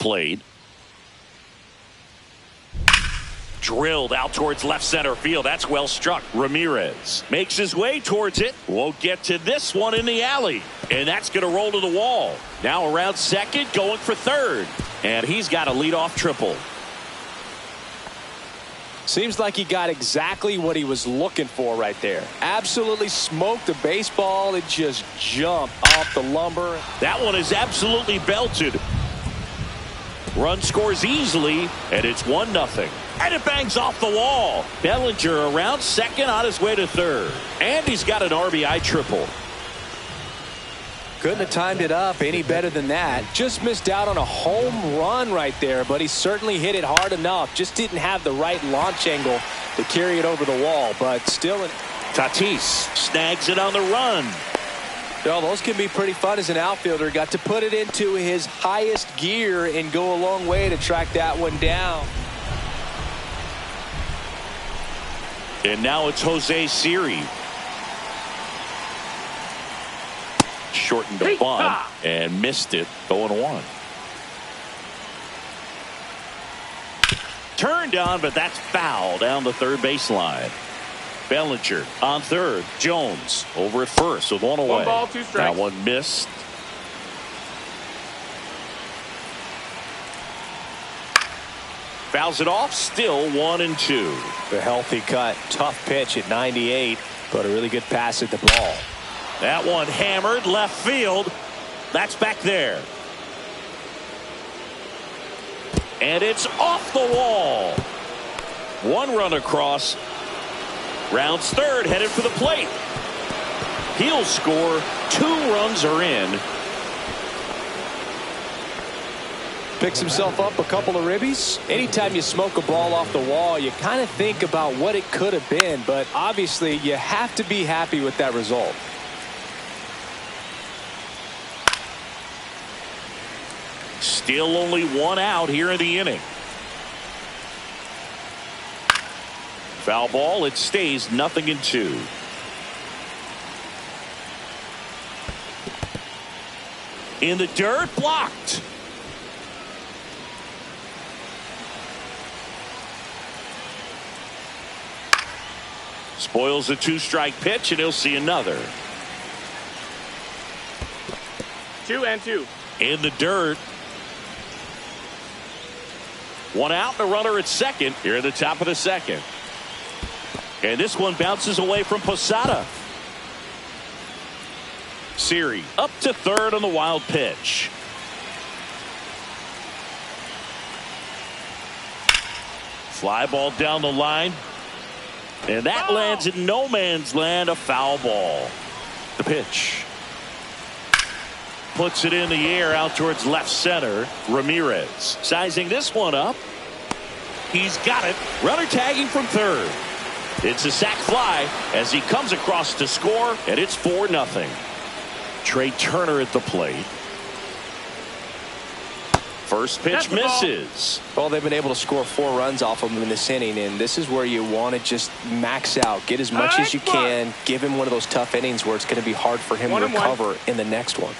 plate. Drilled out towards left center field. That's well struck. Ramirez makes his way towards it. Won't get to this one in the alley. And that's going to roll to the wall. Now around second, going for third. And he's got a leadoff triple. Seems like he got exactly what he was looking for right there. Absolutely smoked the baseball. It just jumped off the lumber. That one is absolutely belted. Run scores easily, and it's 1-0. And it bangs off the wall. Bellinger around second on his way to third. And he's got an RBI triple. Couldn't have timed it up any better than that. Just missed out on a home run right there, but he certainly hit it hard enough. Just didn't have the right launch angle to carry it over the wall, but still. Tatis snags it on the run. Well, those can be pretty fun as an outfielder. Got to put it into his highest gear and go a long way to track that one down. And now it's Jose Siri. Shortened the bunt and missed it. 0-1. Turned on, but that's foul down the third baseline. Bellinger on third. Jones over at first with one away. 1 ball, 2 strikes. That one missed. Fouls it off. Still 1-2. The healthy cut. Tough pitch at 98, but a really good pass at the ball. That one hammered left field. That's back there. And it's off the wall. 1 run across. Rounds third, headed for the plate. He'll score. 2 runs are in. Picks himself up a couple of ribbies. Anytime you smoke a ball off the wall, you kind of think about what it could have been, but obviously you have to be happy with that result. Still only 1 out here in the inning. Foul ball. It stays 0-2. In the dirt, blocked. Spoils a 2-strike pitch, and he'll see another. 2-2. In the dirt. 1 out and a runner at second here at the top of the second. And this one bounces away from Posada. Siri up to third on the wild pitch. Fly ball down the line. And that lands in no man's land, a foul ball. The pitch. Puts it in the air out towards left center. Ramirez sizing this one up. He's got it. Runner tagging from third. It's a sac fly as he comes across to score, and it's 4-0. Trey Turner at the plate. First pitch misses. Well, they've been able to score 4 runs off of him in this inning, and this is where you want to just max out, get as much as you can, give him one of those tough innings where it's going to be hard for him to recover in the next one.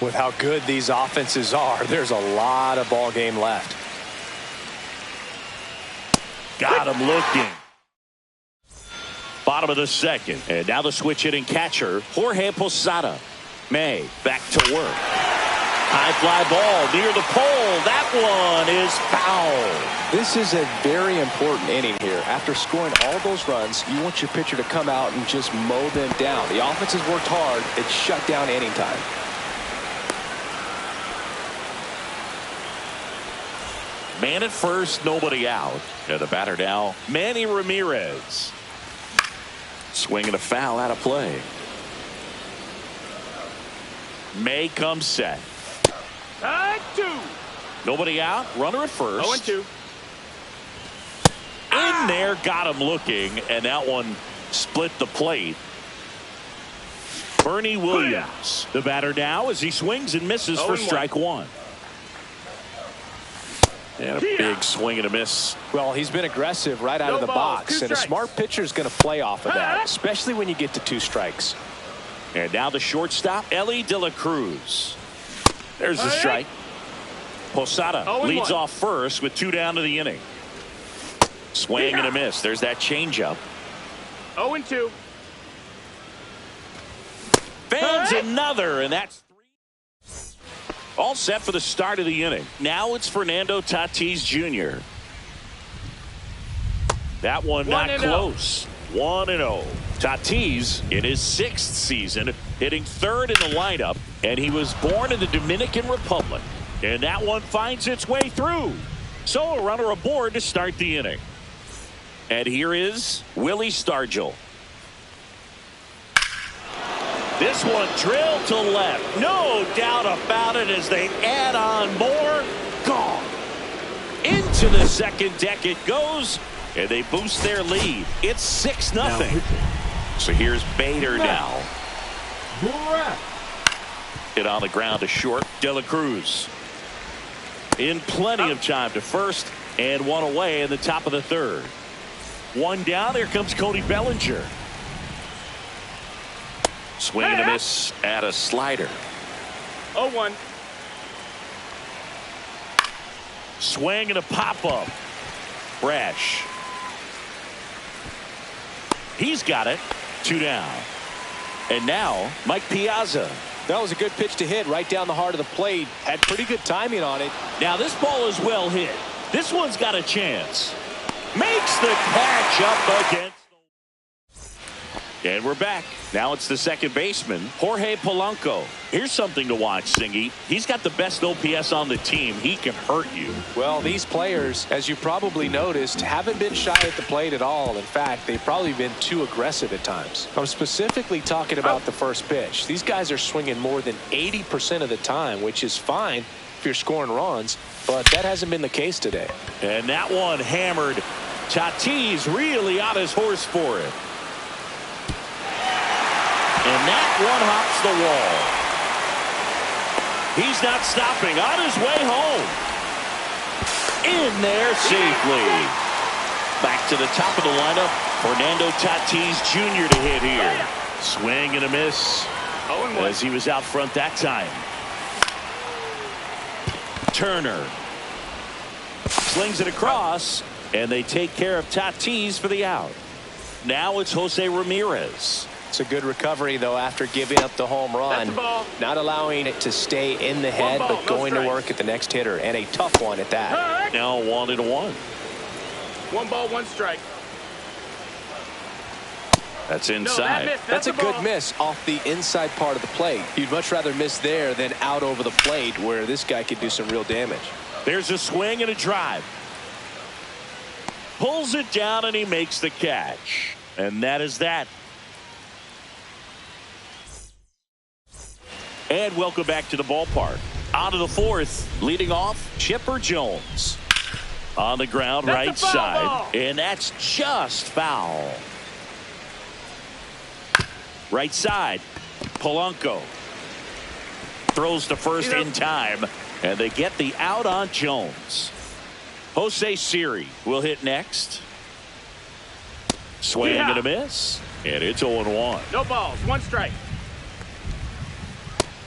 With how good these offenses are, there's a lot of ball game left. Got him looking. Bottom of the second, and now the switch hitting catcher Jorge Posada. May back to work. High fly ball near the pole. That one is foul. This is a very important inning here. After scoring all those runs, you want your pitcher to come out and just mow them down. The offense has worked hard. It's shut down inning time. Man at first, nobody out. And the batter now, Manny Ramirez. Swinging a foul out of play. May comes set. 2. Nobody out. Runner at first. 0-2. In there, got him looking, and that one split the plate. Bernie Williams, the batter now, as he swings and misses for strike 1. And a big swing and a miss. Well, he's been aggressive right out of the box, and a smart pitcher is going to play off of that, especially when you get to 2 strikes. And now the shortstop, Ellie De La Cruz. There's the strike. Posada 0-1. leads off first with 2 down to the inning. Swing and a miss. There's that changeup. 0-2. Fans another, and that's 3. All set for the start of the inning. Now it's Fernando Tatis Jr. That one not 1-0. close. 1-0. Tatis in his 6th season, hitting 3rd in the lineup, and he was born in the Dominican Republic. And that one finds its way through. So a runner aboard to start the inning. And here is Willie Stargell. This one drilled to left. No doubt about it as they add on more. Gone. Into the second deck it goes. And they boost their lead. It's 6-0. So here's Bader now. Hit on the ground to short. De La Cruz. In plenty of time to first. And one away in the top of the 3rd. 1 down. Here comes Cody Bellinger. Swing and a miss at a slider. 0-1. Swing and a pop-up. Brash. He's got it. 2 down. And now Mike Piazza. That was a good pitch to hit right down the heart of the plate. Had pretty good timing on it. Now this ball is well hit. This one's got a chance. Makes the catch up against. And we're back. Now it's the second baseman, Jorge Polanco. Here's something to watch, Singy. He's got the best OPS on the team. He can hurt you. Well, these players, as you probably noticed, haven't been shy at the plate at all. In fact, they've probably been too aggressive at times. I'm specifically talking about the first pitch. These guys are swinging more than 80% of the time, which is fine if you're scoring runs, but that hasn't been the case today. And that one hammered. Tatis really on his horse for it. And that one hops the wall. He's not stopping. On his way home. In there safely. Back to the top of the lineup. Fernando Tatis Jr. to hit here. Swing and a miss. 0-1. As he was out front that time. Turner. Slings it across. And they take care of Tatis for the out. Now it's Jose Ramirez. It's a good recovery, though, after giving up the home run. Not allowing it to stay in the head, but going to work at the next hitter. And a tough one at that. Now 1-1. 1 ball, 1 strike. That's inside. No, That's a good miss off the inside part of the plate. You'd much rather miss there than out over the plate, where this guy could do some real damage. There's a swing and a drive. Pulls it down and he makes the catch. And that is that. And welcome back to the ballpark. On to the 4th, leading off, Chipper Jones. On the ground, That's right a foul side. ball. And that's just foul. Right side, Polanco. Throws to first in time. And they get the out on Jones. Jose Siri will hit next. Swing and a miss. And it's 0-1. No balls, 1 strike.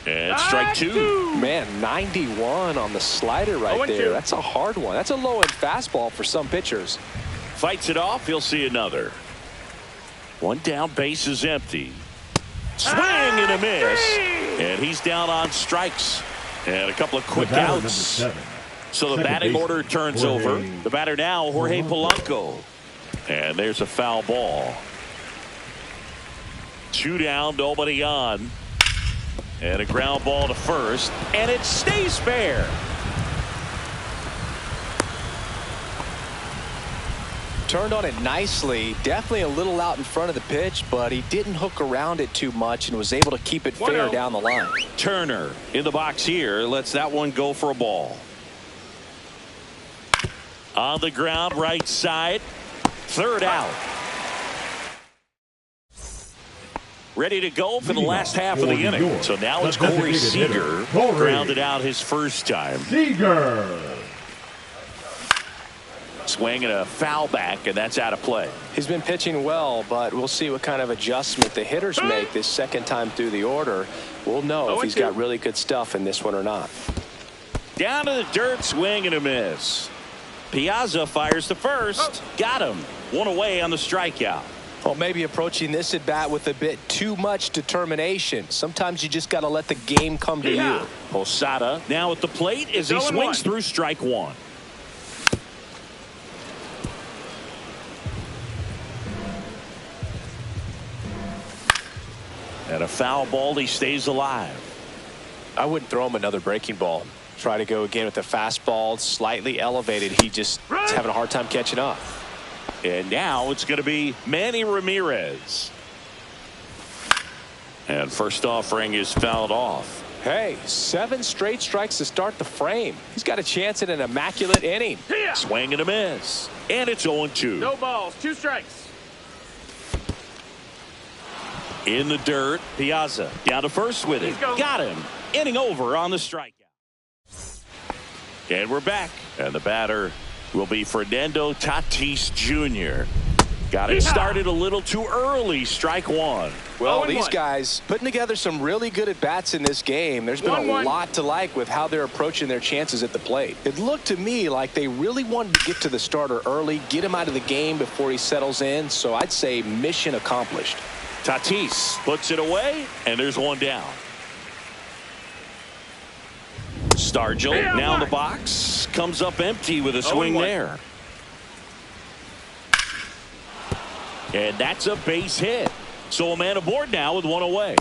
And strike 2. Man, 91 on the slider right there. 0-2. That's a hard one. That's a low-end fastball for some pitchers. Fights it off. He'll see another. 1 down, base is empty. Swing and a miss. And he's down on strikes. And a couple of quick outs. So the batting order turns over. The batter now, Jorge Polanco. And there's a foul ball. 2 down, nobody on. And a ground ball to first. And it stays fair. Turned on it nicely. Definitely a little out in front of the pitch, but he didn't hook around it too much and was able to keep it fair down the line. Turner in the box here. Lets that one go for a ball. On the ground, right side. 3rd out. Ready to go for the last half of the inning. So now it's Corey Seager. Grounded out his first time. Seager. Swing and a foul back, and that's out of play. He's been pitching well, but we'll see what kind of adjustment the hitters make this second time through the order. We'll know if he's got really good stuff in this one or not. Down to the dirt, swing and a miss. Piazza fires to first. Got him. One away on the strikeout. Well, maybe approaching this at bat with a bit too much determination. Sometimes you just got to let the game come to you. Posada now at the plate as he swings through strike one. And a foul ball, he stays alive. I wouldn't throw him another breaking ball. Try to go again with the fastball, slightly elevated. He just is having a hard time catching up. And now it's going to be Manny Ramirez. And first offering is fouled off. Hey, 7 straight strikes to start the frame. He's got a chance at an immaculate inning. Swing and a miss. And it's 0-2. No balls, 2 strikes. In the dirt, Piazza down to first with it. Got him. Inning over on the strikeout. And we're back. And the batter will be Fernando Tatis Jr. Got it started a little too early. Strike one. Well, these guys putting together some really good at-bats in this game. There's been a lot to like with how they're approaching their chances at the plate. It looked to me like they really wanted to get to the starter early, get him out of the game before he settles in. So I'd say mission accomplished. Tatis puts it away, and there's one down. Stargell now in the box. Comes up empty with a swing there. And that's a base hit. So a man aboard now with one away.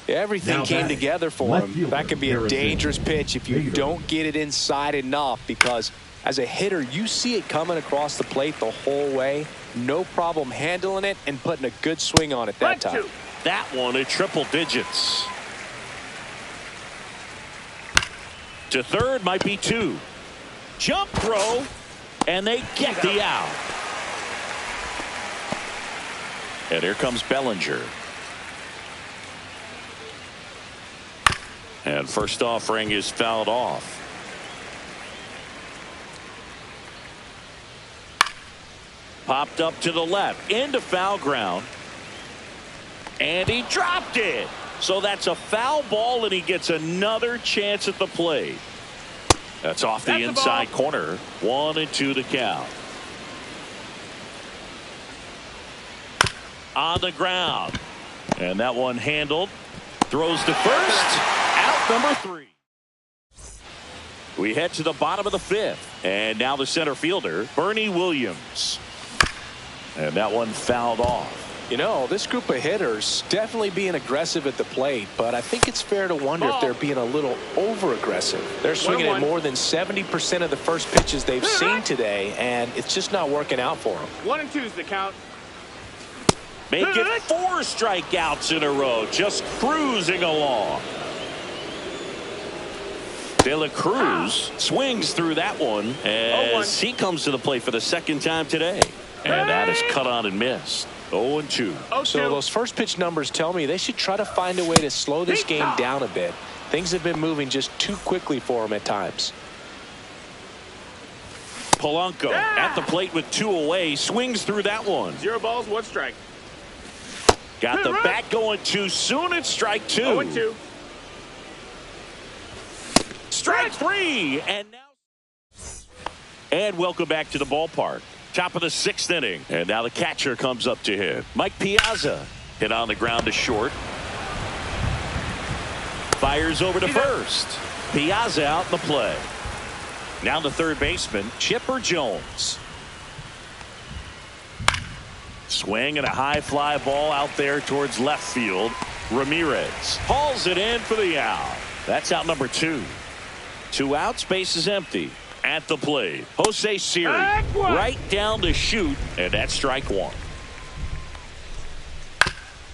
Everything came together for him. That could be a dangerous pitch if you don't get it inside enough, because as a hitter, you see it coming across the plate the whole way. No problem handling it and putting a good swing on it that time. That one at triple digits. To third might be 2. Jump throw, and they get the out. And here comes Bellinger. And first offering is fouled off. Popped up to the left into foul ground. And he dropped it. So that's a foul ball, and he gets another chance at the plate. That's off the inside corner. 1-2 to count. On the ground. And that one handled. Throws to first. Out number 3. We head to the bottom of the 5th. And now the center fielder, Bernie Williams. And that one fouled off. You know, this group of hitters definitely being aggressive at the plate, but I think it's fair to wonder if they're being a little over-aggressive. They're swinging at more than 70% of the first pitches they've seen today, and it's just not working out for them. 1-2 is the count. Make it 4 strikeouts in a row, just cruising along. De La Cruz swings through that one as he comes to the plate for the second time today. And that is cut on and missed. 0-2. So those first pitch numbers tell me they should try to find a way to slow this game down a bit. Things have been moving just too quickly for him at times. Polanco at the plate with 2 away, swings through that one. 0 balls, 1 strike. Got the bat going too soon. It's strike 2. 0-2. Strike 3. And welcome back to the ballpark. Top of the 6th inning. And now the catcher comes up to hit. Mike Piazza hit on the ground to short. Fires over to first. Piazza out in the play. Now the third baseman, Chipper Jones. Swing and a high fly ball out there towards left field. Ramirez hauls it in for the out. That's out number 2. 2 outs, base is empty. At the plate, Jose Siri right down to shoot, and that's strike 1.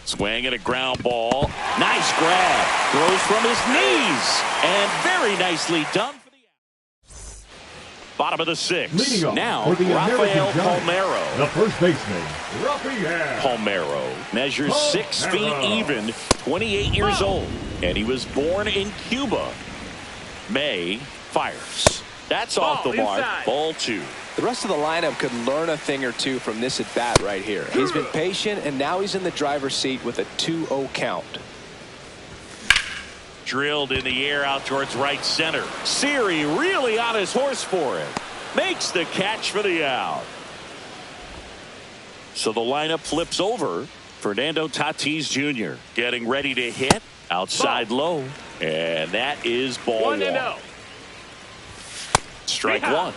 Swing and a ground ball. Nice grab. Throws from his knees, and very nicely done for the out. Bottom of the 6th. Now Rafael Palmeiro. The first baseman, Rafael Palmeiro measures 6 feet even, 28 years old, and he was born in Cuba. May fires. That's off the mark. Inside. Ball 2. The rest of the lineup could learn a thing or two from this at bat right here. He's been patient, and now he's in the driver's seat with a 2-0 count. Drilled in the air out towards right center. Siri really on his horse for it. Makes the catch for the out. So the lineup flips over. Fernando Tatis Jr. getting ready to hit. Outside low. And that is ball 1. 1-0. Strike Yeah. 1.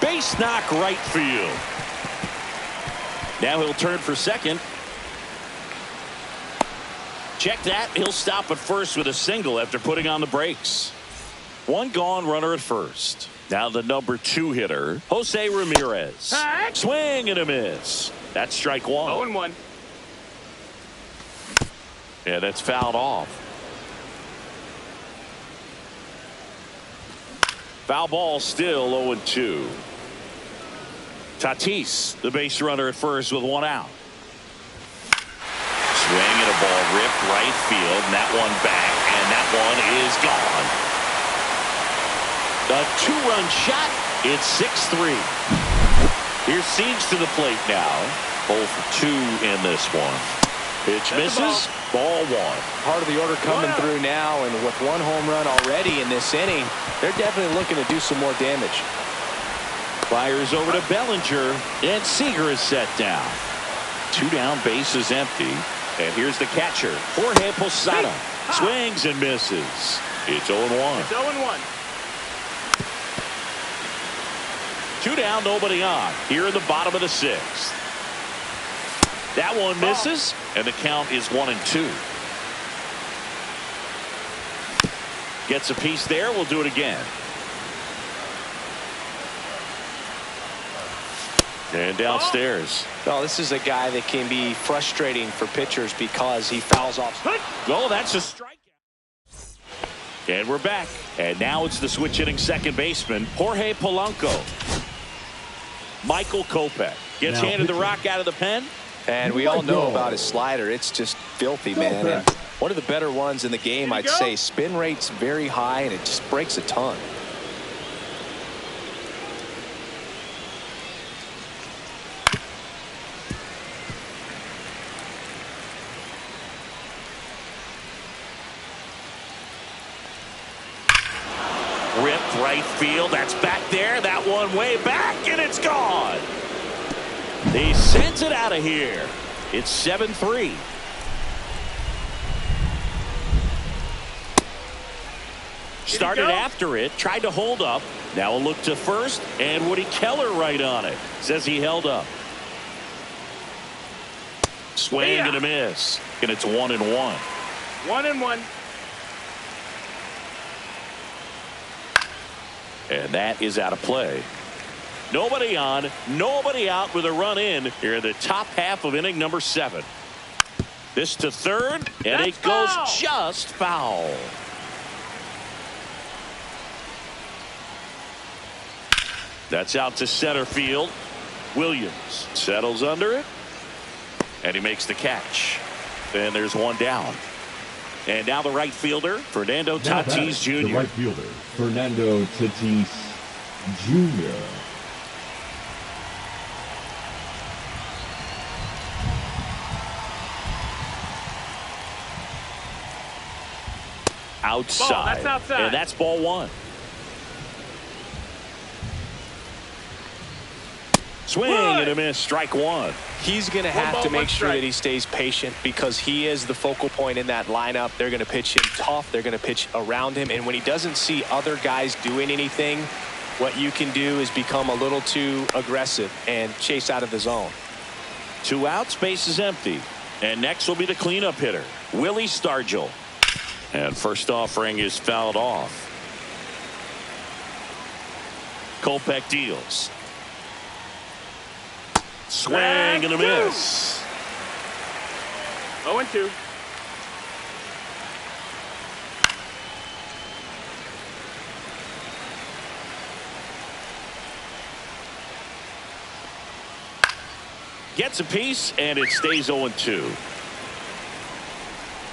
Base knock right field. Now he'll turn for second. Check that. He'll stop at first with a single after putting on the brakes. 1 gone, runner at first. Now the number 2 hitter, Jose Ramirez. Hey. Swing and a miss. That's strike 1. 0-1. Yeah, that's fouled off. Foul ball still 0-2. Tatis, the base runner at first with 1 out. Swing and a ball ripped right field, and that one back, and that one is gone. A 2-run shot. It's 6-3. Here's Siege to the plate now. 0 for 2 in this one. Pitch misses. Ball 1. Part of the order coming through now, and with 1 home run already in this inning, they're definitely looking to do some more damage. Fires over to Bellinger, and Seager is set down. 2 down, bases empty. And here's the catcher, Jorge Posada. Swings and misses. It's 0-1. It's 0-1. 2 down, nobody on. Here in the bottom of the 6th. That one misses, and the count is 1-2. Gets a piece there. We'll do it again. And downstairs. Well, this is a guy that can be frustrating for pitchers because he fouls off. Oh, that's a strikeout. And we're back. And now it's the switch hitting second baseman, Jorge Polanco. Michael Kopech gets Now handed the pitching. rock out of the pen. And we all know about his slider. It's just filthy, man. And one of the better ones in the game, I'd say. Spin rate's very high, and it just breaks a ton. Ripped right field. That's back there. That one way back, and it's gone. He sends it out of here. It's 7-3. Started after it, tried to hold up. Now a look to first, and Woody Keller right on it. Says he held up. Swing and a miss, and it's 1-1. 1-1. And that is out of play. Nobody on, nobody out with a run in here in the top half of inning number 7. This to third, and it goes just foul. That's out to center field. Williams settles under it, and he makes the catch. And there's 1 down. And now the right fielder, Fernando Tatis Jr. The right fielder, Fernando Tatis Jr. Outside. That's outside. And that's ball 1. Swing and a miss, strike 1. He's going to have to make sure that he stays patient because he is the focal point in that lineup. They're going to pitch him tough. They're going to pitch around him. And when he doesn't see other guys doing anything, what you can do is become a little too aggressive and chase out of the zone. 2 outs, base is empty. And next will be the cleanup hitter, Willie Stargell. And first offering is fouled off. Kopech deals. Swing and a miss. 0-2. Gets a piece, and it stays 0-2.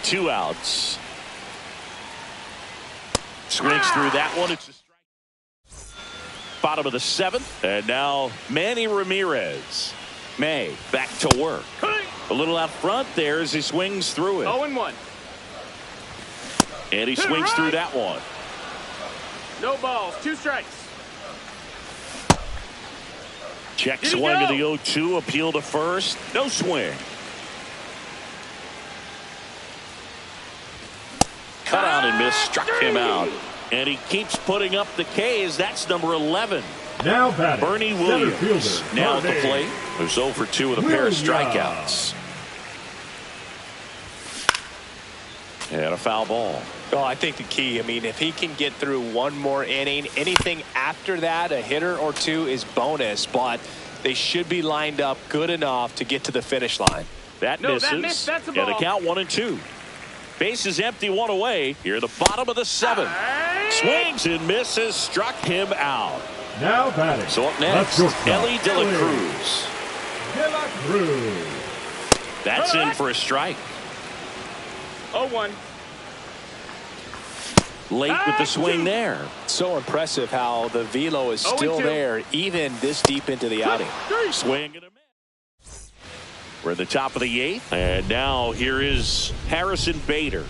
2 outs. Swings through that one. It's a strike. Bottom of the 7th. And now Manny Ramirez. May back to work. A little out front there as he swings through it. 0-1. And he swings through that one. No balls. 2 strikes. Check swing of the 0-2. Appeal to first. No swing. Cut out and miss. Struck him out. And he keeps putting up the Ks. That's number 11. Now batting, Bernie Williams. Now at the plate. Who's 0 for 2 with a pair of strikeouts. And a foul ball. Well, I think the key, I mean, if he can get through one more inning, anything after that, a hitter or 2 is bonus, but they should be lined up good enough to get to the finish line. That misses. That's a ball. And a count 1-2. Bases empty, 1 away. Here at the bottom of the 7th. Swings and misses. Struck him out. Now batting. So up next, Ellie De La Cruz. De La Cruz. That's in for a strike. 0-1. Late with the swing there. So impressive how the velo is still 0-2. there even this deep into the outing. Swing and a miss. We're at the top of the 8th. And now here is Harrison Bader.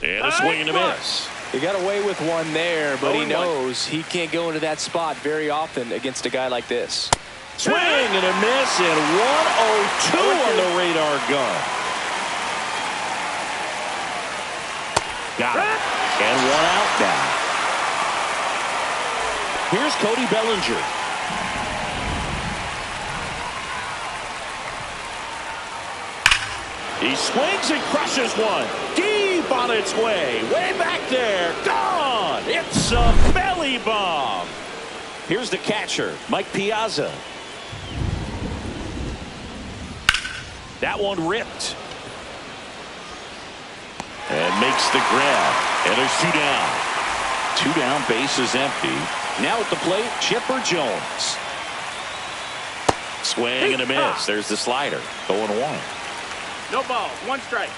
And a swing and a miss. He got away with one there, but he 0-1. knows he can't go into that spot very often against a guy like this. Swing and a miss, and 1-2 on the radar gun. Got it. And 1 out now. Here's Cody Bellinger. He swings and crushes one. Deep on its way. Way back there. Gone. It's a belly bomb. Here's the catcher, Mike Piazza. That one ripped. And makes the grab. And there's 2 down. 2 down, bases empty. Now at the plate, Chipper Jones. Swing and a miss. There's the slider. 0-1. No balls. 1 strike.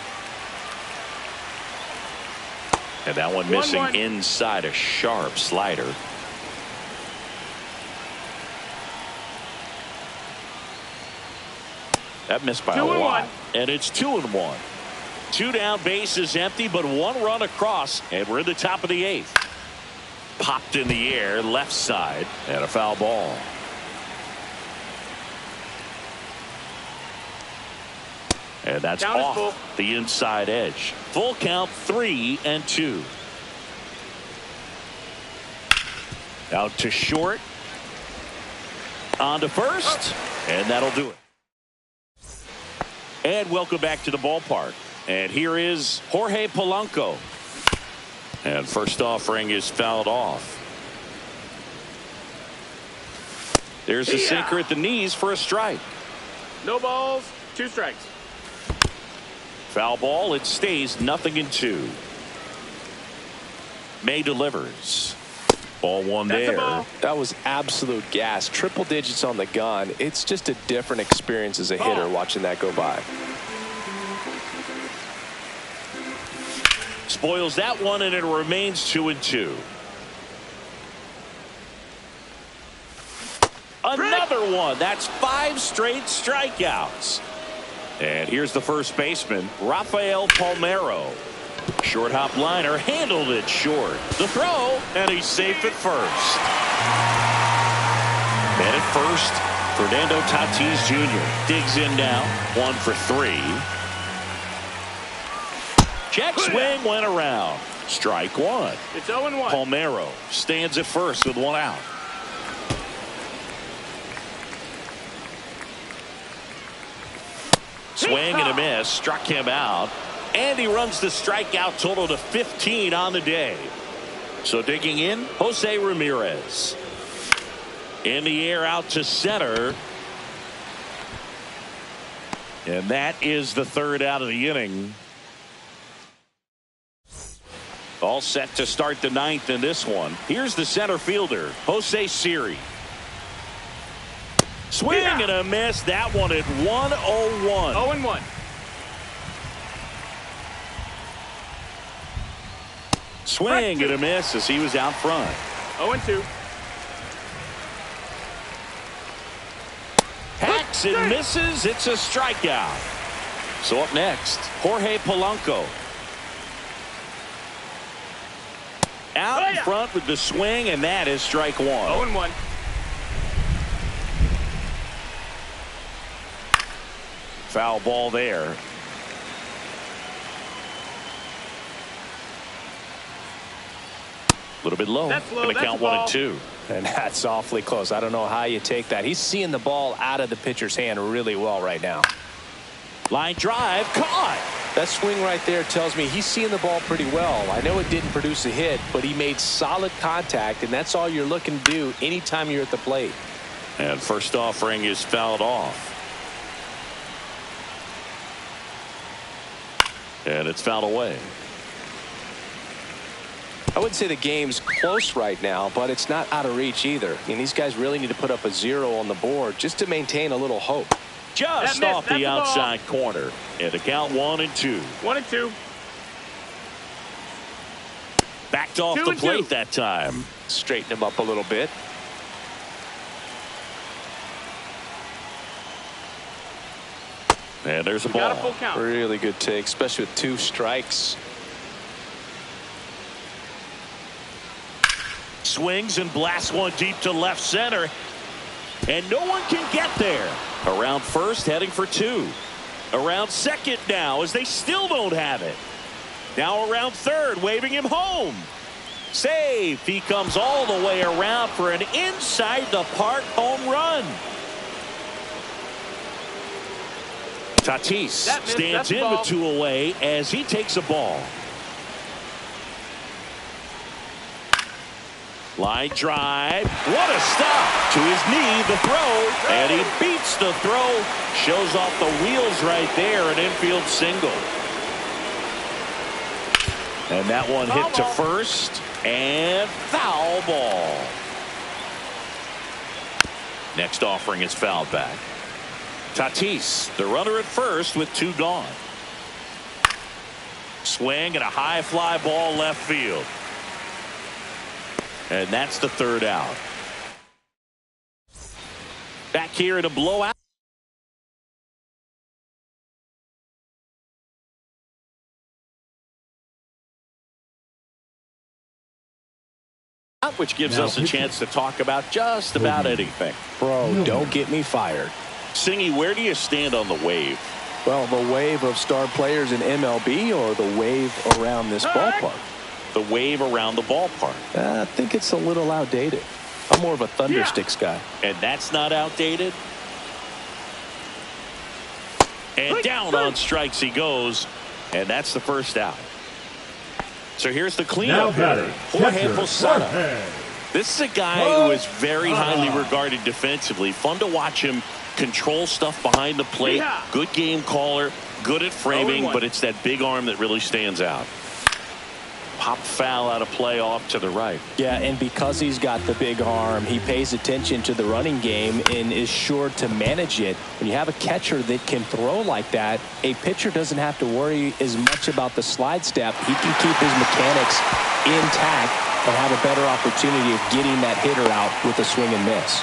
And that one missing 1-1. inside a sharp slider. That missed by a lot. And it's 2-1. 2 down, bases empty, but 1 run across. And we're in the top of the 8th. Popped in the air, left side, and a foul ball. And that's Count is off full. the inside edge. Full count, 3-2. Out to short. On to first. And that'll do it. And welcome back to the ballpark. And here is Jorge Polanco. And first offering is fouled off. There's a sinker at the knees for a strike. No balls. 2 strikes. Foul ball. It stays 0-2. May delivers. Ball 1 That's a there. ball. That was absolute gas. Triple digits on the gun. It's just a different experience as a hitter watching that go by. Spoils that one, and it remains 2-2. Another one. That's 5 straight strikeouts. And here's the first baseman, Rafael Palmeiro. Short hop liner, handled it short. The throw, and he's safe at first. And at first, Fernando Tatis Jr. digs in now. 1 for 3. Check swing went around. Strike 1. It's 0-1. Palmeiro stands at first with 1 out. Swing and a miss. Struck him out. And he runs the strikeout total to 15 on the day. So digging in, Jose Ramirez. In the air out to center. And that is the 3rd out of the inning. All set to start the 9th in this one. Here's the center fielder, Jose Siri. Swing and a miss. That one at 1-0-1. 0-1. Swing and a miss as he was out front. 0-2. Hacks and misses. It's a strikeout. So up next, Jorge Polanco. Out in front with the swing, and that is strike one. 0-1. Foul ball there. A little bit low. That's low. Gonna That's count a ball. 1-2. And that's awfully close. I don't know how you take that. He's seeing the ball out of the pitcher's hand really well right now. Line drive, caught. That swing right there tells me he's seeing the ball pretty well. I know it didn't produce a hit, but he made solid contact, and that's all you're looking to do anytime you're at the plate. And first offering is fouled off. And it's fouled away. I wouldn't say the game's close right now, but it's not out of reach either. I mean, these guys really need to put up a 0 on the board just to maintain a little hope. Just off the outside corner. And the count 1-2. 1-2. Backed off the plate that time. Straighten him up a little bit. And there's a Got a ball. full count. Really good take, especially with 2 strikes. Swings and blasts one deep to left center. And no one can get there. Around first, heading for 2. Around second now as they still don't have it. Now around third, waving him home. Safe. He comes all the way around for an inside the park home run. Tatis stands in with 2 away as he takes a ball. Line drive. What a stop. To his knee, the throw. And he beats the throw. Shows off the wheels right there. An infield single. And that one hit to first. And foul ball. Next offering is fouled back. Tatis, the runner at first with 2 gone. Swing and a high fly ball left field. And that's the 3rd out. Back here in a blowout. Which gives us a chance to talk about just about anything. Bro, don't get me fired. Singy, where do you stand on the wave? Well, the wave of star players in MLB or the wave around this ballpark? The wave around the ballpark. I think it's a little outdated. I'm more of a Thundersticks guy. And that's not outdated. And down on strikes he goes. And that's the first out. So here's the cleanup hitter, Jorge Posada. This is a guy who is very highly regarded defensively. Fun to watch him control stuff behind the plate. Good game caller, good at framing, but it's that big arm that really stands out. Pop foul out of play off to the right. Yeah, and because he's got the big arm, he pays attention to the running game and is sure to manage it. When you have a catcher that can throw like that, a pitcher doesn't have to worry as much about the slide step. He can keep his mechanics intact and have a better opportunity of getting that hitter out with a swing and miss.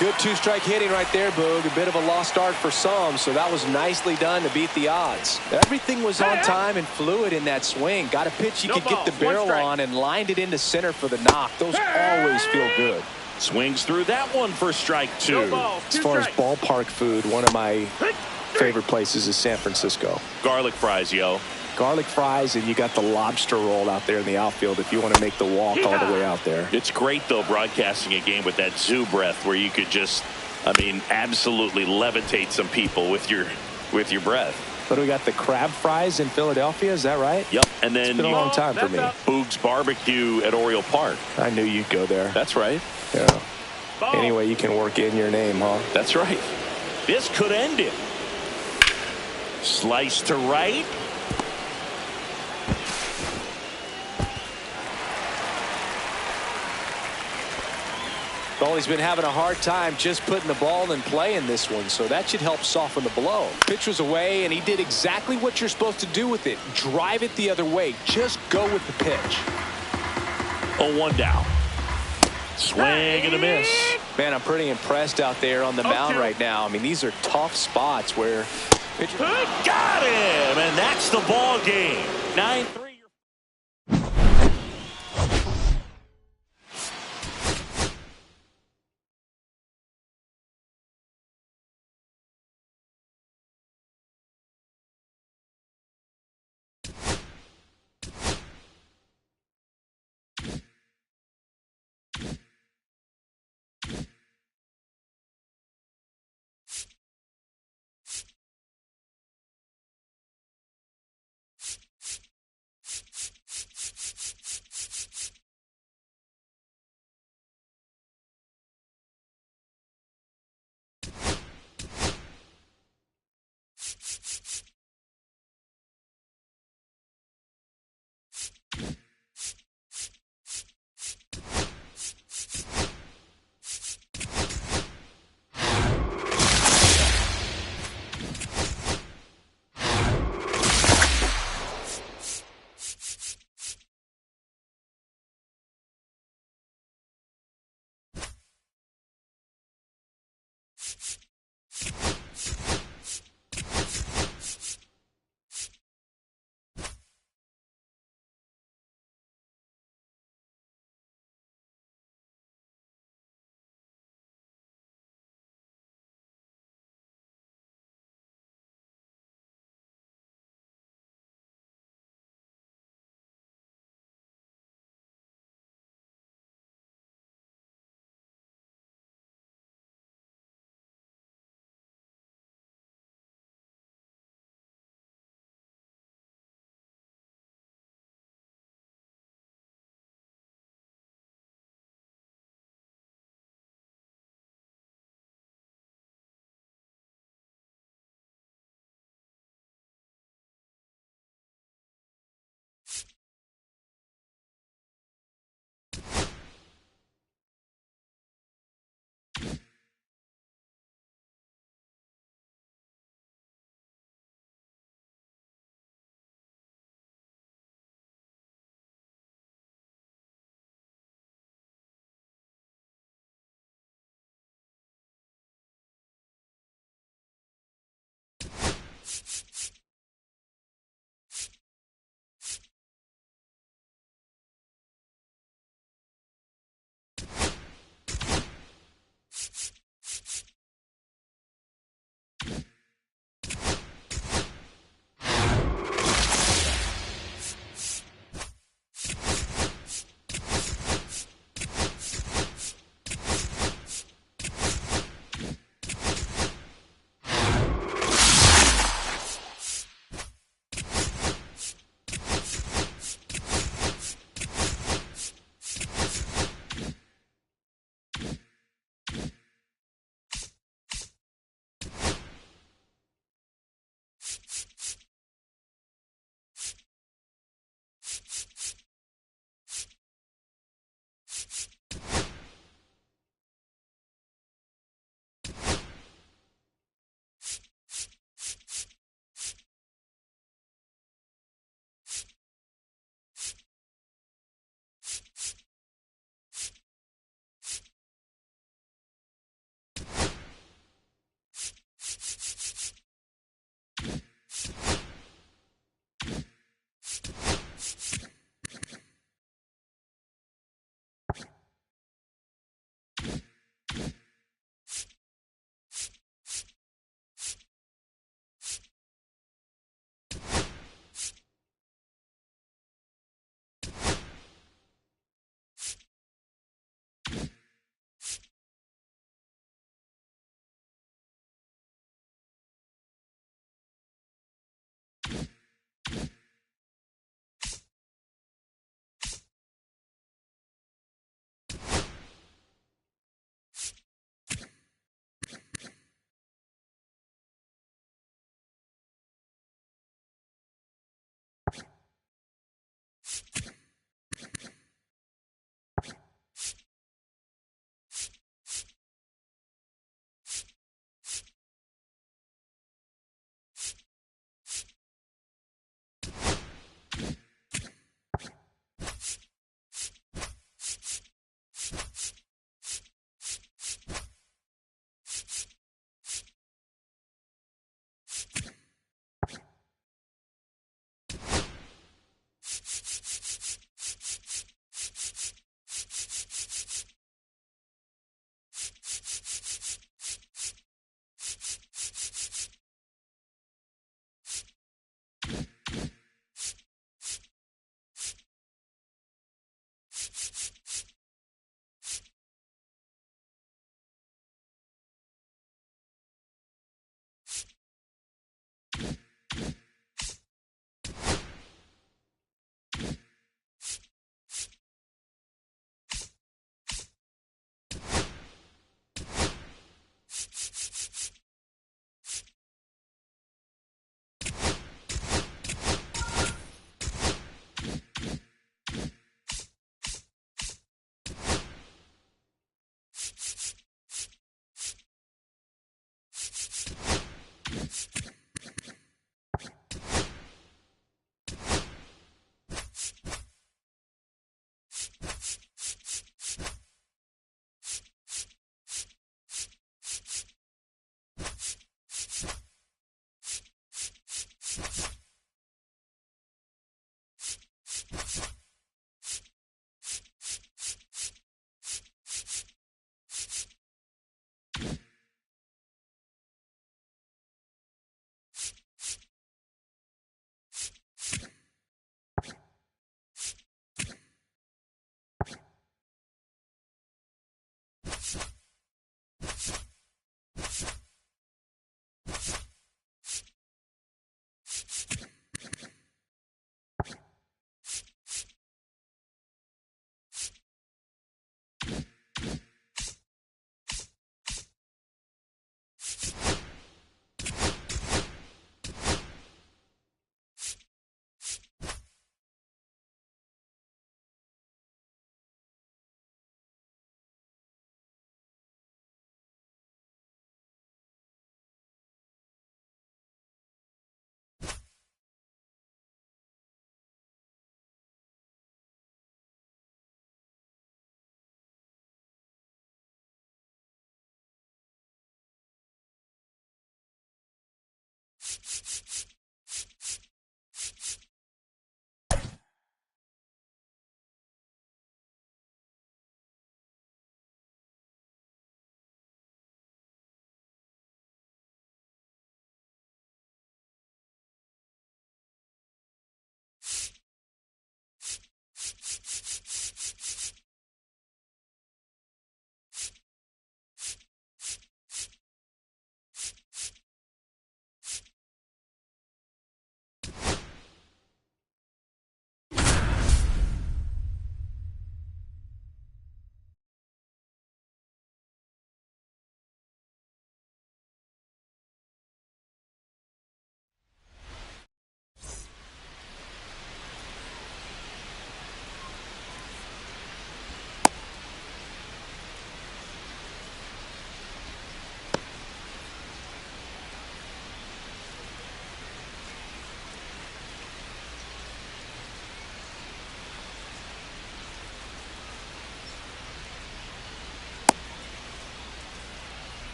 Good 2-strike hitting right there, Boog. A bit of a lost start for some, so that was nicely done to beat the odds. Everything was on time and fluid in that swing. Got a pitch he could get the barrel on and lined it into center for the knock. Those always feel good. Swings through that one for strike 2. As far as ballpark food, one of my favorite places is San Francisco. Garlic fries, yo. Garlic fries, and you got the lobster roll out there in the outfield if you want to make the walk all the way out there. It's great, though, broadcasting a game with that zoo breath where you could just, absolutely levitate some people with your breath. But we got the crab fries in Philadelphia, is that right? Yep, and then it's been a long time for me. Boog's Barbecue at Oriole Park. I knew you'd go there. That's right. Yeah. Anyway, you can work in your name, huh? That's right. This could end it. Slice to right. Well, he's been having a hard time just putting the ball in play in this one, so that should help soften the blow. Pitch was away, and he did exactly what you're supposed to do with it. Drive it the other way. Just go with the pitch. 0-1 down. Swing and a miss. Man, I'm pretty impressed out there on the mound right now. I mean, these are tough spots where pitchers... Got him, and that's the ball game. 9-3.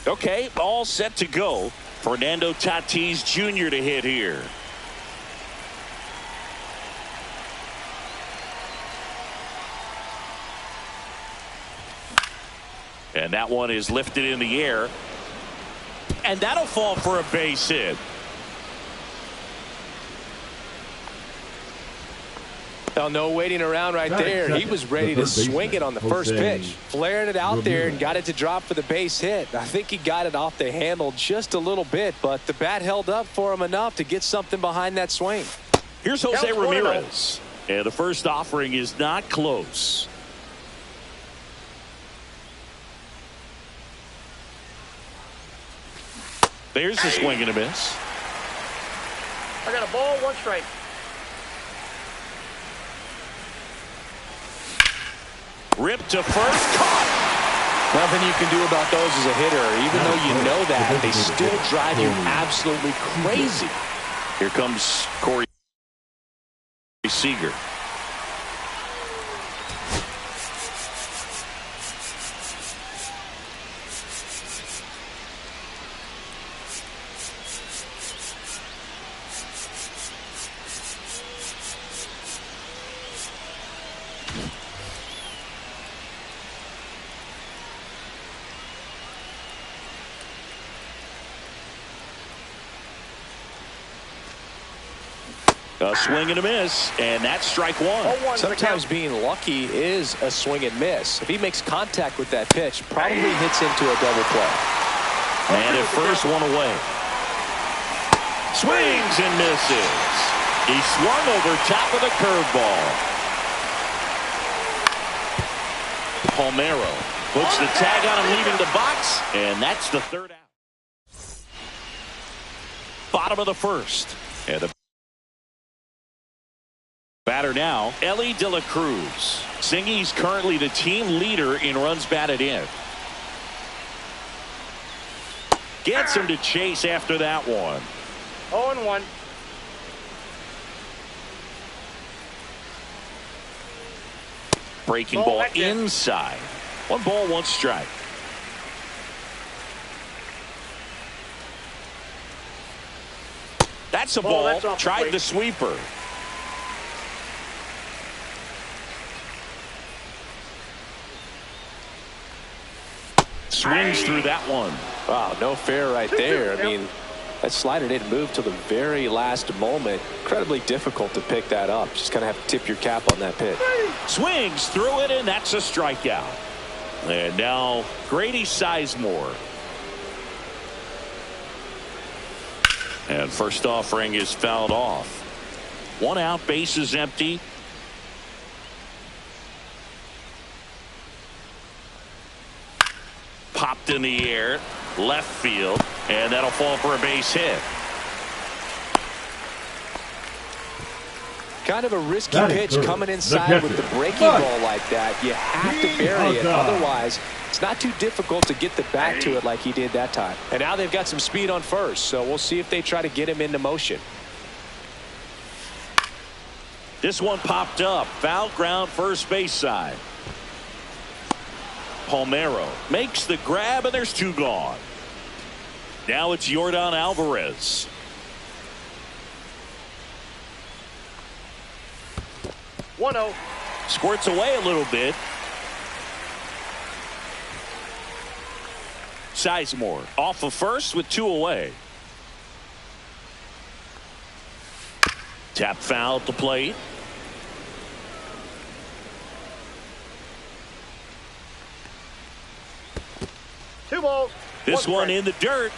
Okay, all set to go. Fernando Tatis Jr. to hit here. And that one is lifted in the air. And that'll fall for a base hit. Well, no waiting around right there. He was ready to swing it on the first pitch. Flared it out there and got it to drop for the base hit. I think he got it off the handle just a little bit, but the bat held up for him enough to get something behind that swing. Here's Jose Ramirez. And the first offering is not close. There's the swing and a miss. I got a ball, 1 strike. Ripped to first, caught. Nothing you can do about those as a hitter. Even though you know that, they still drive you absolutely crazy. Here comes Corey Seager. A swing and a miss, and that's strike one. Sometimes being lucky is a swing and miss. If he makes contact with that pitch, probably hits into a double play. And at first, one away. Swings and misses. He swung over top of the curveball. Palmeiro puts the tag on him leaving the box, and that's the third out. Bottom of the first. And the batter now, Ellie De La Cruz. Singy's currently the team leader in runs batted in. Gets him to chase after that one. 0-1. Breaking ball inside. 1 ball, 1 strike. That's a ball. Tried the sweeper. Swings through that one. Wow, no fair right there. I mean, that slider didn't move till the very last moment. Incredibly difficult to pick that up. Just kind of have to tip your cap on that pitch. Swings through it, and that's a strikeout. And now Grady Sizemore. And first offering is fouled off. 1 out, bases empty. Popped in the air, left field, and that'll fall for a base hit. Kind of a risky pitch coming inside with the breaking ball like that. You have to bury it. Otherwise, it's not too difficult to get the bat to it like he did that time. And now they've got some speed on first, so we'll see if they try to get him into motion. This one popped up. Foul ground, first base side. Palmeiro makes the grab, and there's 2 gone. Now it's Yordan Alvarez. Squirts away a little bit. Sizemore off of first with 2 away. Tap foul at the plate. Two balls. This one in the dirt.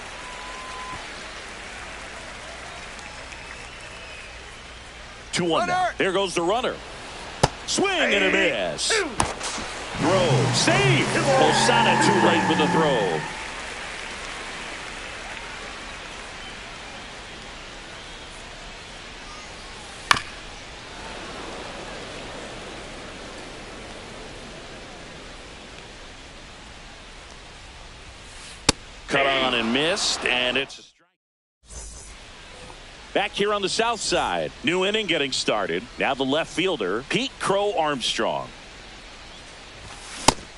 Two one now. There goes the runner. Swing and a miss. Throw. Save. Osana too late with the throw. Cut on and missed, and it's a strike. Back here on the south side, new inning getting started. Now the left fielder, Pete Crow Armstrong.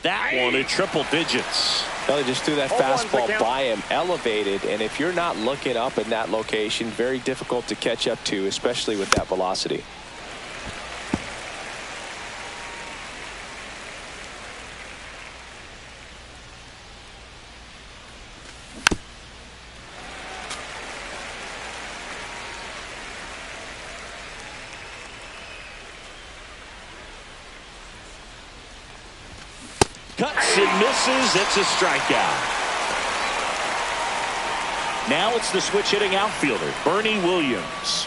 That one at triple digits. Well, they just threw that fastball by him, elevated, and if you're not looking up in that location, very difficult to catch up to, especially with that velocity. Cuts and misses. It's a strikeout. Now it's the switch hitting outfielder, Bernie Williams.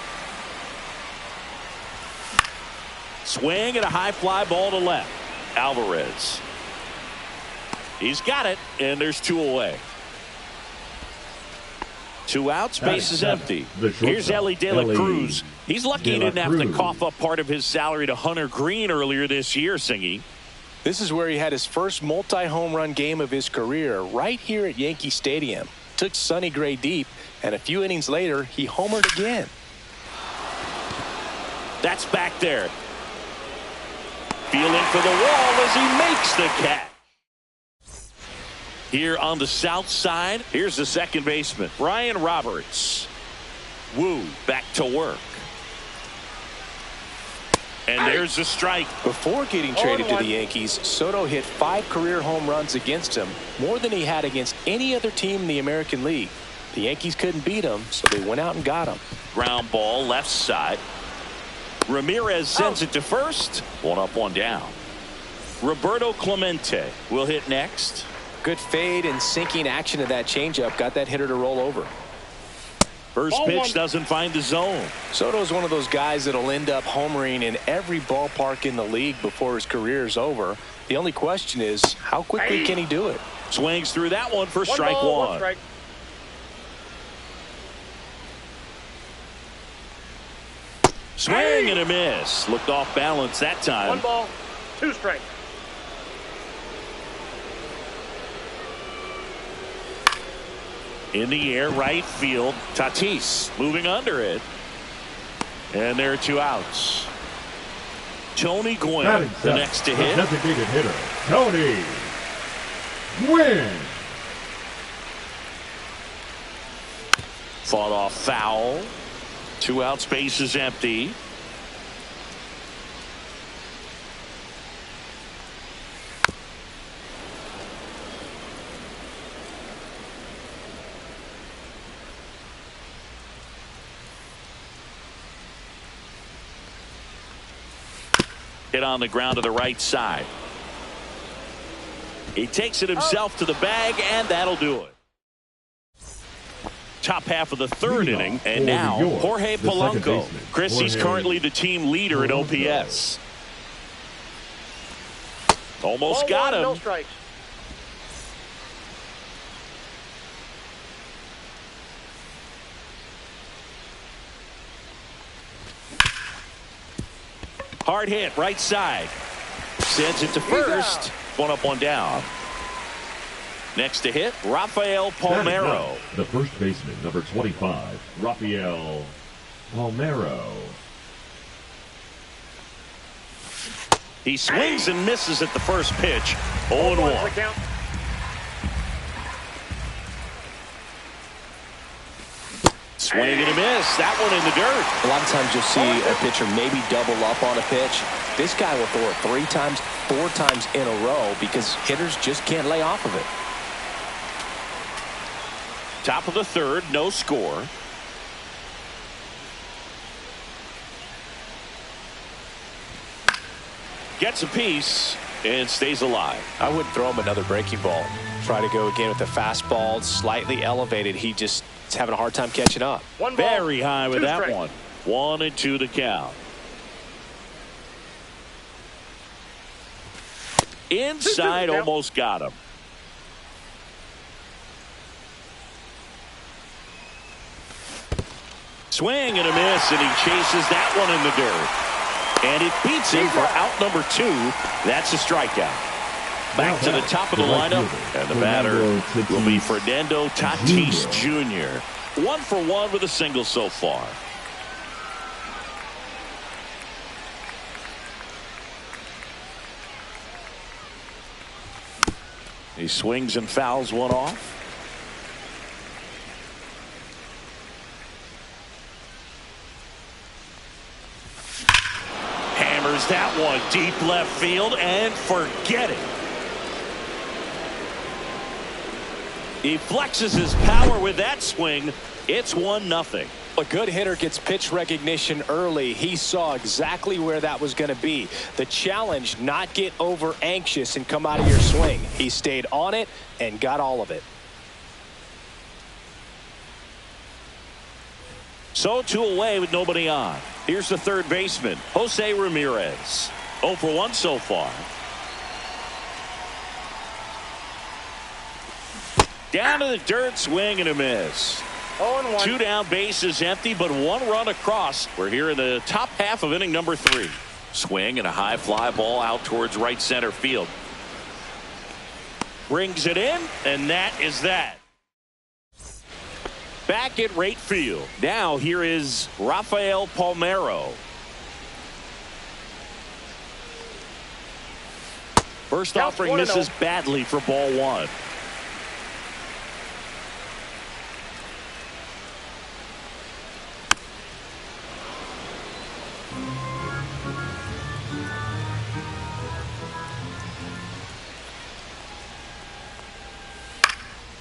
Swing and a high fly ball to left. Alvarez. He's got it, and there's 2 away. 2 outs, base is empty. Here's Ellie De La Cruz. He's lucky he didn't have to cough up part of his salary to Hunter Green earlier this year, Singy. This is where he had his first multi-home run game of his career, right here at Yankee Stadium. Took Sonny Gray deep, and a few innings later, he homered again. That's back there. Feeling for the wall as he makes the catch. Here on the south side, here's the second baseman, Brian Roberts. Woo, back to work. And there's a strike. Before getting traded to the Yankees, Soto hit 5 career home runs against him, more than he had against any other team in the American League. The Yankees couldn't beat him, so they went out and got him. Ground ball left side. Ramirez sends it to first. 1 up, 1 down. Roberto Clemente will hit next. Good fade and sinking action of that changeup got that hitter to roll over. First pitch doesn't find the zone. Soto's one of those guys that'll end up homering in every ballpark in the league before his career is over. The only question is, how quickly can he do it? Swings through that one for strike 1. Strike. Swing and a miss. Looked off balance that time. 1 ball, 2 strikes. In the air, right field. Tatis moving under it. And there are 2 outs. Tony Gwynn, the next to hit. Designated hitter, Tony Gwynn. Fought off foul. 2 outs, base is empty. Hit on the ground to the right side. He takes it himself to the bag, and that'll do it. Top half of the 3rd inning, and now Jorge Polanco. Chris, he's currently the team leader in OPS. Almost got him. No strikes. Hard hit, right side. Sends it to first. 1 up, 1 down. Next to hit, Rafael Palmeiro. The first baseman, number 25, Rafael Palmeiro. He swings and misses at the first pitch. 0-1. Swing and a miss. That one in the dirt. A lot of times you'll see a pitcher maybe double up on a pitch. This guy will throw it 3 times, 4 times in a row because hitters just can't lay off of it. Top of the 3rd, no score. Gets a piece and stays alive. I wouldn't throw him another breaking ball. Try to go again with the fastball, slightly elevated. He just is having a hard time catching up. 1 ball, very high with 2 that strikes. one. 1-2 to count. Inside, almost got him. Swing and a miss, and he chases that one in the dirt. And it beats him for out number 2. That's a strikeout. Back to the top of the lineup, and the batter will be Fernando Tatis Jr. 1 for 1 with a single so far. He swings and fouls one off. Hammers that one deep left field and forget it. He flexes his power with that swing. It's 1-0. A good hitter gets pitch recognition early. He saw exactly where that was going to be. The challenge, not get over anxious and come out of your swing. He stayed on it and got all of it. So 2 away with nobody on. Here's the third baseman, Jose Ramirez. 0 for 1 so far. Down to the dirt, swing and a miss. 0-1. 2 down, bases empty, but 1 run across. We're here in the top half of inning number 3. Swing and a high fly ball out towards right center field. Brings it in, and that is that. Back at right field. Now here is Rafael Palmeiro. First offering misses badly for ball 1.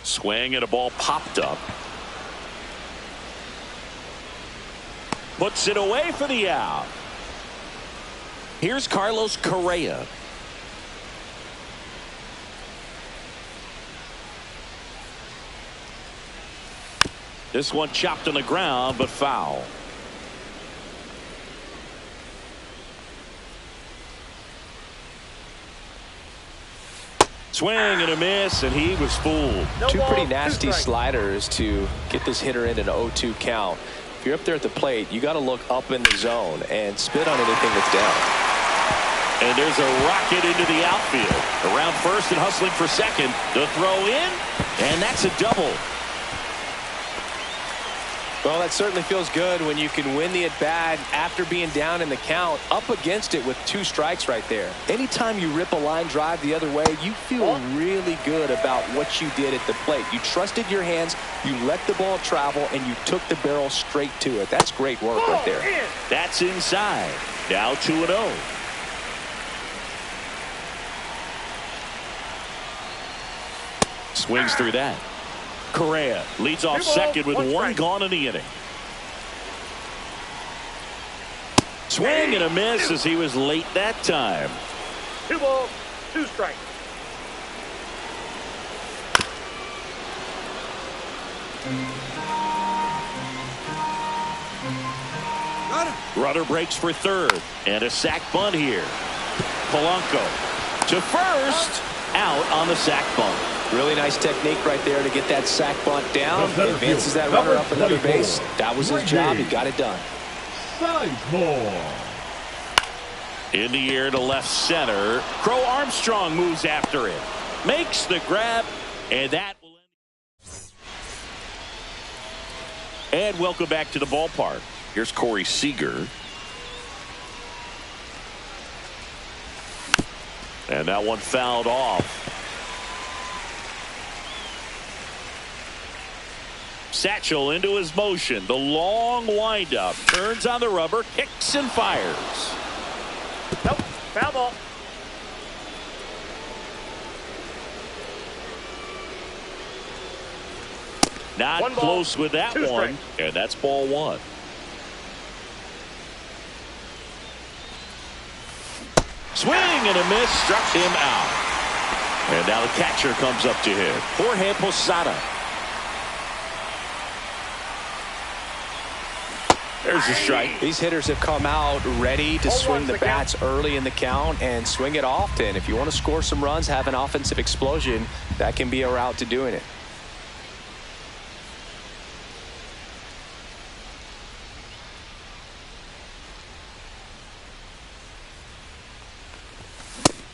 Swing and a ball popped up. Puts it away for the out. Here's Carlos Correa. This one chopped on the ground, but foul. Swing and a miss, and he was fooled. Two pretty nasty sliders to get this hitter in an 0-2 count. If you're up there at the plate, you got to look up in the zone and spit on anything that's down. And there's a rocket into the outfield. Around first and hustling for second. The throw in, and that's a double. Well, that certainly feels good when you can win the at-bat after being down in the count, up against it with 2 strikes right there. Anytime you rip a line drive the other way, you feel really good about what you did at the plate. You trusted your hands, you let the ball travel, and you took the barrel straight to it. That's great work right there. That's inside. Now 2-0. Swings through that. Correa leads off second with 1 gone in the inning. Swing and a miss as he was late that time. 2 balls, 2 strikes. Runner breaks for third, and a sac bunt here. Polanco to first, out on the sac bunt. Really nice technique right there to get that sac bunt down. Advances that runner up another base. That was his job. He got it done. In the air to left center. Crow Armstrong moves after it. Makes the grab, and that will end. And welcome back to the ballpark. Here's Corey Seager. And that one fouled off. Satchel into his motion. The long windup. Turns on the rubber. Kicks and fires. Nope. Foul ball. Not close with that one. And that's ball 1. Swing and a miss. Struck him out. And now the catcher comes up to him. Jorge Posada. There's a strike. These hitters have come out ready to swing the bats early in the count and swing it often. If you want to score some runs, have an offensive explosion, that can be a route to doing it.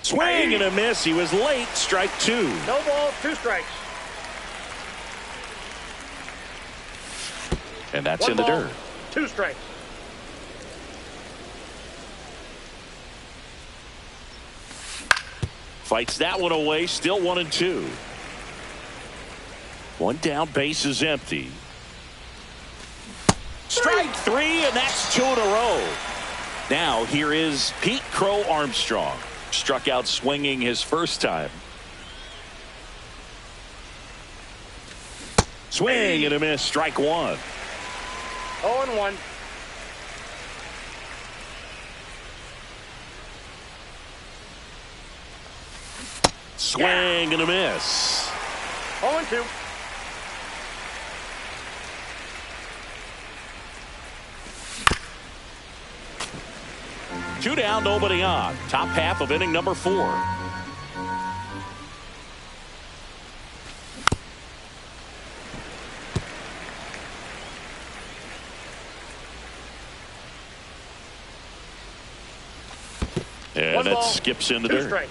Swing and a miss. He was late. Strike 2. No ball, 2 strikes. And that's in the dirt. 2 strikes. Fights that one away. Still 1-2. One down, base is empty. Strike three, and that's 2 in a row. Now here is Pete Crow Armstrong. Struck out swinging his first time. Swing and a miss. Strike one. 0-1. Swing and a miss. 0-2. Two down, nobody on. Top half of inning number 4. And that skips into there. Strike.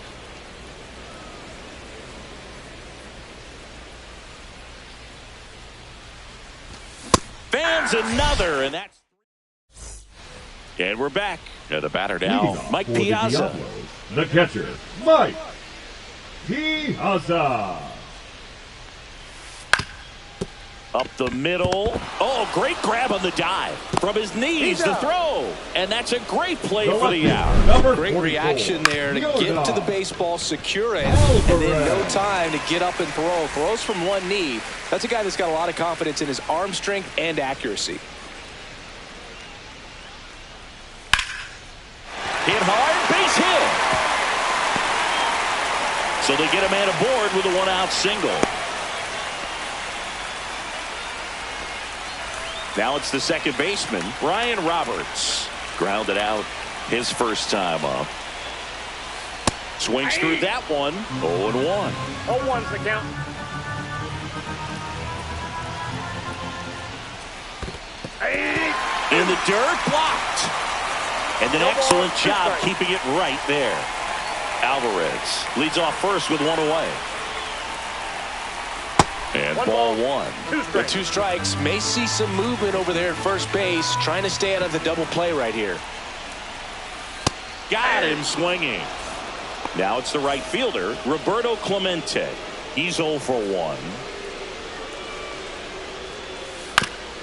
Fans another, and that's. And we're back. And the batter now, Mike Piazza. The catcher, Mike Piazza. Up the middle. Oh, great grab on the dive. From his knees, the throw. And that's a great play for the out. Great reaction there to get to the baseball, secure it, and then no time to get up and throw. Throws from one knee. That's a guy that's got a lot of confidence in his arm strength and accuracy. Hit hard, base hit. So they get a man aboard with a 1-out single. Now it's the second baseman, Ryan Roberts. Grounded out his first time up. Swings through that one. 0-1. 0-1's the count. In the dirt, blocked. And an excellent job keeping it right there. Alvarez leads off first with one away. And ball one. The 2 strikes. May see some movement over there at first base. Trying to stay out of the double play right here. Got him swinging. Now it's the right fielder, Roberto Clemente. He's 0 for 1.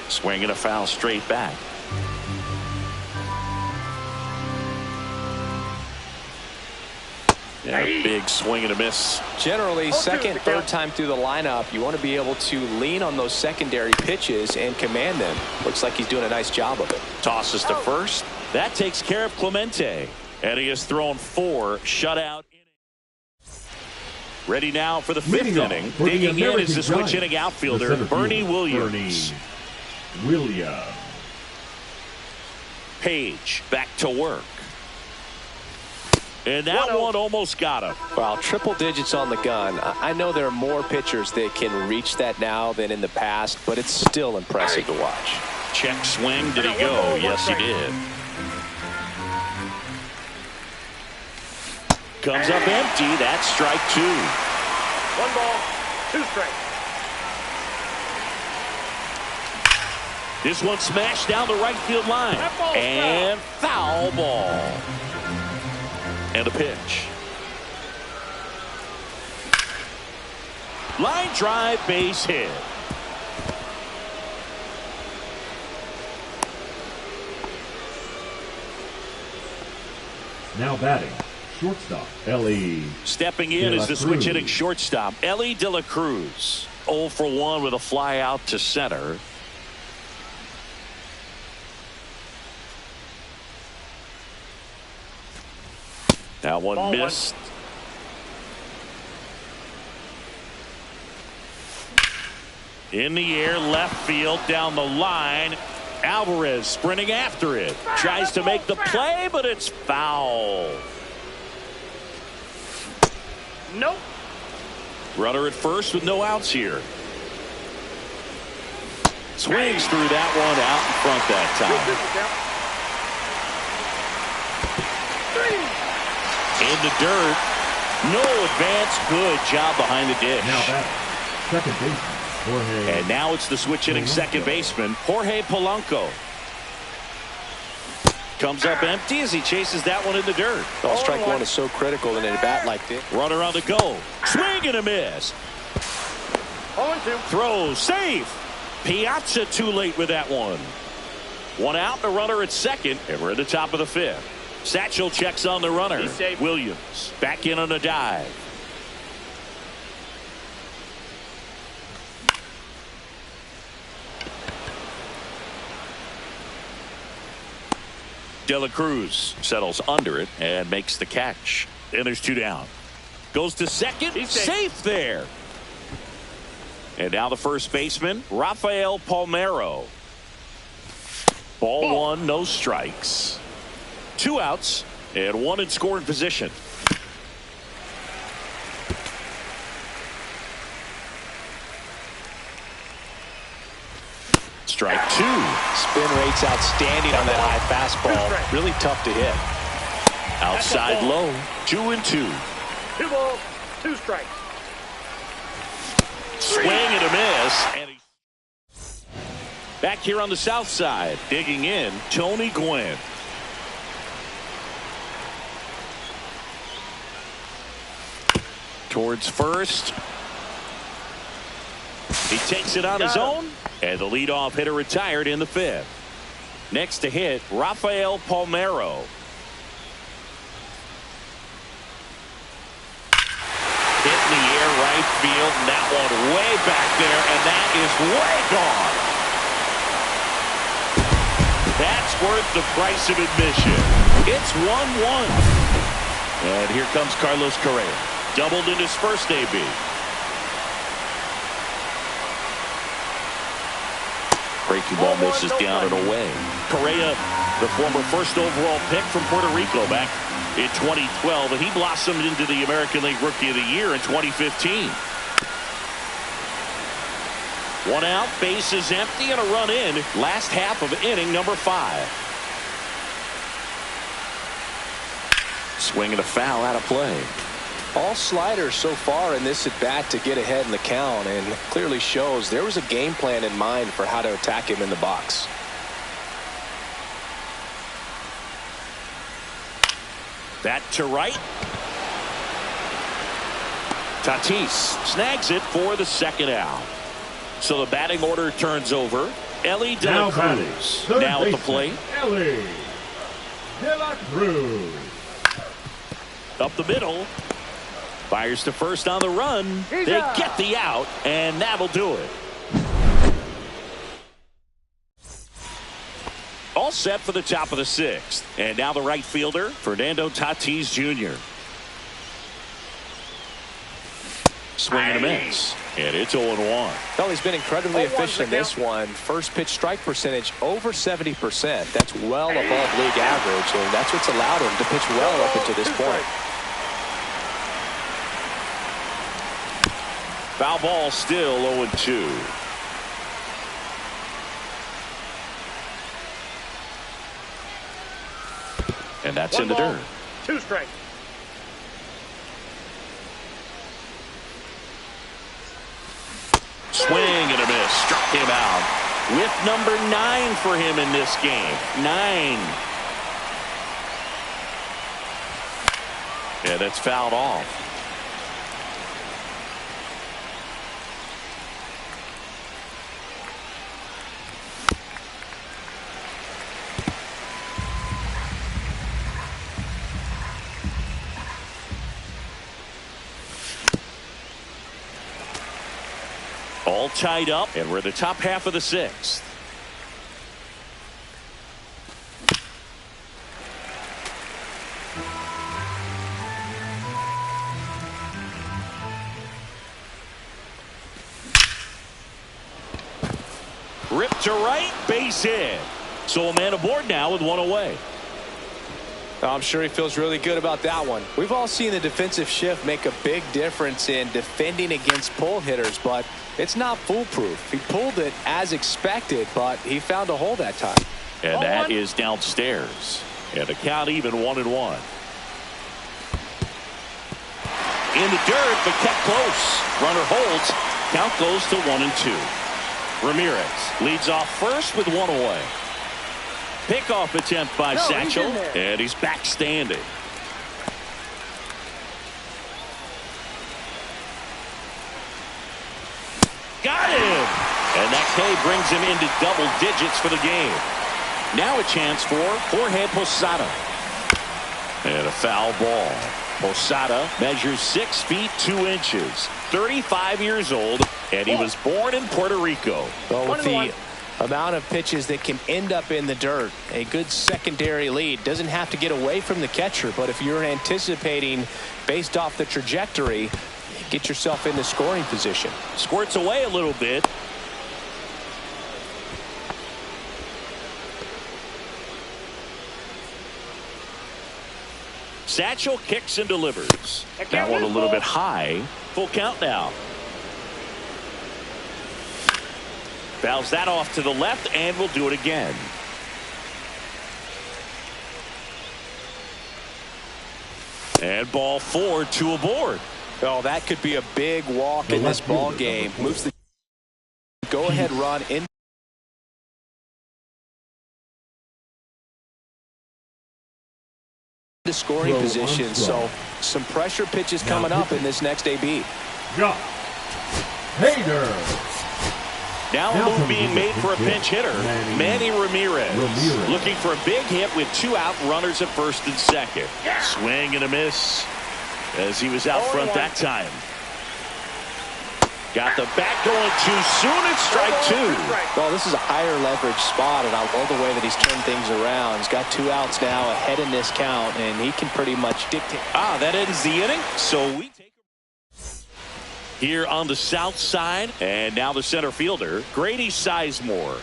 Swinging a foul straight back. And a big swing and a miss. Generally, second, third time through the lineup, you want to be able to lean on those secondary pitches and command them. Looks like he's doing a nice job of it. Tosses to first. That takes care of Clemente. And he has thrown 4 shutout innings. Ready now for the 5th inning. Digging in is the switch inning outfielder, Bernie Williams. Page back to work. And that one almost got him. Well, triple digits on the gun. I know there are more pitchers that can reach that now than in the past, but it's still impressive to watch. Check swing. Did he go? Yes, he did. Comes up empty. That's strike 2. 1 ball, 2 strikes. This one smashed down the right field line. And foul ball. And a pitch. Line drive, base hit. Now batting, shortstop, Ellie. Stepping in is the switch hitting shortstop, Ellie De La Cruz. 0 for 1 with a fly out to center. That one missed. In the air, left field, down the line. Alvarez sprinting after it. Tries to make the play, but it's foul. Nope. Runner at first with no outs here. Swings through that one out in front that time. In the dirt. No advance. Good job behind the dish. Now back, second baseman, Jorge. And now it's the switch hitting second baseman, Jorge Polanco. Comes up empty as he chases that one in the dirt. Well, strike one is so critical in a bat like this. Runner on the go. Swing and a miss. 0-2. Throw safe. Piazza too late with that one. One out, the runner at second, and we're at the top of the fifth. Satchel checks on the runner. He's safe. Williams back in on a dive. De La Cruz settles under it and makes the catch. And there's two down. Goes to second. He's safe there. And now the first baseman, Rafael Palmeiro. Ball one, no strikes. Two outs and one in scoring position. Strike two. Spin rate's outstanding on that high fastball. Really tough to hit. Outside low. 2-2. 2 balls, 2 strikes. Swing and a miss. And back here on the south side, digging in, Tony Gwynn. Towards first. He takes it on his own, and the leadoff hitter retired in the fifth. Next to hit, Rafael Palmeiro. Hit in the air right field, and that one way back there, and that is way gone. That's worth the price of admission. It's 1-1. And here comes Carlos Correa. Doubled in his first AB. Breaking ball misses down and away. Correa, the former first overall pick from Puerto Rico back in 2012, and he blossomed into the American League Rookie of the Year in 2015. One out, bases empty, and a run in. Last half of inning number 5. Swing and a foul out of play. All sliders so far in this at bat to get ahead in the count, and clearly shows there was a game plan in mind for how to attack him in the box. That to right. Tatis snags it for the second out. So the batting order turns over. Ellie De La Cruz now at the plate. Ellie De La Cruz. Up the middle. Fires to first on the run. They get the out, and that'll do it. All set for the top of the 6th. And now the right fielder, Fernando Tatis Jr. Swing and a miss. And it's 0-1. Well, he's been incredibly efficient in this one. First pitch strike percentage over 70%. That's well above league average, and that's what's allowed him to pitch well up until this point. Foul ball, still 0-2. And that's in the dirt. 2 strikes. Swing and a miss. Struck him out. With number 9 for him in this game. 9. Yeah, that's fouled off. All tied up, and we're the top half of the 6th. Ripped to right, base hit. So a man aboard now with one away. I'm sure he feels really good about that one. We've all seen the defensive shift make a big difference in defending against pull hitters, but it's not foolproof. He pulled it as expected, but he found a hole that time. And that is downstairs. And the count even 1-1. In the dirt, but kept close. Runner holds. Count goes to 1-2. Ramirez leads off first with one away. Pickoff attempt by Satchel, and he's back standing. Got him! And that K brings him into double digits for the game. Now a chance for Jorge Posada. And a foul ball. Posada measures 6 feet 2 inches, 35 years old, and he was born in Puerto Rico. Well, with the amount of pitches that can end up in the dirt, a good secondary lead. Doesn't have to get away from the catcher, but if you're anticipating based off the trajectory, get yourself into scoring position. Squirts away a little bit. Satchel kicks and delivers. That one a little bit high. Full count now. Fouls that off to the left, and we'll do it again. And ball 4, 2 aboard. Oh, that could be a big walk in this ball game. Moves the go-ahead run in. The scoring position, so some pressure pitches coming up in this next AB. Josh Hader. Now a move being made for a pinch hitter, Manny Ramirez. Looking for a big hit with 2 out, runners at first and second. Swing and a miss as he was out front that time. Got the bat going too soon. It's strike 2. Well, this is a higher leverage spot, and I love the way that he's turned things around. He's got 2 outs now ahead in this count, and he can pretty much dictate. That ends the inning. So we take here on the south side, and now the center fielder, Grady Sizemore.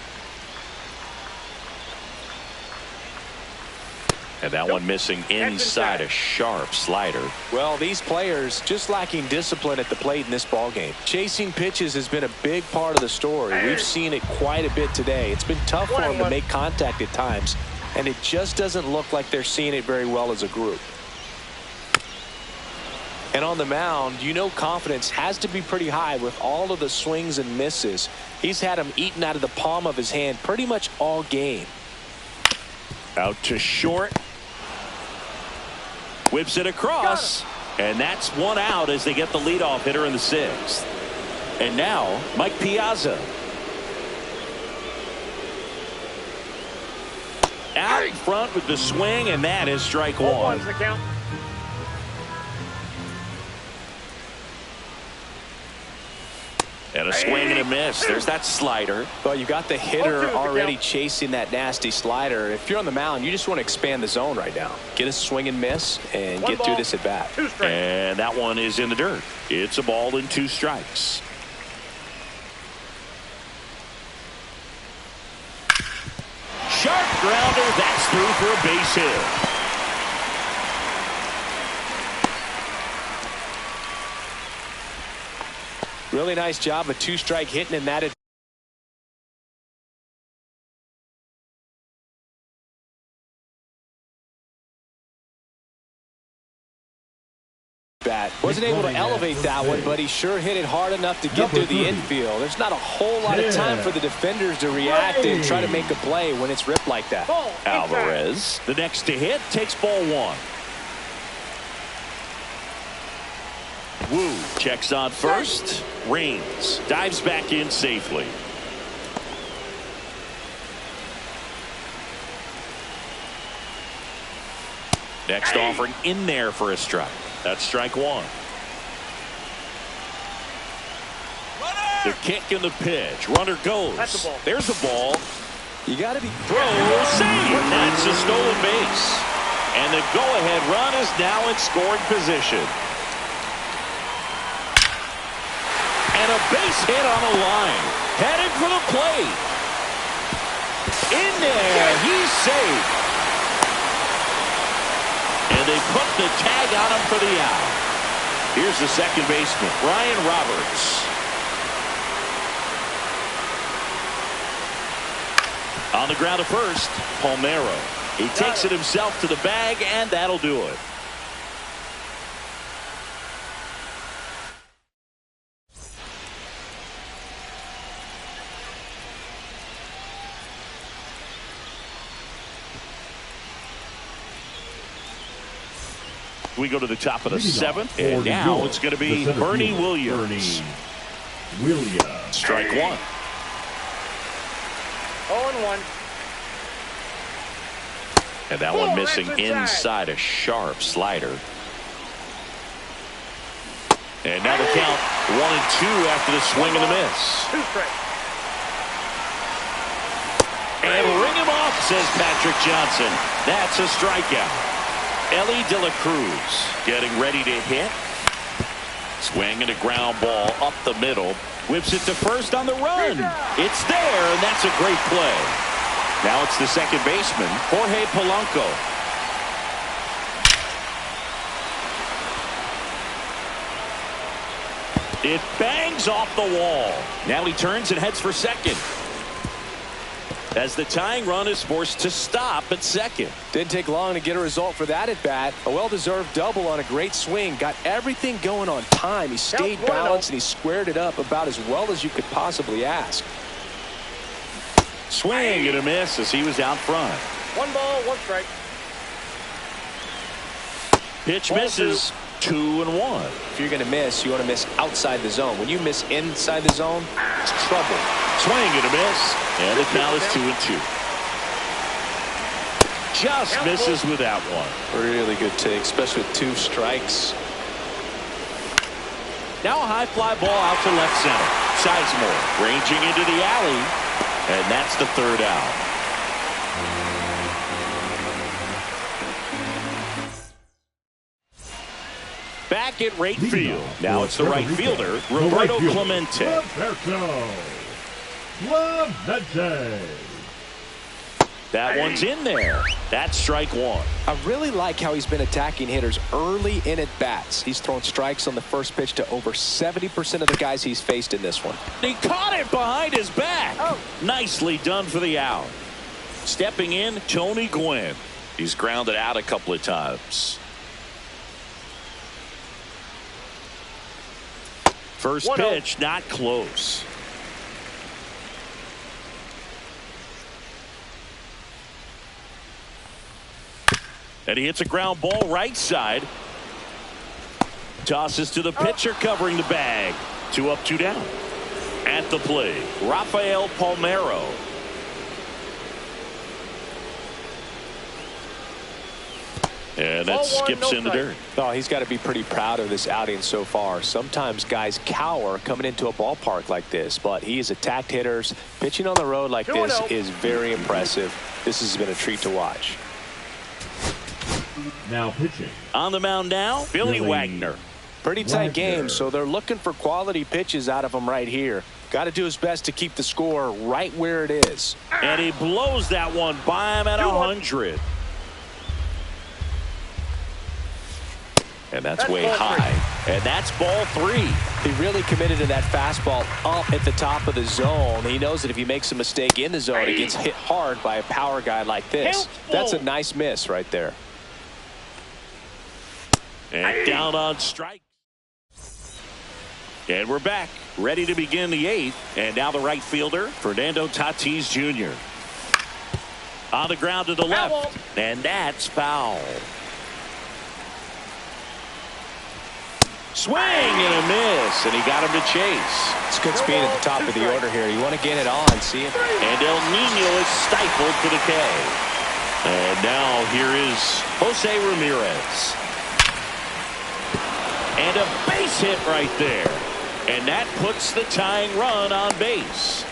And that one missing inside, a sharp slider. Well, these players just lacking discipline at the plate in this ball game. Chasing pitches has been a big part of the story. We've seen it quite a bit today. It's been tough for them to make contact at times, and it just doesn't look like they're seeing it very well as a group. And on the mound, you know confidence has to be pretty high with all of the swings and misses. He's had them eaten out of the palm of his hand pretty much all game. Out to short. Whips it across, and that's 1 out as they get the leadoff hitter in the 6th. And now Mike Piazza. Out in front with the swing, and that is strike 1. And a swing and a miss. There's that slider. Well, you got the hitter already chasing that nasty slider. If you're on the mound, you just want to expand the zone right now. Get a swing and miss and get through this at bat. And that one is in the dirt. It's a ball and 2 strikes. Sharp grounder. That's through for a base hit. Really nice job of 2-strike hitting, and that bat. Wasn't able to elevate that one, but he sure hit it hard enough to get through the infield. There's not a whole lot of time for the defenders to react and try to make a play when it's ripped like that. Alvarez, the next to hit, takes ball 1. Wu checks on first. Raines dives back in safely. Next offering in there for a strike. That's strike 1. The kick and the pitch. Runner goes. There's the ball. You got to be throw, save. That's a stolen base. And the go-ahead run is now in scoring position. And a base hit on the line. Headed for the plate. In there. He's safe. And they put the tag on him for the out. Here's the second baseman, Ryan Roberts. On the ground to first, Palmeiro. He takes it himself to the bag, and that'll do it. We go to the top of the Leading off 7th, for and New now York, it's going to the be center Bernie fielder, Williams. Bernie Williams. Strike 1. 0-1. And that Oh, one missing that's inside. inside a sharp slider. And now the count 1-2 after the swing and the miss. 2 strikes. And ring him off, says Patrick Johnson. That's a strikeout. Ellie De La Cruz getting ready to hit. Swing and a ground ball up the middle. Whips it to first on the run. It's there, and that's a great play. Now it's the second baseman, Jorge Polanco. It bangs off the wall. Now he turns and heads for second, as the tying run is forced to stop at second. Didn't take long to get a result for that at bat. A well-deserved double on a great swing. Got everything going on time. He stayed balanced and he squared it up about as well as you could possibly ask. Swing and a miss as he was out front. 1 ball, 1 strike. Pitch misses. 2-1. If you're going to miss, you want to miss outside the zone. When you miss inside the zone, it's trouble. Swing and a miss. And it now is 2-2. Just misses with that one. Really good take, especially with 2 strikes. Now a high fly ball out to left center. Sizemore ranging into the alley. And that's the 3rd out. Back at right field. Now it's the right fielder, Roberto Clemente. That one's in there. That's strike 1. I really like how he's been attacking hitters early in at bats. He's thrown strikes on the first pitch to over 70% of the guys he's faced in this one. He caught it behind his back. Oh. Nicely done for the out. Stepping in, Tony Gwynn. He's grounded out a couple of times. First 1-0. pitch, not close. And he hits a ground ball right side. Tosses to the pitcher covering the bag. 2 up, 2 down. At the plate, Rafael Palmeiro. And that skips in the dirt. Oh, he's got to be pretty proud of this outing so far. Sometimes guys cower coming into a ballpark like this, but he has attacked hitters. Pitching on the road like this is very impressive. This has been a treat to watch. Now pitching. On the mound now, Billy Wagner. Pretty tight game, so they're looking for quality pitches out of him right here. Got to do his best to keep the score right where it is. And he blows that one by him at 100. And that's way high. And that's ball 3. He really committed to that fastball up at the top of the zone. He knows that if he makes a mistake in the zone, it gets hit hard by a power guy like this. That's a nice miss right there. And down on strike. And we're back, ready to begin the 8th. And now the right fielder, Fernando Tatis Jr. On the ground to the left. And that's foul. Swing and a miss, and he got him to chase. It's good speed at the top of the order here. You want to get it on, see it. And El Nino is stifled for the K. And now here is Jose Ramirez. And a base hit right there. And that puts the tying run on base.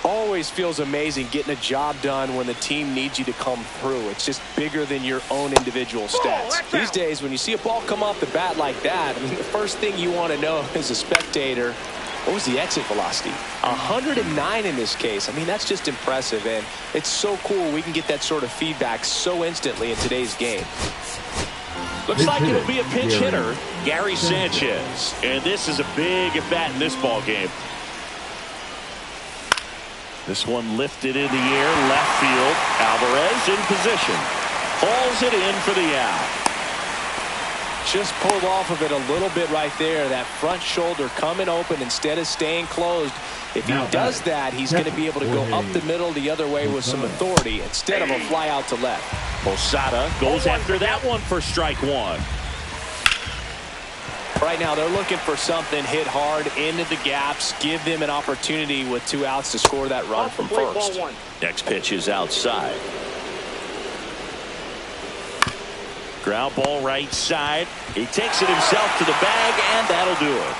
Always feels amazing getting a job done when the team needs you to come through. It's just bigger than your own individual stats. These days, when you see a ball come off the bat like that, I mean, the first thing you want to know as a spectator, what was the exit velocity? 109 in this case. I mean, that's just impressive, and it's so cool we can get that sort of feedback so instantly in today's game. Looks like it'll be a pinch hitter, Gary Sanchez. And this is a big at-bat in this ball game. This one lifted in the air, left field. Alvarez in position. Hauls it in for the out. Just pulled off of it a little bit right there. That front shoulder coming open instead of staying closed. If he does that, he's going to be able to go up the middle the other way with some authority instead of a fly out to left. Posada goes after that one for strike one. Right now, they're looking for something hit hard into the gaps, give them an opportunity with 2 outs to score that run from first. Next pitch is outside. Ground ball right side. He takes it himself to the bag, and that'll do it.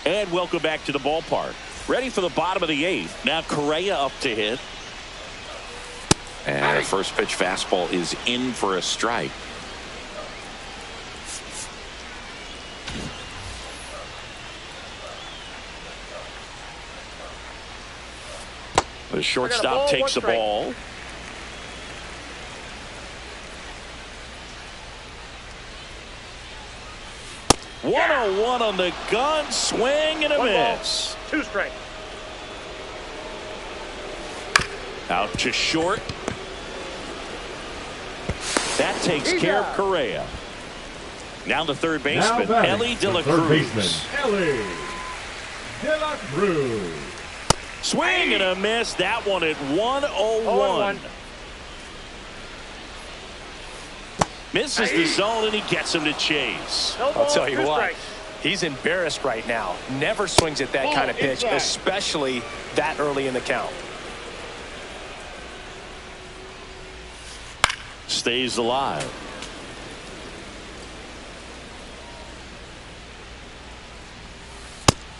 And welcome back to the ballpark. Ready for the bottom of the 8th. Now Correa up to hit. And the first pitch fastball is in for a strike. The shortstop takes the ball. One on the gun, swing and a miss. 2 strikes. Out to short. That takes care of Correa. Now the third baseman, Ellie De La Cruz. Ellie De La Cruz. Swing and a miss. That one at 1-0-1. Misses the zone, and he gets him to chase. I'll tell you what, he's embarrassed right now. Never swings at that kind of pitch, especially that early in the count. Stays alive.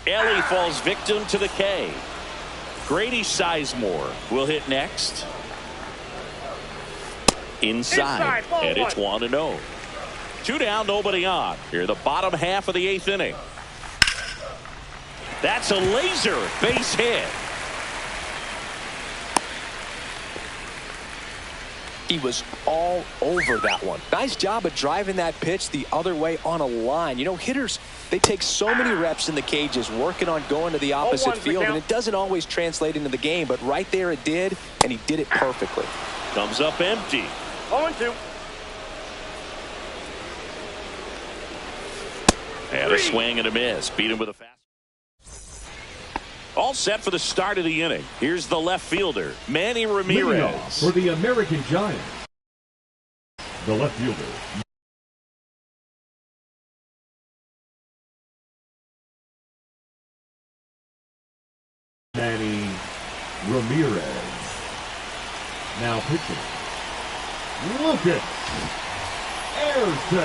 Ellie falls victim to the K. Grady Sizemore will hit next. Inside and it's 1-0. 2 down, nobody on. Here, the bottom half of the 8th inning. That's a laser base hit. He was all over that one. Nice job of driving that pitch the other way on a line. You know, hitters, they take so many reps in the cages working on going to the opposite field, and it doesn't always translate into the game, but right there it did, and he did it perfectly. Comes up empty. 0-2. And a swing and a miss. Beat him with a fast. All set for the start of the inning. Here's the left fielder, Manny Ramirez. For the American Giants, the left fielder, Manny Ramirez. Now pitching, Lucas Ertz.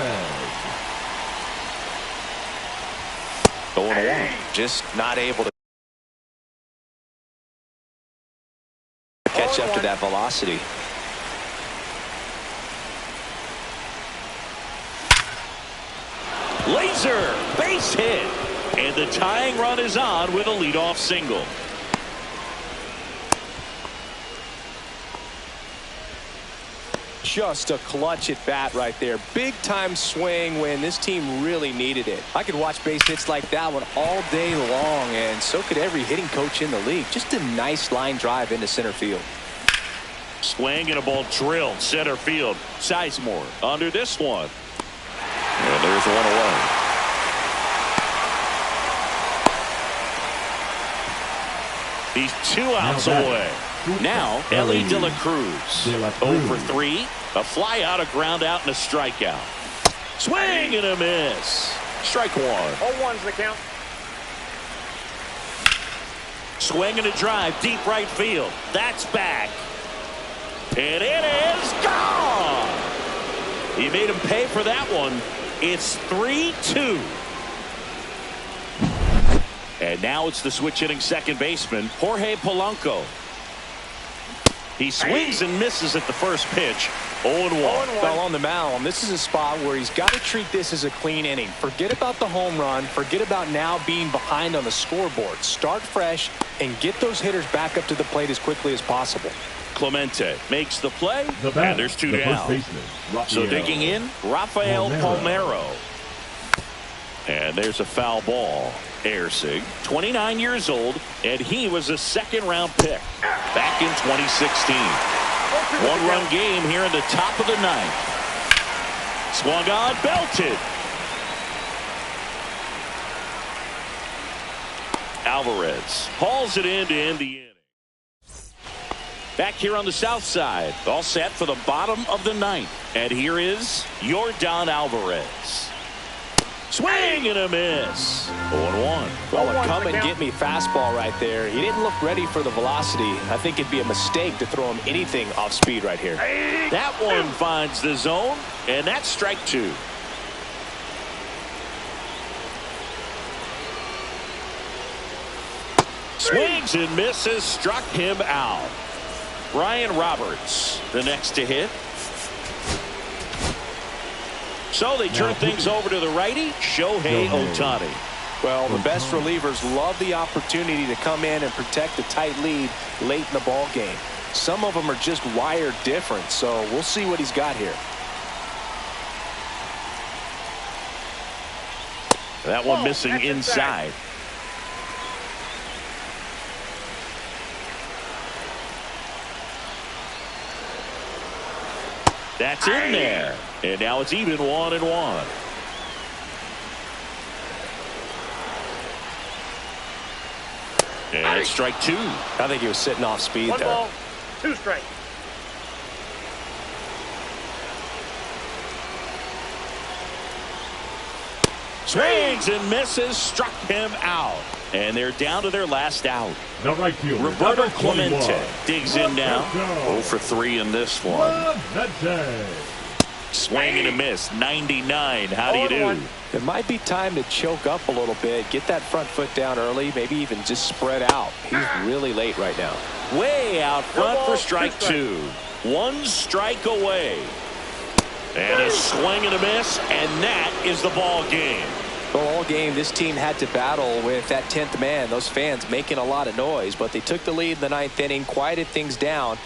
0-1. Just not able to catch up to that velocity. Laser base hit, and the tying run is on with a leadoff single. Just a clutch at bat right there. Big time swing when this team really needed it. I could watch base hits like that one all day long, and so could every hitting coach in the league. Just a nice line drive into center field. Swing and a ball drilled center field. Sizemore under this one. And there's one away. He's 2 outs away. Now Ellie De La Cruz. 0 for 3. A fly out, a ground out, and a strikeout. Swing and a miss. Strike one. 0-1's the count. Swing and a drive, deep right field. That's back. And it is gone. He made him pay for that one. It's 3-2. And now it's the switch hitting second baseman, Jorge Polanco. He swings and misses at the first pitch. 0-1. Well, on the mound, this is a spot where he's got to treat this as a clean inning. Forget about the home run. Forget about now being behind on the scoreboard. Start fresh and get those hitters back up to the plate as quickly as possible. Clemente makes the play, and there's 2 down. So digging in, Rafael Palmeiro. And there's a foul ball. Ersig, 29 years old, and he was a second-round pick back in 2016. One-run game here in the top of the 9th. Swung on, belted. Alvarez hauls it in to end the inning. Back here on the south side, all set for the bottom of the ninth. And here is Yordan Alvarez. Swing and a miss. 0-1. Well, a come and get me fastball right there. He didn't look ready for the velocity. I think it'd be a mistake to throw him anything off speed right here. That one finds the zone, and that's strike two. Swings and misses, struck him out. Ryan Roberts, the next to hit. So they turn things over to the righty, Shohei Ohtani. Well, the best relievers love the opportunity to come in and protect a tight lead late in the ball game. Some of them are just wired different, so we'll see what he's got here. That one missing inside. That's in there. And now it's even 1-1. And it's strike two. I think he was sitting off speed One there. ball, two strikes. Swings and misses, struck him out. And they're down to their last out. The right fielder, Roberto number 21, Clemente digs in now. 0 for 3 in this one. Clemente. Swing and a miss. 99. How do you do? It might be time to choke up a little bit, get that front foot down early, maybe even just spread out. He's really late right now. Way out front for strike two. One strike away. And a swing and a miss, and that is the ball game. Well, all game, this team had to battle with that 10th man. Those fans making a lot of noise, but they took the lead in the 9th inning, quieted things down.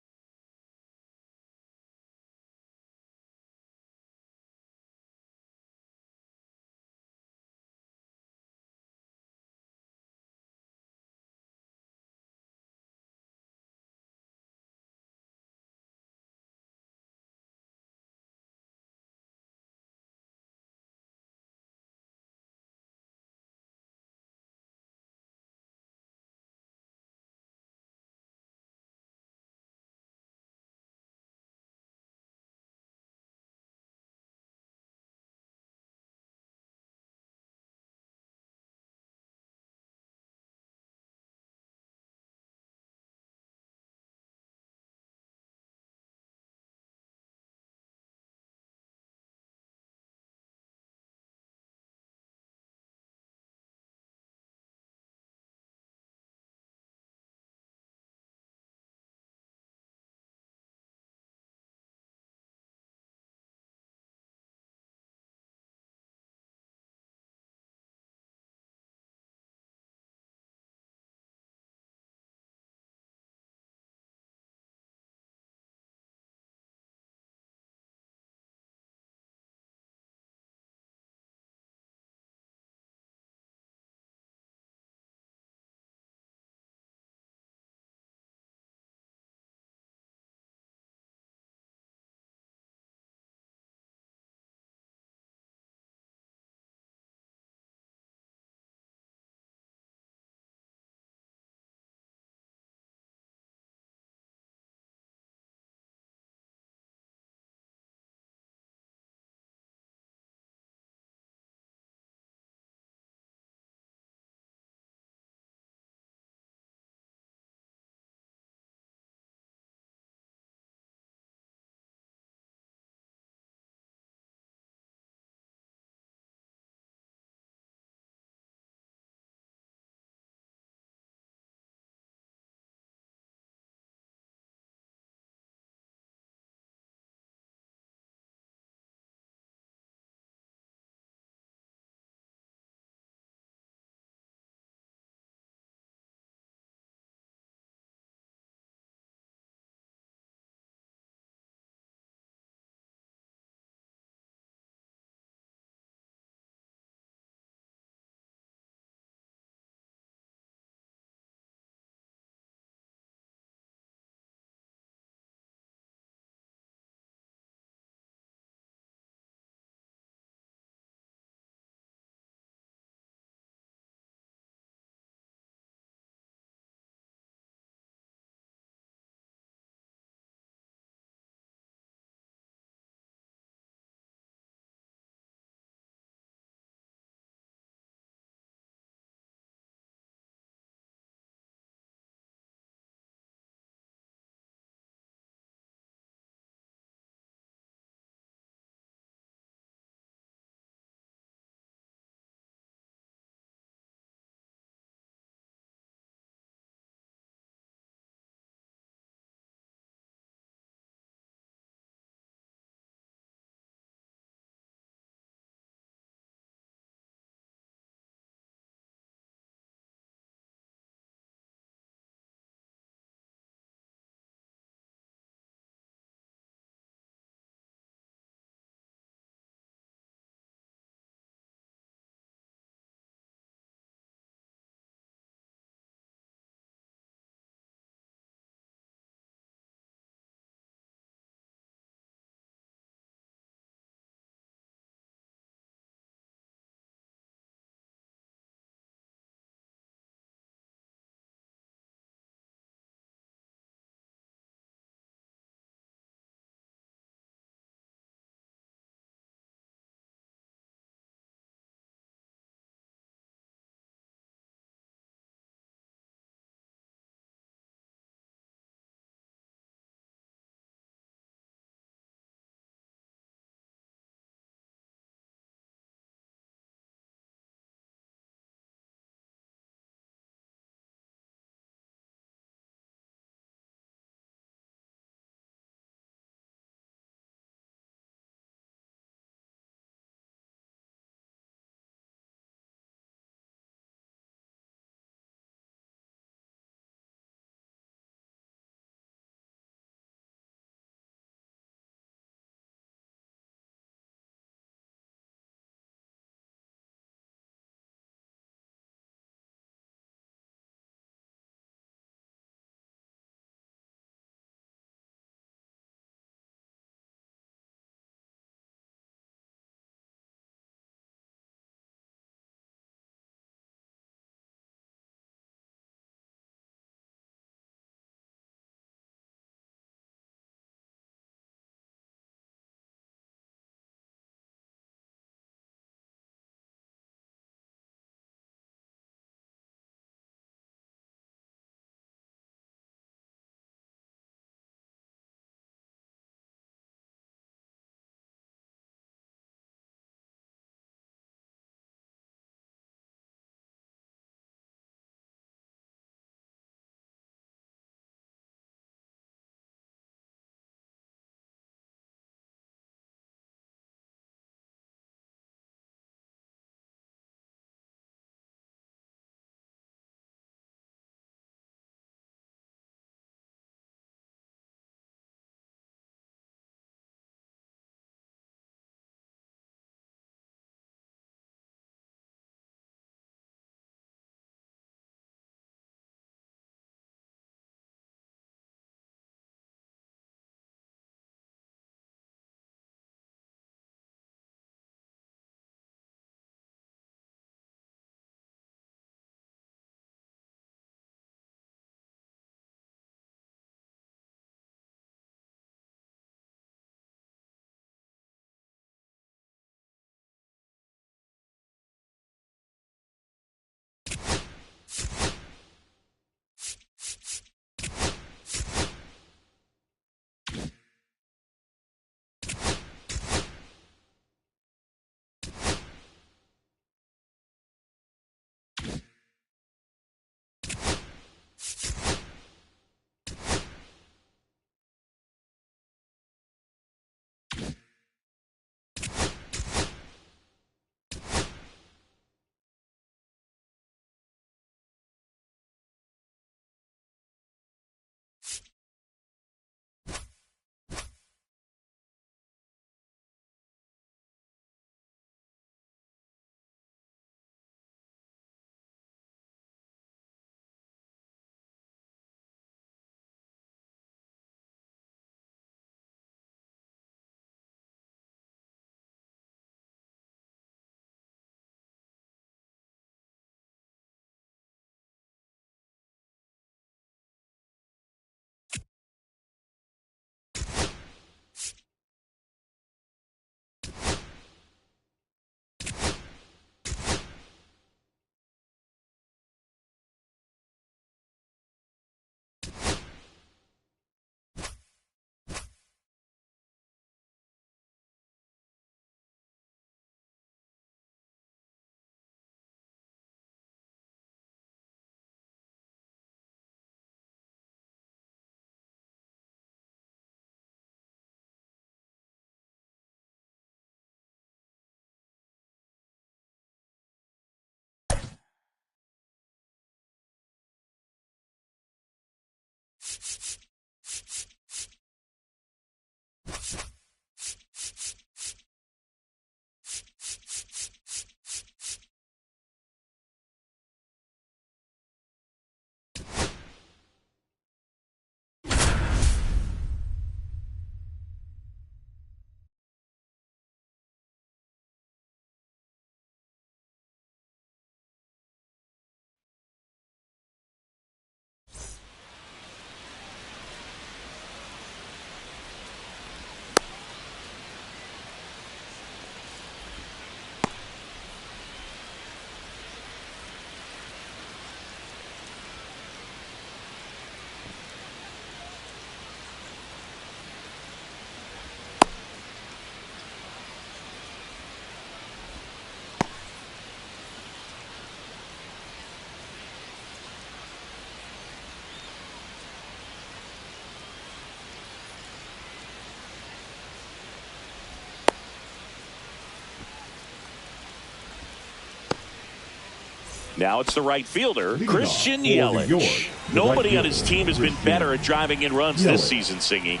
Now it's the right fielder, Leading Christian off for New Yelich. York, the Nobody right on his fielder, team has been Christian better at driving in runs this Yelich. season, Singy.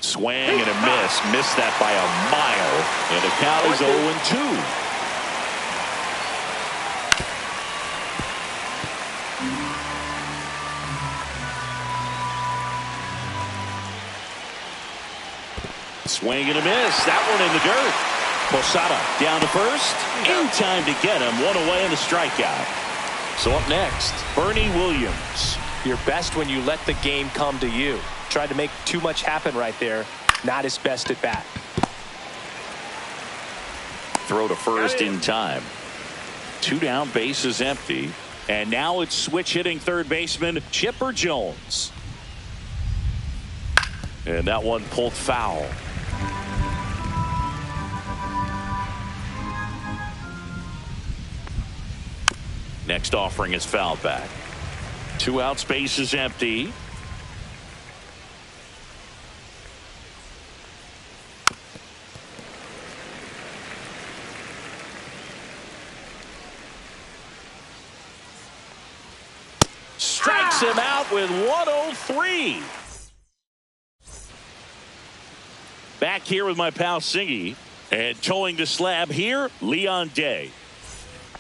Swing and a miss. Missed that by a mile. And the count is 0-2. Swing and a miss. That one in the dirt. Posada down to first. In time to get him. One away in the strikeout. So up next, Bernie Williams. You're best when you let the game come to you. Tried to make too much happen right there. Not his best at bat. Throw to first in time. 2 down, bases empty. And now it's switch hitting third baseman Chipper Jones. And that one pulled foul. Next offering is fouled back. 2 outs, bases empty. Strikes him out with 103. Back here with my pal Singy. And towing the slab here, Leon Day.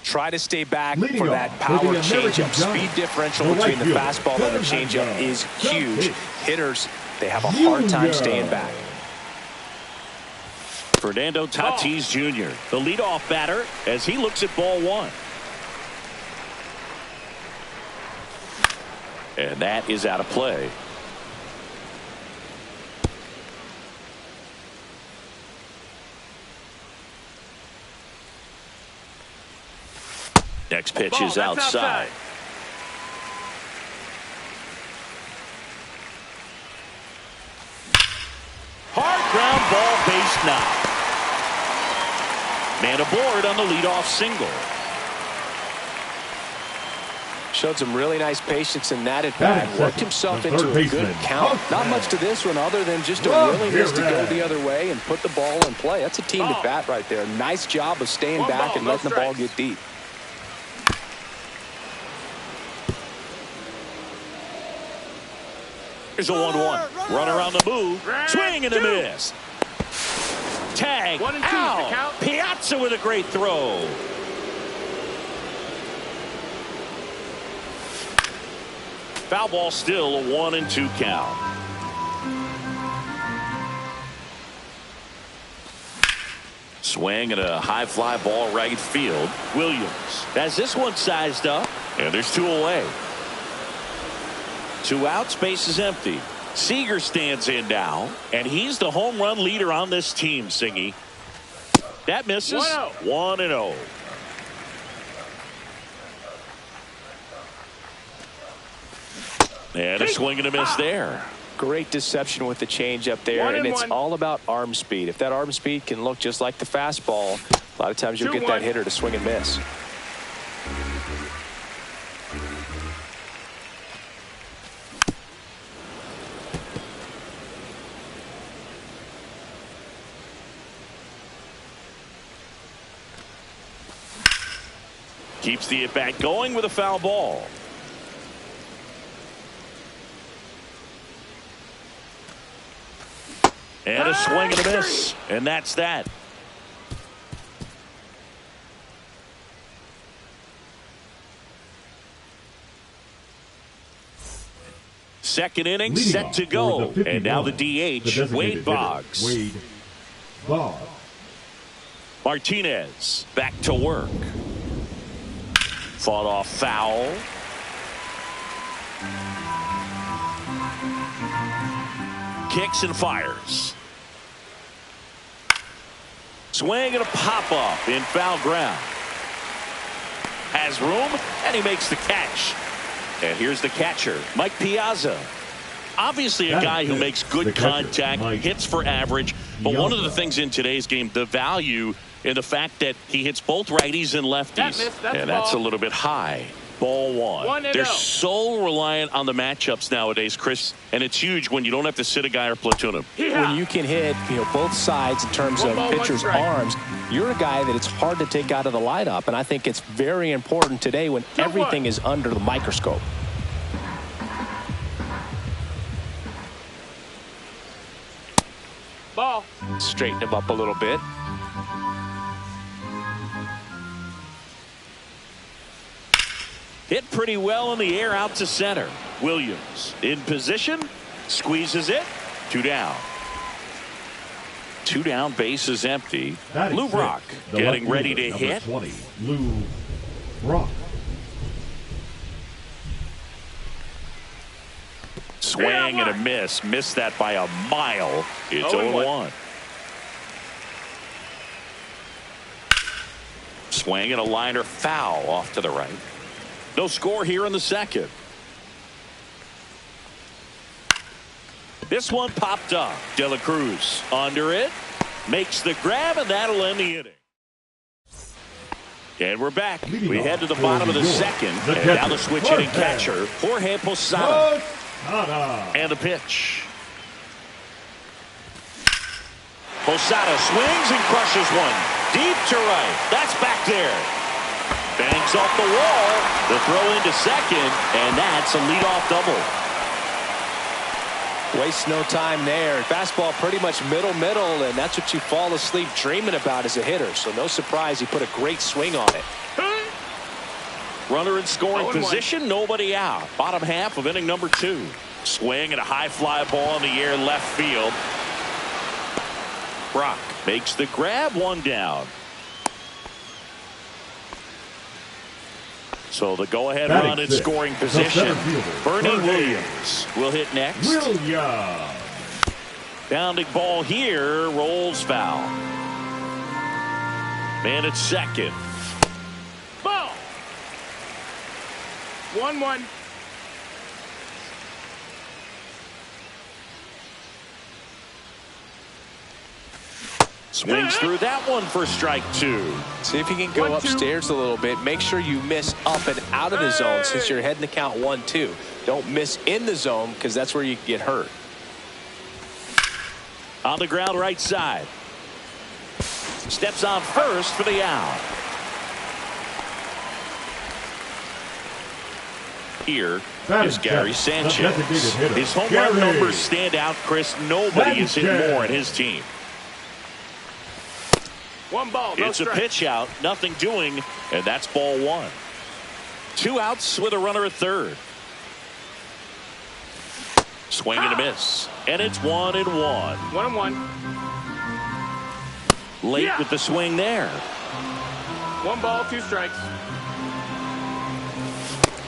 Try to stay back Leading for off that for power the American changeup. Speed Giants, differential the between right the fielder, fastball and the changeup Fernando is huge. Tatis Hitters, they have a hard time Jr. staying back. Fernando Tatis Jr., the leadoff batter, as he looks at ball 1. And that is out of play. Next pitch is outside. Hard ground ball, base knock. Man aboard on the leadoff single. Showed some really nice patience in that at bat. Batting Worked second, himself the into third a good baseman, count. Not Ramirez. much to this one other than just a Ramirez. willingness to go the other way and put the ball in play. That's a team at bat right there. Nice job of staying One back ball, and no letting the ball strikes. get deep. Here's a 1-1. Run around the move. Swing and a miss. Tag. 1 and 2 is the Out. count. Piazza with a great throw. Foul ball, still a 1-2 count. Swing and a high fly ball right field. Williams has this one sized up, and there's 2 away. 2 outs, base is empty. Seager stands in now, and he's the home run leader on this team, Singy. That misses. 1-0. 1-0. And a swing and a miss there. Great deception with the change up there, 1 and and it's 1. all about arm speed. If that arm speed can look just like the fastball, a lot of times you'll get 2-1. that hitter to swing and miss. Keeps the at-bat going with a foul ball. And a swing and a miss. And that's that. Second inning Leading set off to for go. the And now the 51, DH, designated Wade hitter, Boggs. Wade Boggs. Martinez back to work. Fought off foul. Kicks and fires. Swing and a pop up in foul ground. Has room, and he makes the catch. And here's the catcher, Mike Piazza. Obviously a guy who makes The good catcher, contact, Mike hits for average. But one of the Piazza. things in today's game, the value in the fact that he hits both righties and lefties. That missed, that's and that's a ball. little bit high. Ball one. 1-0. They're so reliant on the matchups nowadays, Chris, and it's huge when you don't have to sit a guy or platoon him. When you can hit both sides in terms of pitchers' arms, you're a guy that it's hard to take out of the lineup, and I think it's very important today when everything is under the microscope. Ball. Straighten him up a little bit. Hit pretty well in the air out to center. Williams in position, squeezes it. 2 down. 2 down, base is empty. Lou Brock getting ready to hit. 20, Lou Brock. Swing and a miss. Missed that by a mile. It's 0-1. Swing and a liner foul off to the right. No score here in the second. This one popped up. De La Cruz under it. Makes the grab, and that'll end the inning. And we're back. We head to the bottom of the second. And now the switch hitting catcher, Jorge Posada. And the pitch. Posada swings and crushes one. Deep to right. That's back there. Bangs off the wall. The throw into second, and that's a leadoff double. Waste no time there. Fastball pretty much middle, and that's what you fall asleep dreaming about as a hitter. So no surprise he put a great swing on it. Runner in scoring position, nobody out. Bottom half of inning number 2. Swing and a high fly ball in the air left field. Brock makes the grab, 1 down. So the go-ahead run in scoring position. Bernie Williams will hit next. Bounding ball here, rolls foul. Man at second. Ball. 1-1. Swings through that one for strike 2. See if you can go upstairs a little bit. Make sure you miss up and out of the zone since you're heading to count 1-2. Don't miss in the zone because that's where you get hurt. On the ground right side. Steps on first for the out. Here is Gary Sanchez. His home run numbers stand out, Chris. Nobody has hit more in his team. 1 ball, no it's strike. A pitch out, nothing doing, and that's ball 1. 2 outs with a runner at third. Swing and a miss, and it's 1-1. 1-1. Late with the swing there. 1 ball, 2 strikes.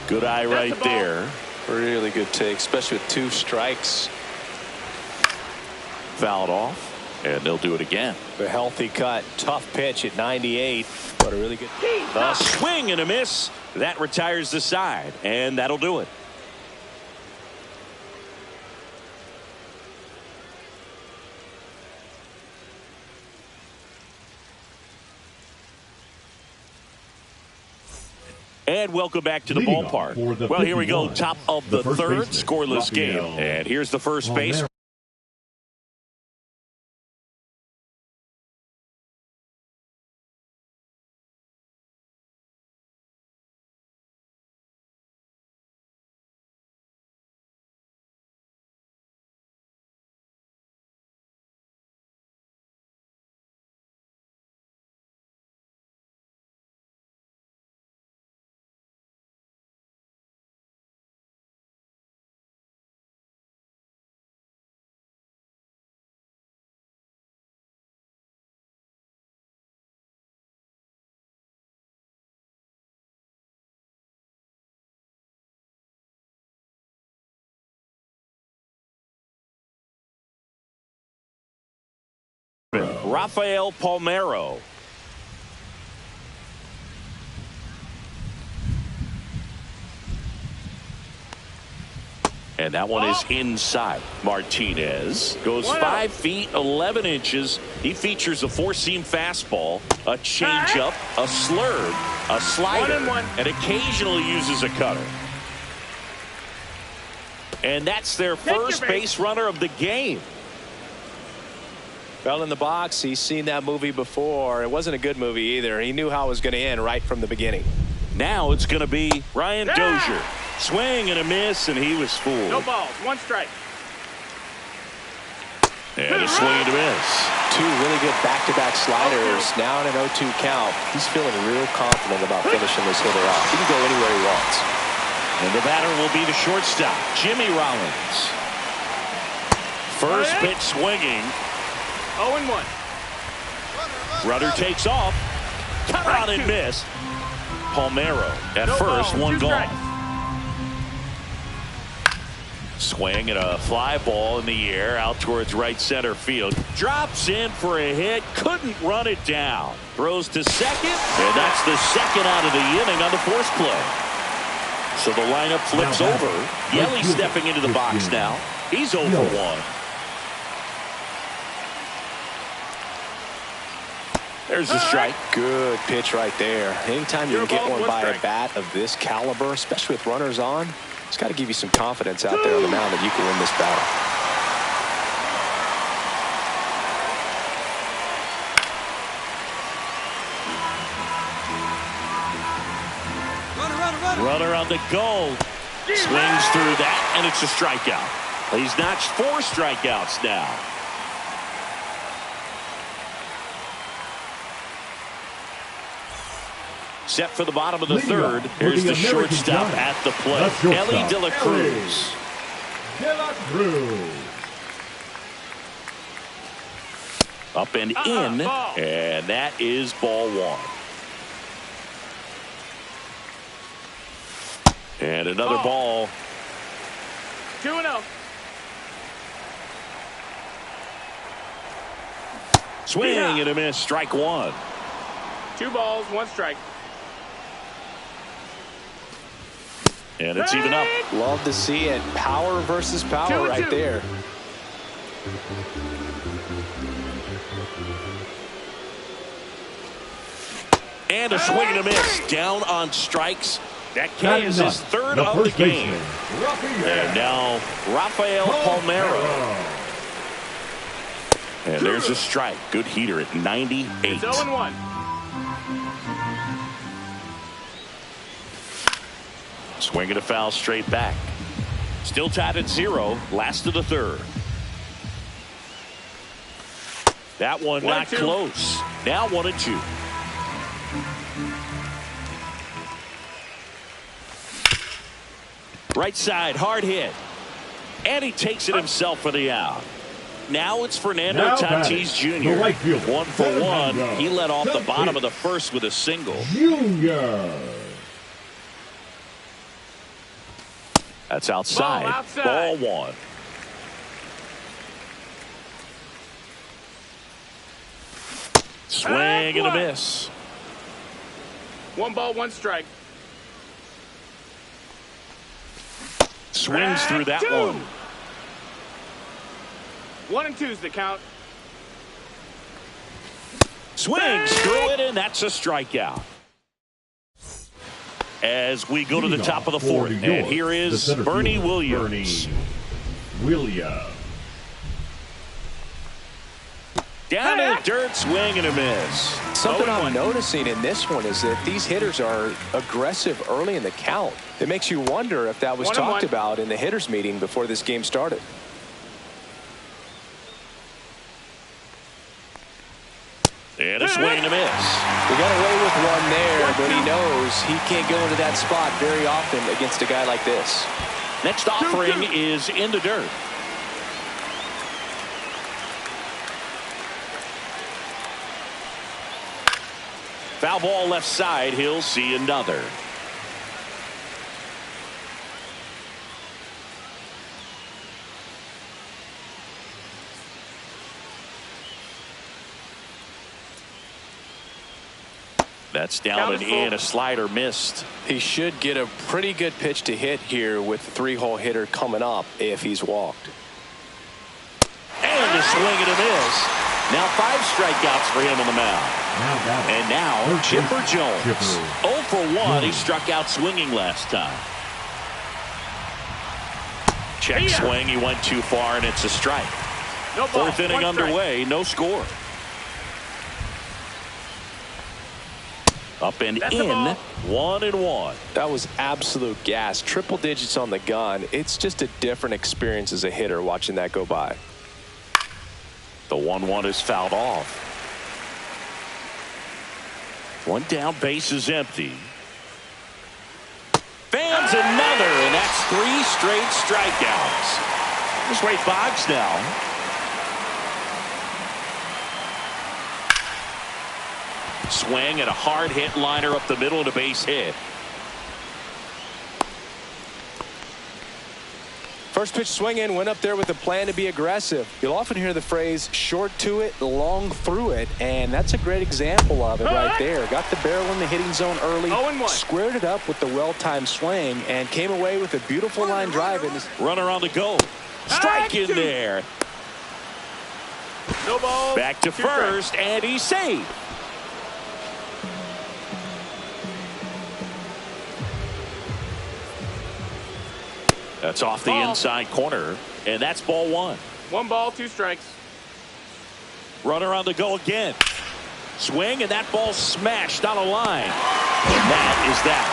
Good eye right there. Really good take, especially with 2 strikes. Fouled off. And they'll do it again. A healthy cut. Tough pitch at 98. But a really good. A swing and a miss. That retires the side. And that'll do it. And welcome back to the ballpark. Well, here we go. Top of the third. Scoreless game. And here's the first base. Rafael Palmeiro. And that one is inside. Martinez goes 5 feet 11 inches He features a four-seam fastball, a changeup, a slurve, a slider, 1-1. and occasionally uses a cutter. And that's their first base runner of the game. Well, in the box, he's seen that movie before. It wasn't a good movie either. He knew how it was going to end right from the beginning. Now it's going to be Ryan Dozier. Swing and a miss, and he was fooled. No balls, 1 strike. And a swing and a miss. 2 really good back-to-back sliders. Now in an 0-2 count. He's feeling real confident about finishing this hitter off. He can go anywhere he wants. And the batter will be the shortstop, Jimmy Rollins. First pitch swinging. 0-1. Rudder takes off. Cut out and miss. Palmeiro at No first, ball, 1 2 gone. strikes. Swing and a fly ball in the air out towards right center field. Drops in for a hit. Couldn't run it down. Throws to second. And that's the second out of the inning on the force play. So the lineup flips over. Yelly stepping into the box now. He's 0 for 1. There's the strike. Good pitch right there. Anytime you can get one by a bat of this caliber, especially with runners on, it's got to give you some confidence out there on the mound that you can win this battle. Runner on the goal. Swings through that, and it's a strikeout. He's notched 4 strikeouts now. Set for the bottom of the third. Here's the shortstop at the plate. Ellie De La Cruz. Up and in, and that is ball 1. And another ball. 2-0. Swing and a miss. Strike 1. 2 balls, 1 strike. And it's even up. Love to see it. Power versus power right there. And a swing and a miss. Down on strikes. That K is his third of the game. And now Rafael Palmeiro. And there's a strike. Good heater at 98. It's 0-1. Swinging a foul straight back. Still tied at 0. Last of the third. That one not close. Now 1-2. Right side, hard hit. And he takes it himself for the out. Now it's Fernando Tatis Jr. Right 1 for 1. He led off the bottom of the first with a single. Junior. That's outside. Ball 1. Swing and a miss. 1 ball, 1 strike. Swings through that one. 1 and 2's the count. Swings through it, and that's a strikeout. As we go to the top of the 4th, and here is Bernie Williams. Down in the dirt, swing and a miss. Something I'm noticing in this one is that these hitters are aggressive early in the count. It makes you wonder if that was talked about in the hitters meeting before this game started. And a swing and a miss. He got away with one there, but he knows he can't go into that spot very often against a guy like this. Next offering is in the dirt. Foul ball left side. He'll see another. That's down and in. A slider missed. He should get a pretty good pitch to hit here with the 3-hole hitter coming up if he's walked. And a swing and a miss. Now 5 strikeouts for him on the mound. And now Chipper Jones. 0 for 1. He struck out swinging last time. Check swing. He went too far, and it's a strike. No ball. 4th inning underway. No score. Up and in. 1-1. That was absolute gas. Triple digits on the gun. It's just a different experience as a hitter watching that go by. The 1-1 is fouled off. 1 down, base is empty. Fans another, and that's 3 straight strikeouts. Here's Ray Boggs now. Swing and a hard hit liner up the middle and a base hit. First pitch swing in, went up there with a plan to be aggressive. You'll often hear the phrase short to it, long through it, and that's a great example of it right there. Got the barrel in the hitting zone early, squared it up with the well-timed swing, and came away with a beautiful line drive. Runner on the go. Strike in there. No ball. Back to first, and he's saved. That's off the inside corner, and that's ball 1. 1 ball, 2 strikes. Runner on the go again. Swing, and that ball smashed on a line. And that is that.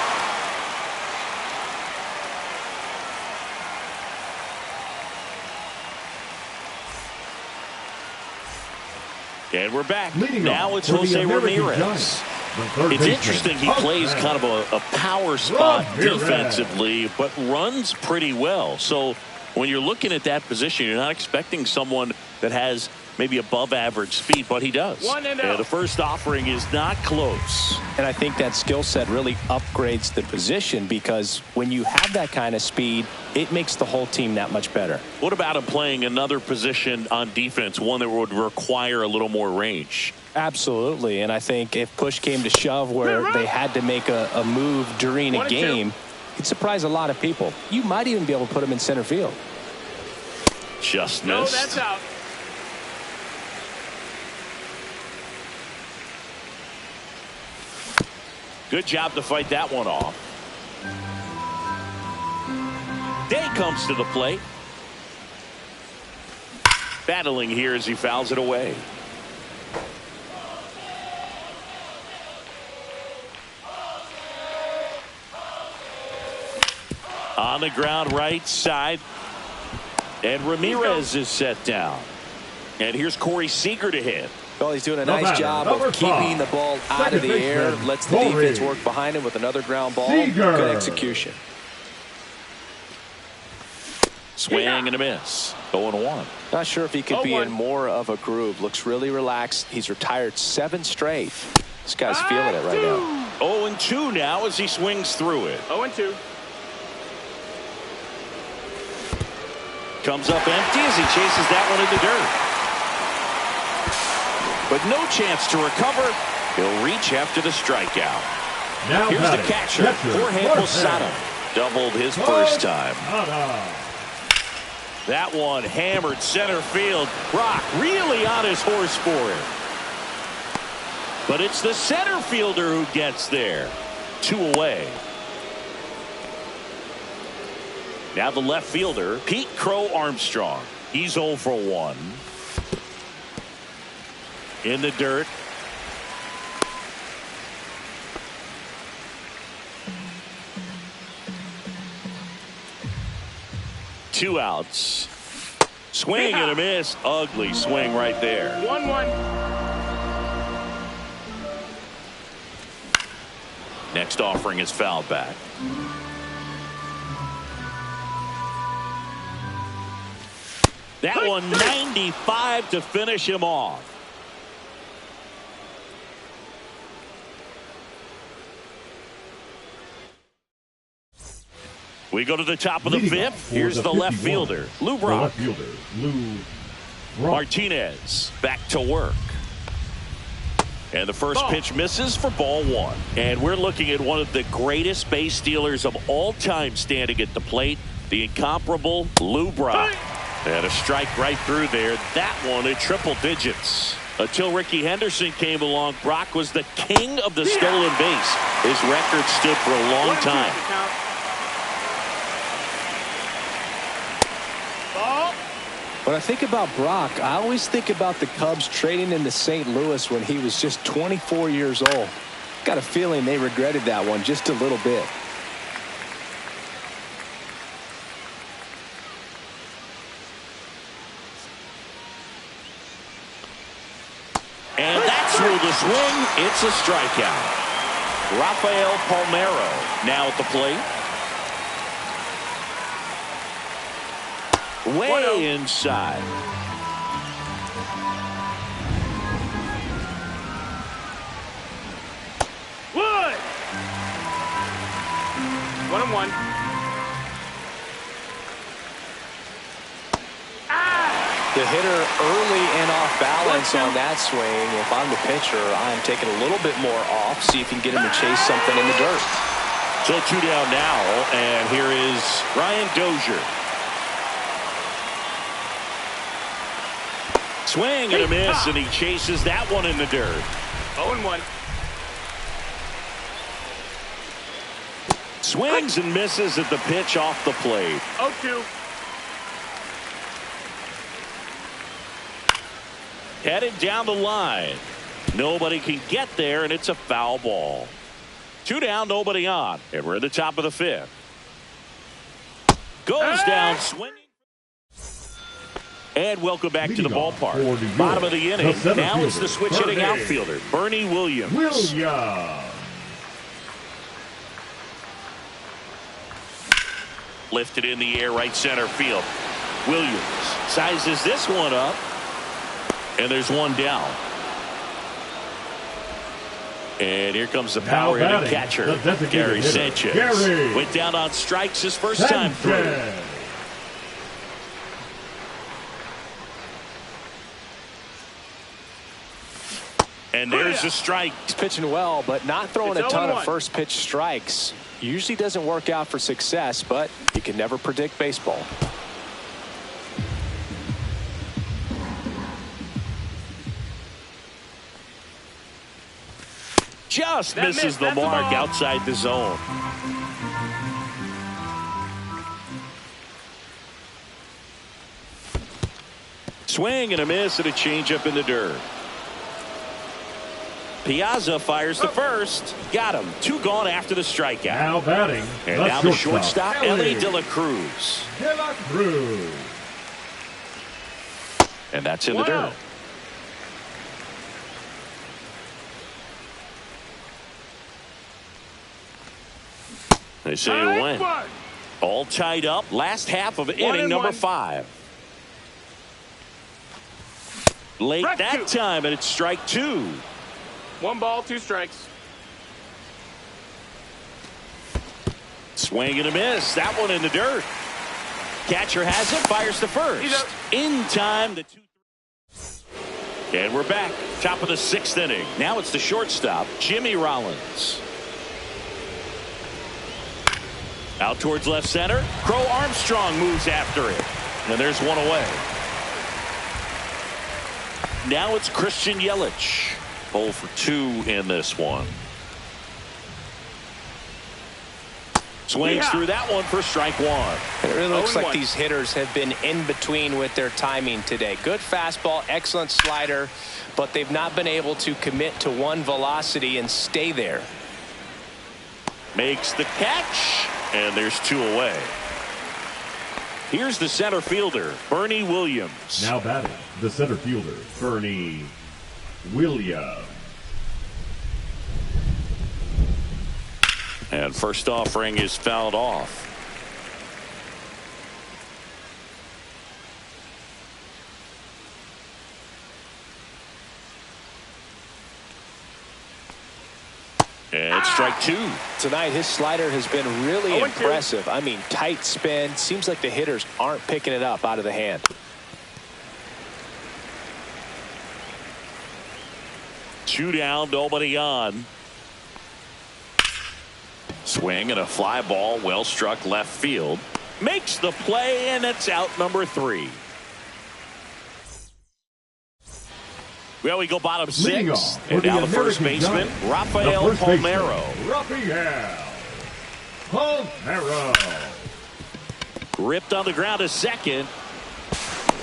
And we're back. Now it's Jose Ramirez. It's interesting he plays kind of a power spot defensively, but runs pretty well. So when you're looking at that position, you're not expecting someone that has maybe above average speed, but he does. The first offering is not close. And I think that skill set really upgrades the position, because when you have that kind of speed, it makes the whole team that much better. What about him playing another position on defense, one that would require a little more range? Absolutely, and I think if push came to shove where they had to make a move during a game, it'd surprise a lot of people. You might even be able to put him in center field. Just missed. No, that's out. Good job to fight that one off. Day comes to the plate. Battling here as he fouls it away. On the ground right side. And Ramirez is set down. And here's Corey Seager to hit. Well, he's doing a nice job of keeping the ball out of the air. Lets the defense work behind him with another ground ball. Good execution. Swing and a miss. 0-1. Not sure if he could be in more of a groove. Looks really relaxed. He's retired 7 straight. This guy's feeling it right now. 0-2 now as he swings through it. 0-2. Comes up empty as he chases that one in the dirt. But no chance to recover. He'll reach after the strikeout. Now here's the catcher, Jorge Posada. Doubled his first time. That one hammered center field. Brock really on his horse for it. But it's the center fielder who gets there. 2 away. Now the left fielder, Pete Crow Armstrong. He's 0 for 1. In the dirt. Two outs. Swing and a miss. Ugly swing right there. 1-1. Next offering is fouled back. That one 95 to finish him off. We go to the top of the 5th. Here's the left fielder, Lou Brock. Martinez back to work. And the first pitch misses for ball 1. And we're looking at one of the greatest base stealers of all time standing at the plate, the incomparable Lou Brock. And a strike right through there. That one at triple digits. Until Ricky Henderson came along, Brock was the king of the stolen base. His record stood for a long time. When I think about Brock, I always think about the Cubs trading into St. Louis when he was just 24 years old. Got a feeling they regretted that one just a little bit. And that's through the swing. It's a strikeout. Rafael Palmeiro now at the plate. Way inside. Wood. 1-1. The hitter early and off balance on that swing. If I'm the pitcher, I'm taking a little bit more off, see if you can get him to chase something in the dirt. So 2 down now, and here is Ryan Dozier. Swing and a miss, and he chases that one in the dirt. 0-1. Swings and misses at the pitch off the plate. 0-2. Headed down the line. Nobody can get there, and it's a foul ball. 2 down, nobody on, and we're at the top of the 5th. Goes down swinging. And welcome back to the ballpark. Bottom of the inning. Now it's the switch hitting outfielder, Bernie Williams. Lifted in the air, right center field. Williams sizes this one up. And there's one down. And here comes the power hitting catcher, Gary Sanchez. Went down on strikes his first time through. And there's a strike. He's pitching well, but not throwing a ton of first pitch strikes. Usually doesn't work out for success, but you can never predict baseball. Just misses the mark outside the zone. Swing and a miss and a changeup in the dirt. Piazza fires the first. Got him. 2 gone after the strikeout. Now batting. And now the shortstop, Ellie De La Cruz. And that's in the dirt. They say it went. All tied up. Last half of inning number 5. Late that time, and it's strike 2. 1 ball, 2 strikes. Swing and a miss. That one in the dirt. Catcher has it. Fires the first. In time. The 2-3. And we're back. Top of the 6th inning. Now it's the shortstop, Jimmy Rollins. Out towards left center. Crow Armstrong moves after it. And there's one away. Now it's Christian Yelich. 0 for 2 in this one. Swings through that one for strike 1. It really looks like these hitters have been in between with their timing today. Good fastball, excellent slider, but they've not been able to commit to one velocity and stay there. Makes the catch, and there's 2 away. Here's the center fielder, Bernie Williams. Now batting, the center fielder, Bernie Williams. And first offering is fouled off. And strike 2. Tonight his slider has been really impressive. I mean, tight spin. Seems like the hitters aren't picking it up out of the hand. Two down, nobody on. Swing and a fly ball, well struck left field. Makes the play, and it's out number 3. Well, we go bottom Leading 6. off for And now the first American baseman, Giants, Rafael the first baseman, Palmeiro. Rafael Palmeiro. Ripped on the ground to second.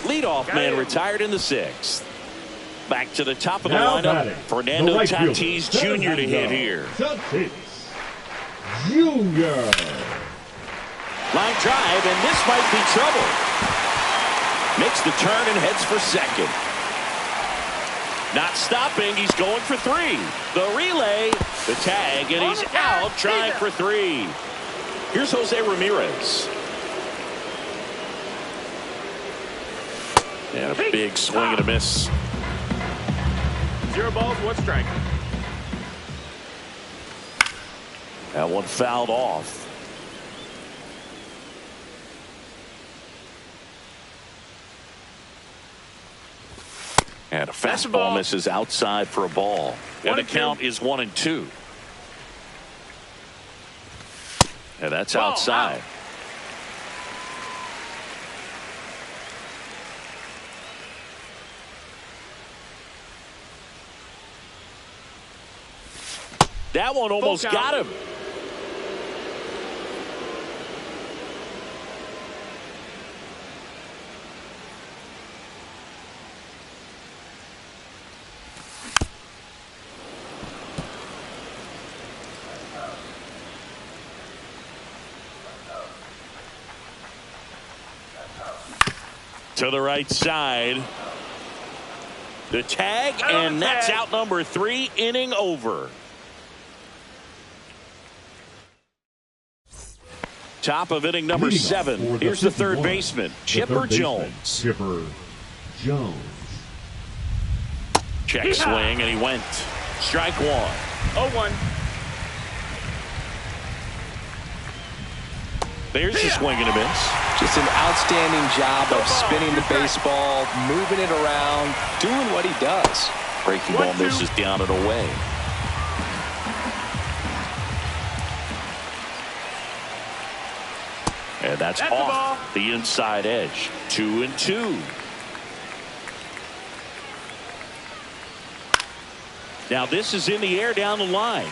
Leadoff man retired in the 6th. Back to the top of the Now lineup. batting, Fernando the right Tatis fielder, Jr. to hit Fernando here. Tatis Jr. Line drive, and this might be trouble. Makes the turn and heads for second. Not stopping. He's going for 3. The relay, the tag, and he's out trying for 3. Here's Jose Ramirez. And a big swing and a miss. 0 balls, 1 strike. That one fouled off. And a fastball misses outside for a ball. And the count is 1-2. And that's outside. That one almost got him. To the right side. The tag, and that's out number 3, inning over. Top of inning number 7. Here's the third baseman, Chipper Jones. Chipper Jones. Check swing, and he went. Strike 1. 0-1. There's the swing and a miss. Just an outstanding job of spinning the baseball, moving it around, doing what he does. Breaking ball misses down and away. And that's off the inside edge. 2-2. Now this is in the air down the line.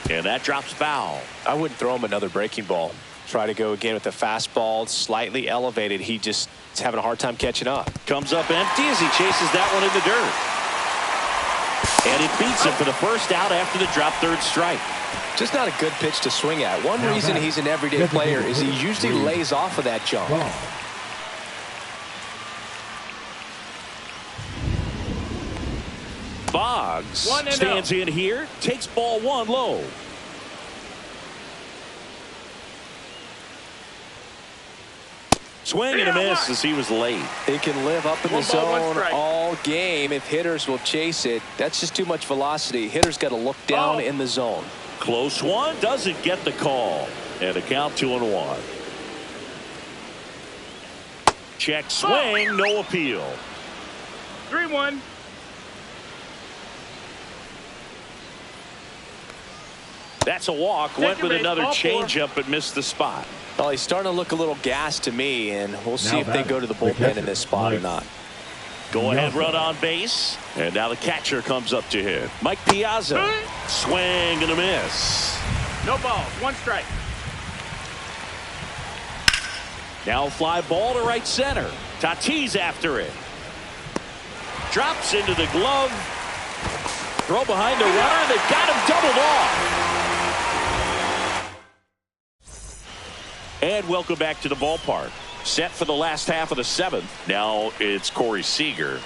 And that drops foul. I wouldn't throw him another breaking ball. Try to go again with the fastball, slightly elevated. He just is having a hard time catching up. Comes up empty as he chases that one in the dirt. And it beats him for the first out after the drop third strike. Just not a good pitch to swing at. One reason he's an everyday player is he usually lays off of that jump. Boggs stands in here, takes ball 1 low. Swing and a miss as he was late. It can live up in the zone all game if hitters will chase it. That's just too much velocity. Hitters got to look down in the zone. Close one, doesn't get the call. And a count 2-1. Check swing, no appeal. 3-1. That's a walk. Went with another changeup but missed the spot. Well, he's starting to look a little gassed to me, and we'll see if they go to the bullpen in this spot or not. Go ahead, run on base. And now the catcher comes up to him. Mike Piazza. Swing and a miss. No balls, 1 strike. Now a fly ball to right center. Tatis after it. Drops into the glove. Throw behind the runner. They've got him doubled off. And welcome back to the ballpark. Set for the last half of the 7th. Now it's Corey Seager.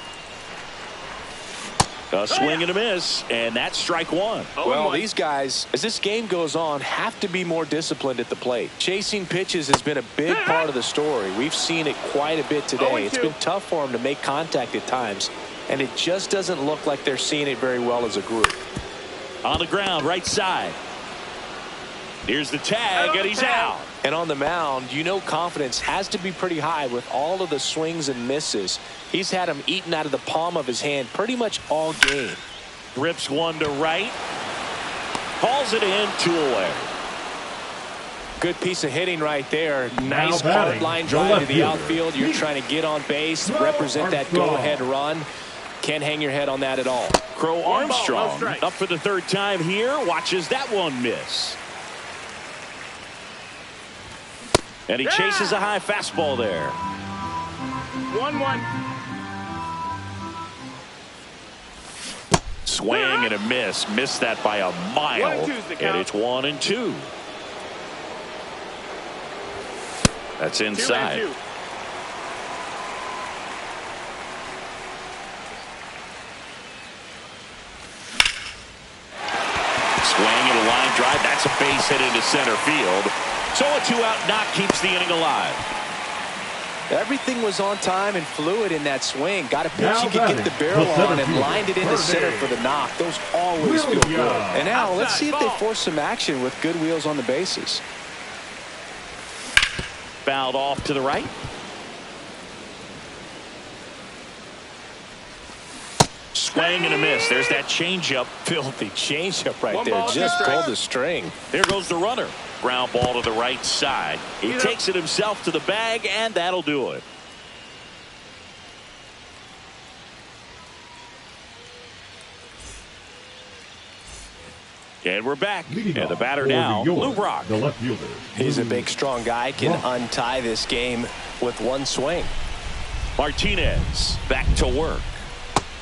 A swing and a miss, and that's strike 1. Well, these guys, as this game goes on, have to be more disciplined at the plate. Chasing pitches has been a big part of the story. We've seen it quite a bit today. It's been tough for them to make contact at times, and it just doesn't look like they're seeing it very well as a group. On the ground, right side. Here's the tag, and he's out. And on the mound, you know confidence has to be pretty high with all of the swings and misses. He's had them eaten out of the palm of his hand pretty much all game. Rips one to right. Calls it in, 2 away. Good piece of hitting right there. Nice hard line drive to the outfield. You're trying to get on base, represent that go-ahead run. Can't hang your head on that at all. Crow One ball, no Armstrong strike. up for the third time here. Watches that one miss. And he chases a high fastball there. 1-1. Swing and a miss. Missed that by a mile. 1-2 is the count. And it's 1-2. That's inside. 2-2. Swing and a line drive. That's a base hit into center field. So a 2-out knock keeps the inning alive. Everything was on time and fluid in that swing. Got a pitch Now you could get the barrel batting, the on and center lined it into fielder, center for the knock. Those always feel good. Williams. And now let's see if they Outside ball. force some action with good wheels on the bases. Fouled off to the right. Swing and a miss. There's that changeup. Filthy changeup right One there. ball, two Just strikes. pulled the string. There goes the runner. Ground ball to the right side. He Yep. takes it himself to the bag, and that'll do it. And we're back. Leading And the off batter for now, New York, Lou Brock. the left fielder. He's a Lou big, strong guy. Can Brock. untie this game with one swing. Martinez back to work.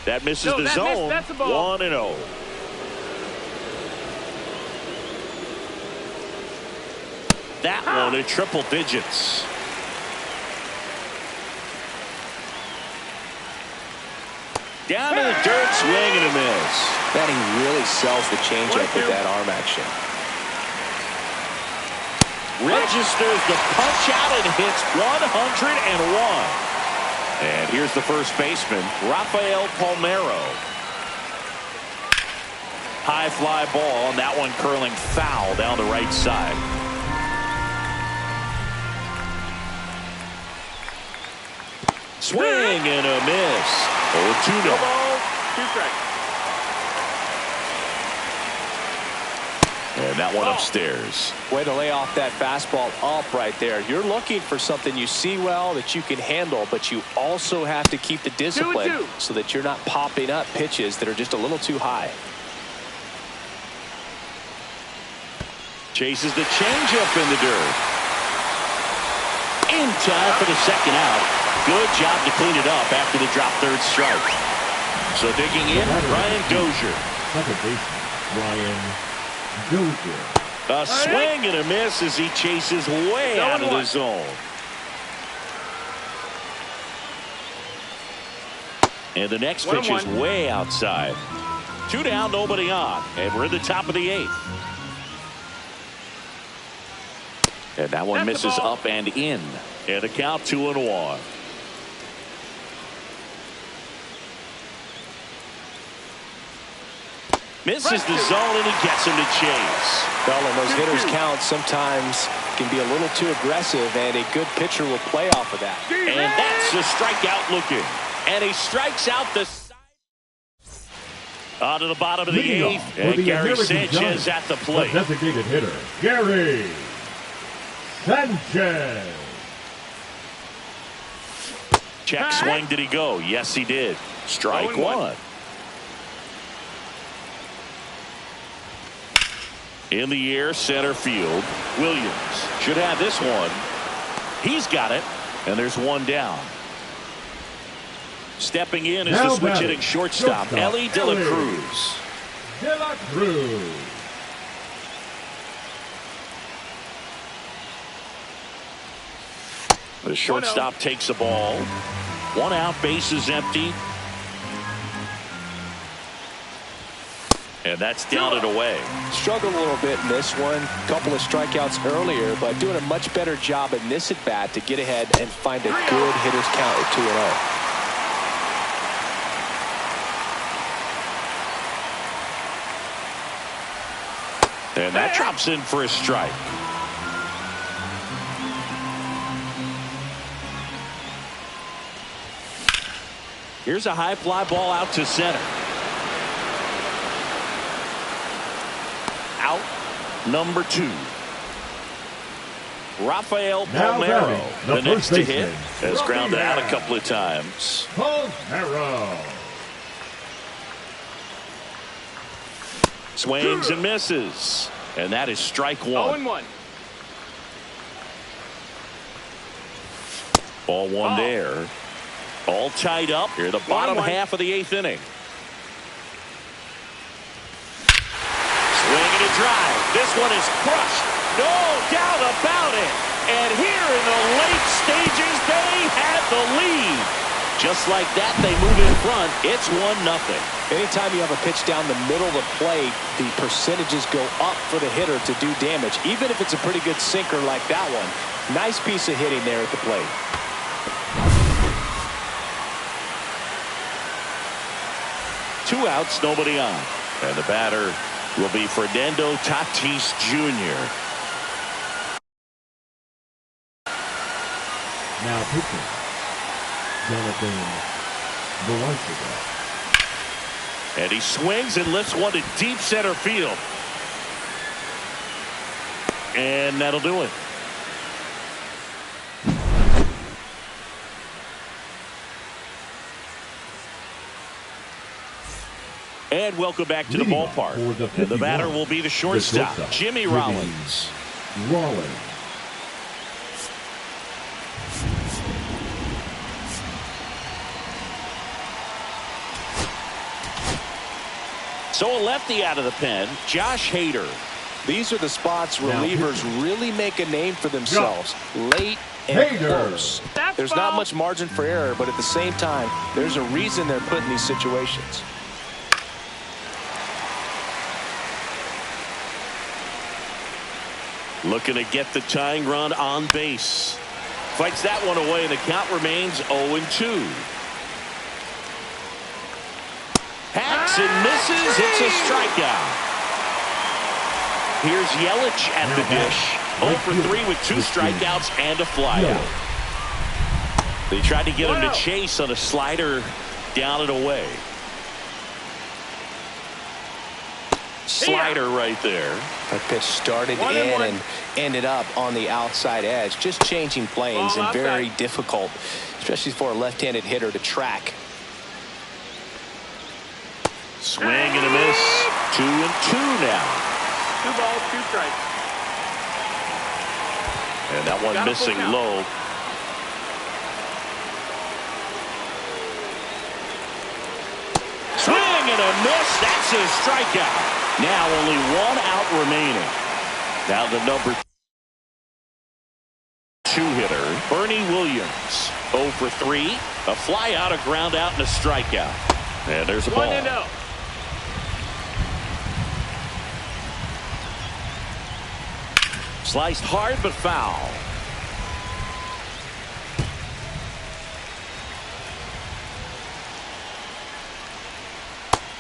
That misses No, the that zone. missed. That's a ball. 1-0. That one at triple digits. Down to the dirt, swing and a miss. Man, he really sells the changeup with 1-2. that arm action. Registers the punch out and hits 101. And here's the first baseman, Rafael Palmeiro. High fly ball, and that one curling foul down the right side. Swing and a miss. 0-2 No now. balls, 2 strikes. And that one Ball. upstairs. Way to lay off that fastball up right there. You're looking for something you see well that you can handle, but you also have to keep the discipline 2-2. so that you're not popping up pitches that are just a little too high. Chases the changeup in the dirt. In time for the second out. Good job to clean it up after the drop third strike. So digging in, Ryan Dozier. Second baseman, Ryan Dozier. A swing and a miss as he chases way out of the zone. And the next pitch is 1-1. way outside. 2 down, nobody on. And we're at the top of the 8th. And that one That's the misses ball. up and in. And the count 2-1. Misses the zone and he gets him to chase. Well, and those hitters 2-2. count sometimes can be a little too aggressive, and a good pitcher will play off of that. And that's a strikeout looking. And he strikes out the side. On to the bottom of the Leading 8th. off for And the Gary American Sanchez Giants, at the the plate. designated hitter, Gary Sanchez. Check swing. Did he go? Yes, he did. Strike 0-1. 1. In the air, center field. Williams should have this one. He's got it. And there's one down. Stepping in is Now the switch batting, hitting shortstop, shortstop, Ellie De La Ellie. Cruz. De La Cruz. The shortstop takes the ball. 1 out, base is empty. And that's down and away. Struggled a little bit in this one. Couple of strikeouts earlier, but doing a much better job in this at bat to get ahead and find a good hitter's count at 2-0. And that drops in for a strike. Here's a high fly ball out to center. Out number 2. Rafael Now Palmeiro, batting, the the next first to hit, baseman, has grounded out a Rafael couple of times. Palmeiro. Swings and misses. And that is strike one. 0-1. Ball one there. All tied up here, the bottom 1-1. half of the 8th inning. Swing and a drive. This one is crushed. No doubt about it. And here in the late stages, they had the lead. Just like that, they move in front. It's 1-0. Anytime you have a pitch down the middle of the plate, the percentages go up for the hitter to do damage, even if it's a pretty good sinker like that one. Nice piece of hitting there at the plate. Two outs, nobody on. And the batter will be Fernando Tatis Jr. Now pitching, Jonathan Velasquez. And he swings and lifts one to deep center field. And that'll do it. And welcome back to the Leading ballpark. for the And the batter 51, will be the shortstop, Jimmy Rollins. Rollins. So a lefty out of the pen, Josh Hader. These are the spots Now relievers pitching. really make a name for themselves. Late and Hader. close. That's There's not foul. much margin for error, but at the same time, there's a reason they're put in these situations. Looking to get the tying run on base. Fights that one away, and the count remains 0-2. Hacks and misses. It's a strikeout. Here's Yelich at the dish. 0 for 3 with 2 strikeouts and a flyout. They tried to get him to chase on a slider down and away. Slider right there. That pitch started 1-1. and ended up on the outside edge. Just changing planes Ball and very outside. difficult, especially for a left-handed hitter to track. Swing and a miss. 2-2 now. 2 balls, 2 strikes. And that one Got a missing full count. low. Swing and a miss. That's a strikeout. Now only 1 out remaining. Now the number 2 hitter, Bernie Williams. 0 for 3. A fly out, a ground out, and a strikeout. And there's a ball. 1-0. Sliced hard but foul.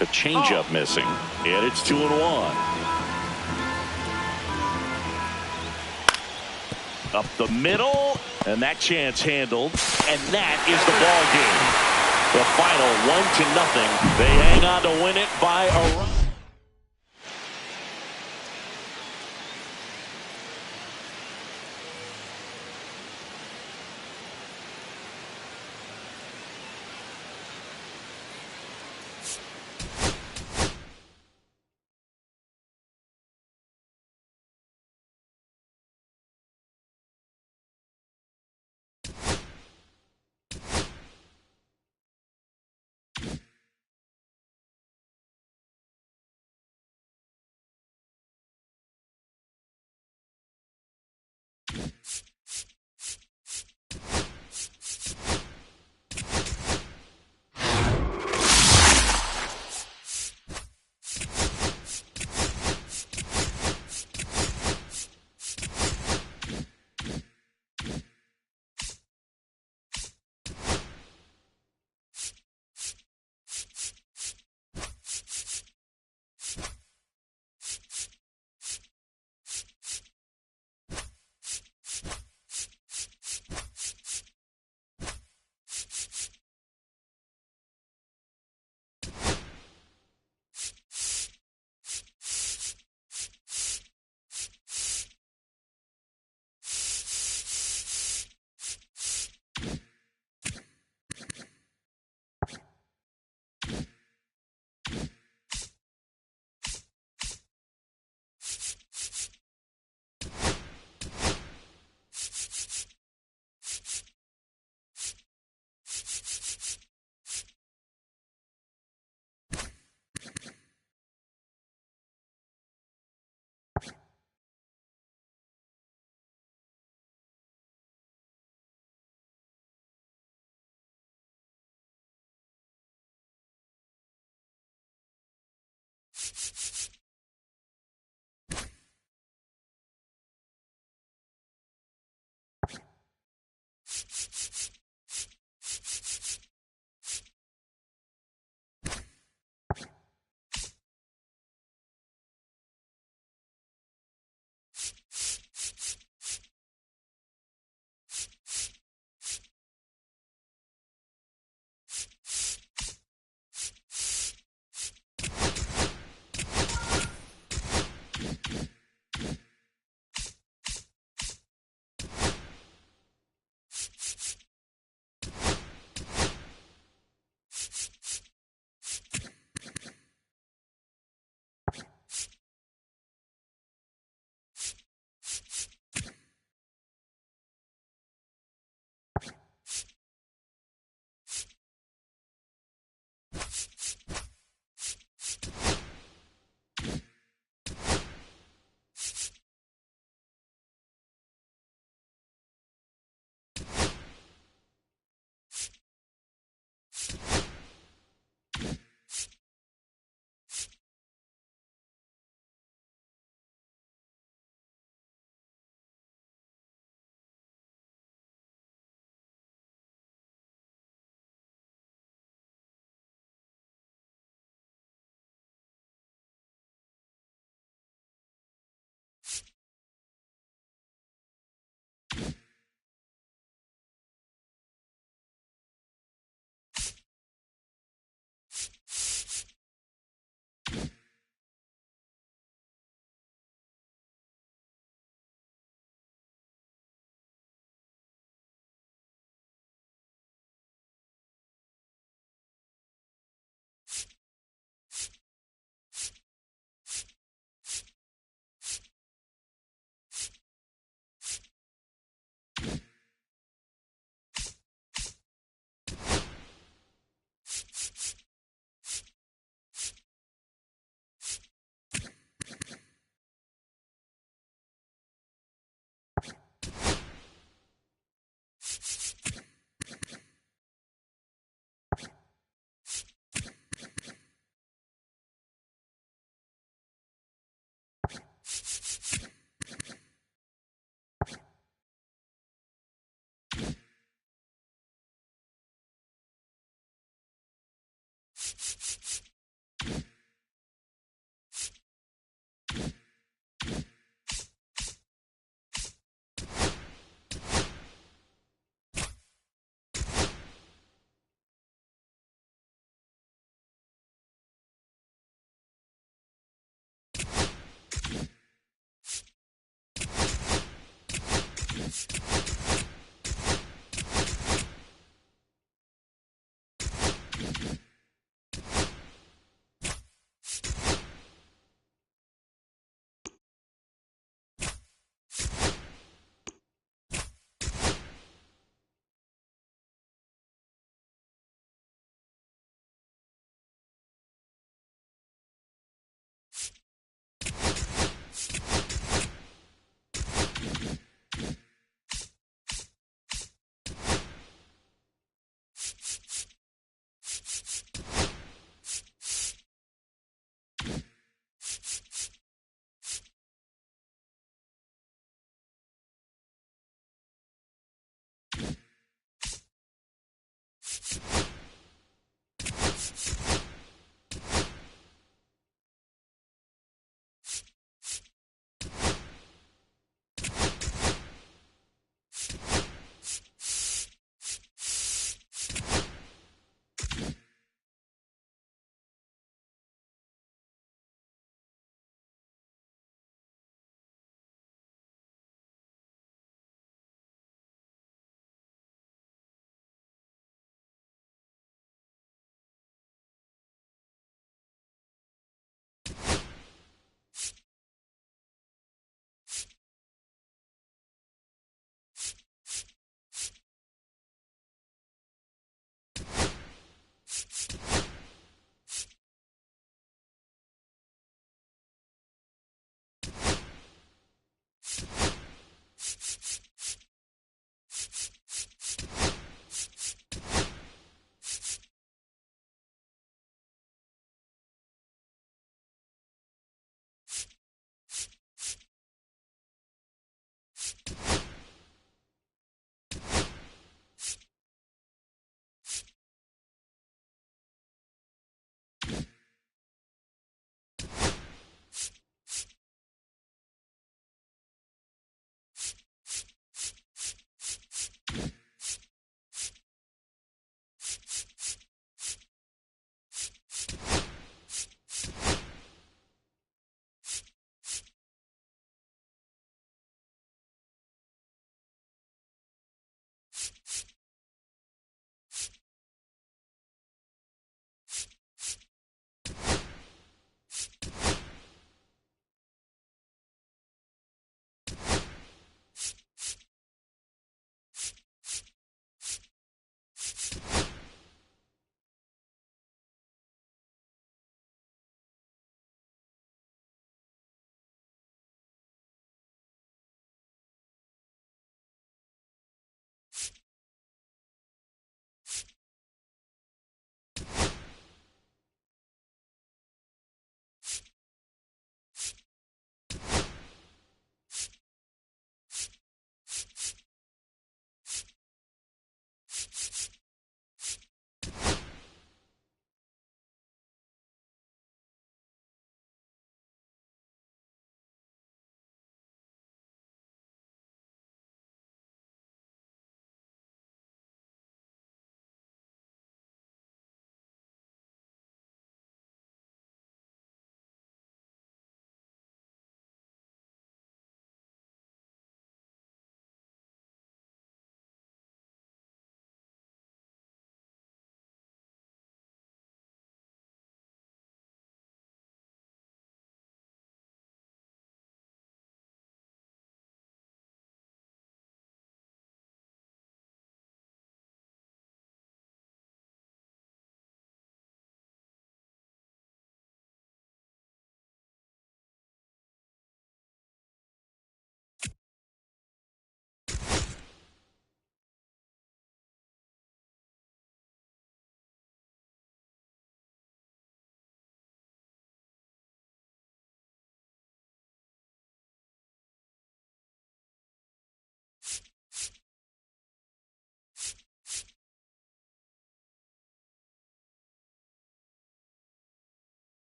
A changeup missing, and it's 2-1. Up the middle, and that chance handled, and that is the ball game. The final 1-0. They hang on to win it by a run.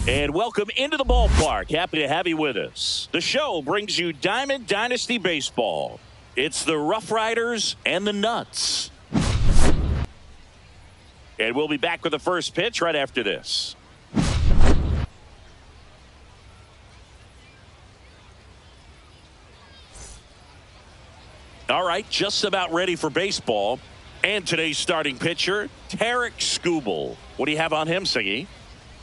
And welcome into the ballpark. Happy to have you with us. The show brings you Diamond Dynasty Baseball. It's the Rough Riders and the Nuts. And we'll be back with the first pitch right after this. All right, just about ready for baseball. And today's starting pitcher, Tarek Skubal. What do you have on him, Siggy?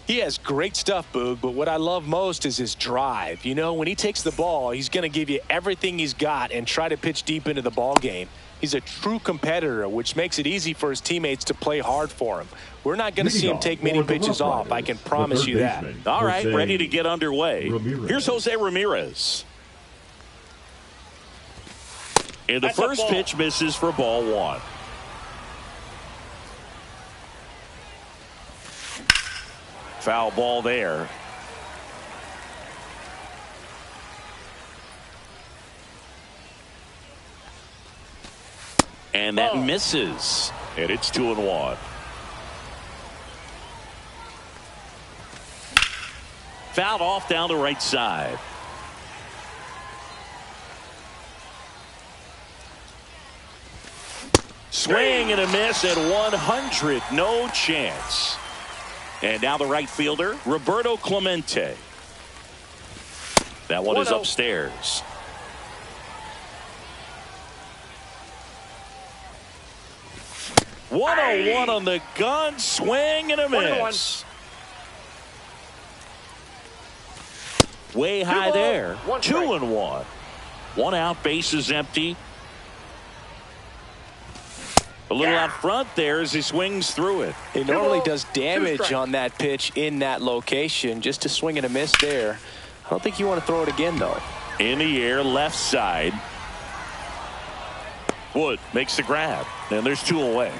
He has great stuff, Boog, but what I love most is his drive. You know, when he takes the ball, he's going to give you everything he's got and try to pitch deep into the ball game. He's a true competitor, which makes it easy for his teammates to play hard for him. We're not going to see him take many pitches off. I can promise you that. All right, ready to get underway. Here's Jose Ramirez. And the first pitch misses for ball one. Foul ball there. And that misses. And it's 2-1. Fouled off down the right side. Swing and a miss at 100. No chance. And now the right fielder, Roberto Clemente. That one is upstairs. .101 on the gun. Swing and a miss. Way high there. 2-1. One out, bases empty. A little out front there as he swings through it. He normally does damage on that pitch in that location. Just a swing and a miss there. I don't think you want to throw it again, though. In the air, left side. Wood makes the grab. And there's two away.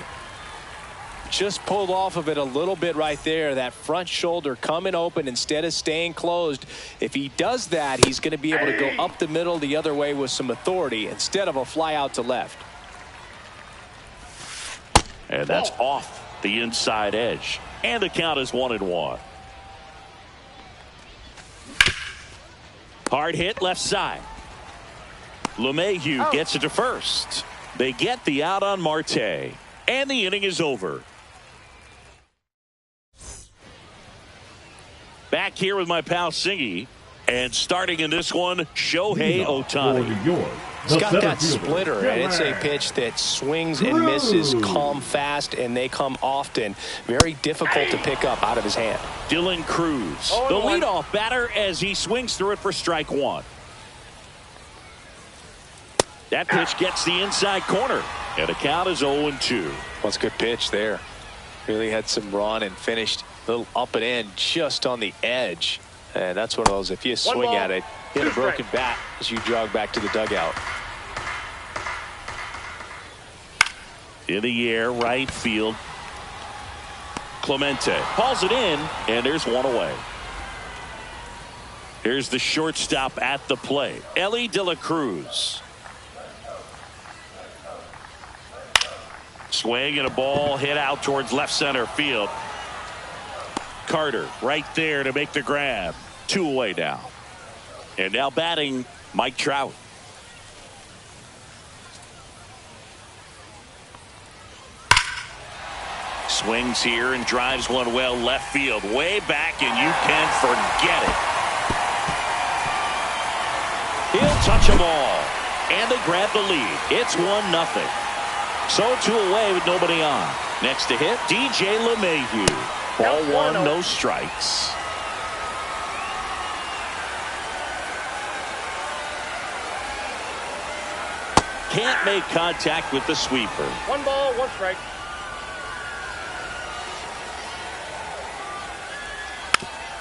Just pulled off of it a little bit right there. That front shoulder coming open instead of staying closed. If he does that, he's going to be able to go up the middle the other way with some authority instead of a fly out to left. And that's off the inside edge. And the count is 1-1. Hard hit left side. LeMahieu gets it to first. They get the out on Marte. And the inning is over. Back here with my pal Singy. And starting in this one, Shohei Ohtani. He's got that splitter, and it's a pitch that swings and misses, come fast, and they come often. Very difficult to pick up out of his hand. Dylan Cruz, the leadoff batter, as he swings through it for strike one. That pitch gets the inside corner, and the count is 0-2. What's a good pitch there. Really had some run and finished a little up and in just on the edge. And that's one of those, if you swing at it, hit a broken bat as you jog back to the dugout. In the air, right field. Clemente hauls it in, and there's one away. Here's the shortstop at the plate, Elly De La Cruz. Swing and a ball hit out towards left center field. Carter right there to make the grab. Two away now. And now batting, Mike Trout. Swings here and drives one well left field. Way back, and you can forget it. He'll touch them all. And they grab the lead. It's 1-0. So two away with nobody on. Next to hit, DJ LeMahieu. Ball one, no strikes. Can't make contact with the sweeper. 1 ball, 1 strike.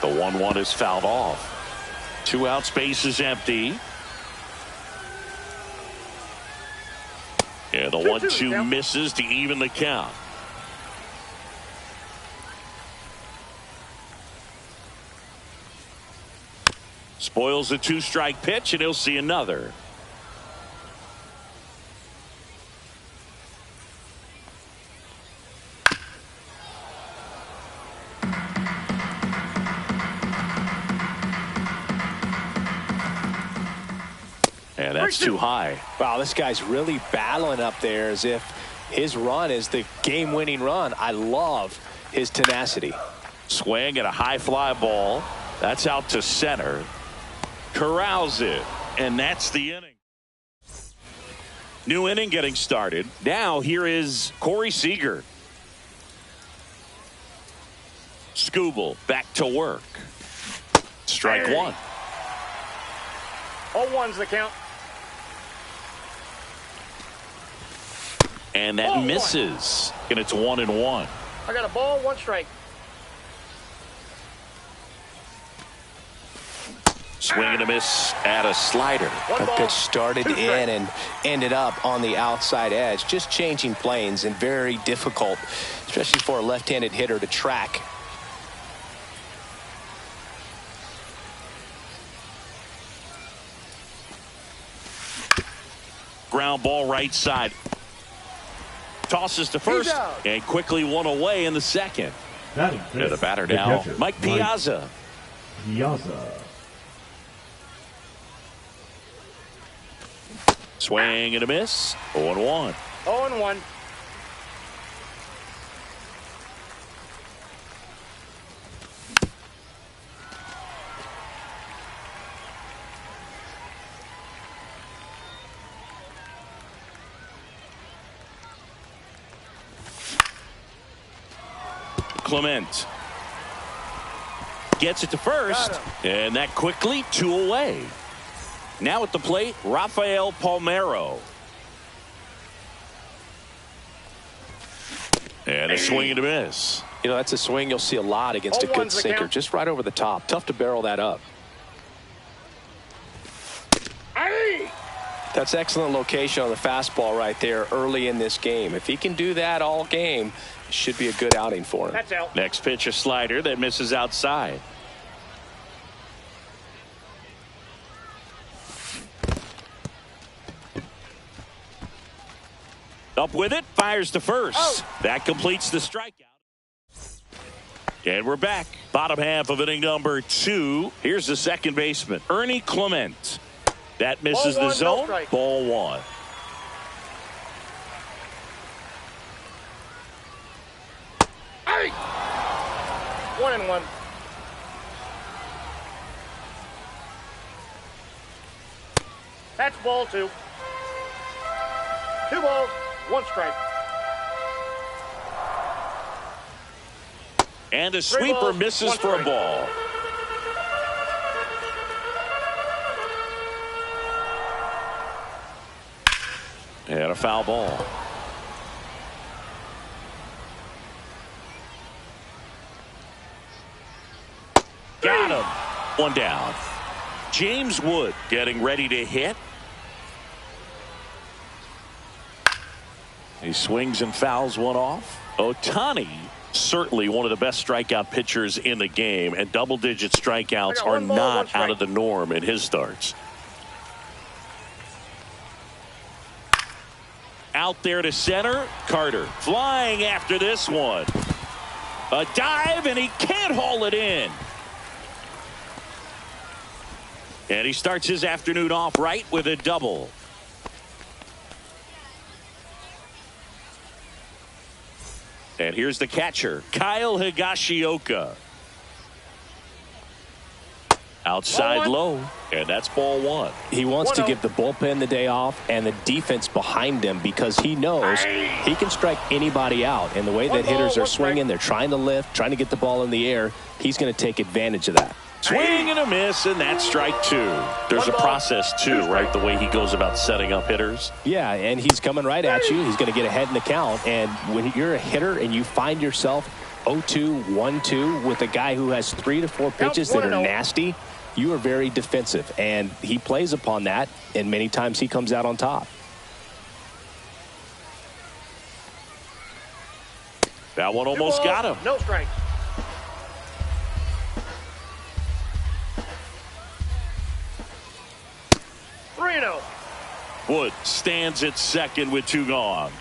The 1-1 is fouled off. 2 outs, base is empty. And the 1-2 misses to even the count. Spoils the 2-strike pitch, and he'll see another. That's too high. Wow, this guy's really battling up there as if his run is the game-winning run. I love his tenacity. Swing at a high fly ball. That's out to center. Corrals it, and that's the inning. New inning getting started. Now here is Corey Seager. Skubal back to work. Strike one. 0-1's the count. And that misses. And it's 1-1. I got a ball, 1 strike. Swing and a miss at a slider. That pitch started in and ended up on the outside edge. Just changing planes and very difficult, especially for a left-handed hitter to track. Ground ball right side. Tosses to first and quickly one away in the second. And the batter now, Mike Piazza. Swing and a miss. 0-1. 0-1. Clement gets it to first, and that quickly 2 away. Now at the plate, Rafael Palmeiro. And a swing and a miss. You know, that's a swing you'll see a lot against a good sinker. Just right over the top. Tough to barrel that up. That's excellent location on the fastball right there early in this game. If he can do that all game, it should be a good outing for him. That's out. Next pitch, a slider that misses outside. Up with it, fires to first. That completes the strikeout. And we're back. Bottom half of inning number 2. Here's the second baseman, Ernie Clement. That misses the zone. Ball 1. Hey! 1-1. That's ball 2. 2 balls, 1 strike. And a sweeper misses for a ball. And a foul ball. Got him. 1 down. James Wood getting ready to hit. He swings and fouls one off. Ohtani, certainly one of the best strikeout pitchers in the game, and double-digit strikeouts are not out of the norm in his starts. Out there to center, Carter flying after this one. A dive, and he can't haul it in. And he starts his afternoon off right with a double. And here's the catcher, Kyle Higashioka. Outside low, and that's ball 1. He wants to give the bullpen the day off and the defense behind him because he knows he can strike anybody out. And the way that hitters are swinging, they're trying to lift, trying to get the ball in the air. He's going to take advantage of that. Swing and a miss, and that's strike 2. There's a process, too, right, the way he goes about setting up hitters. Yeah, and he's coming right at you. He's going to get ahead in the count. And when you're a hitter and you find yourself 0-2, 1-2 with a guy who has 3 to 4 pitches that are nasty, you are very defensive. And he plays upon that, and many times he comes out on top. That one almost got him. No strikes. Wood stands at second with 2 gone.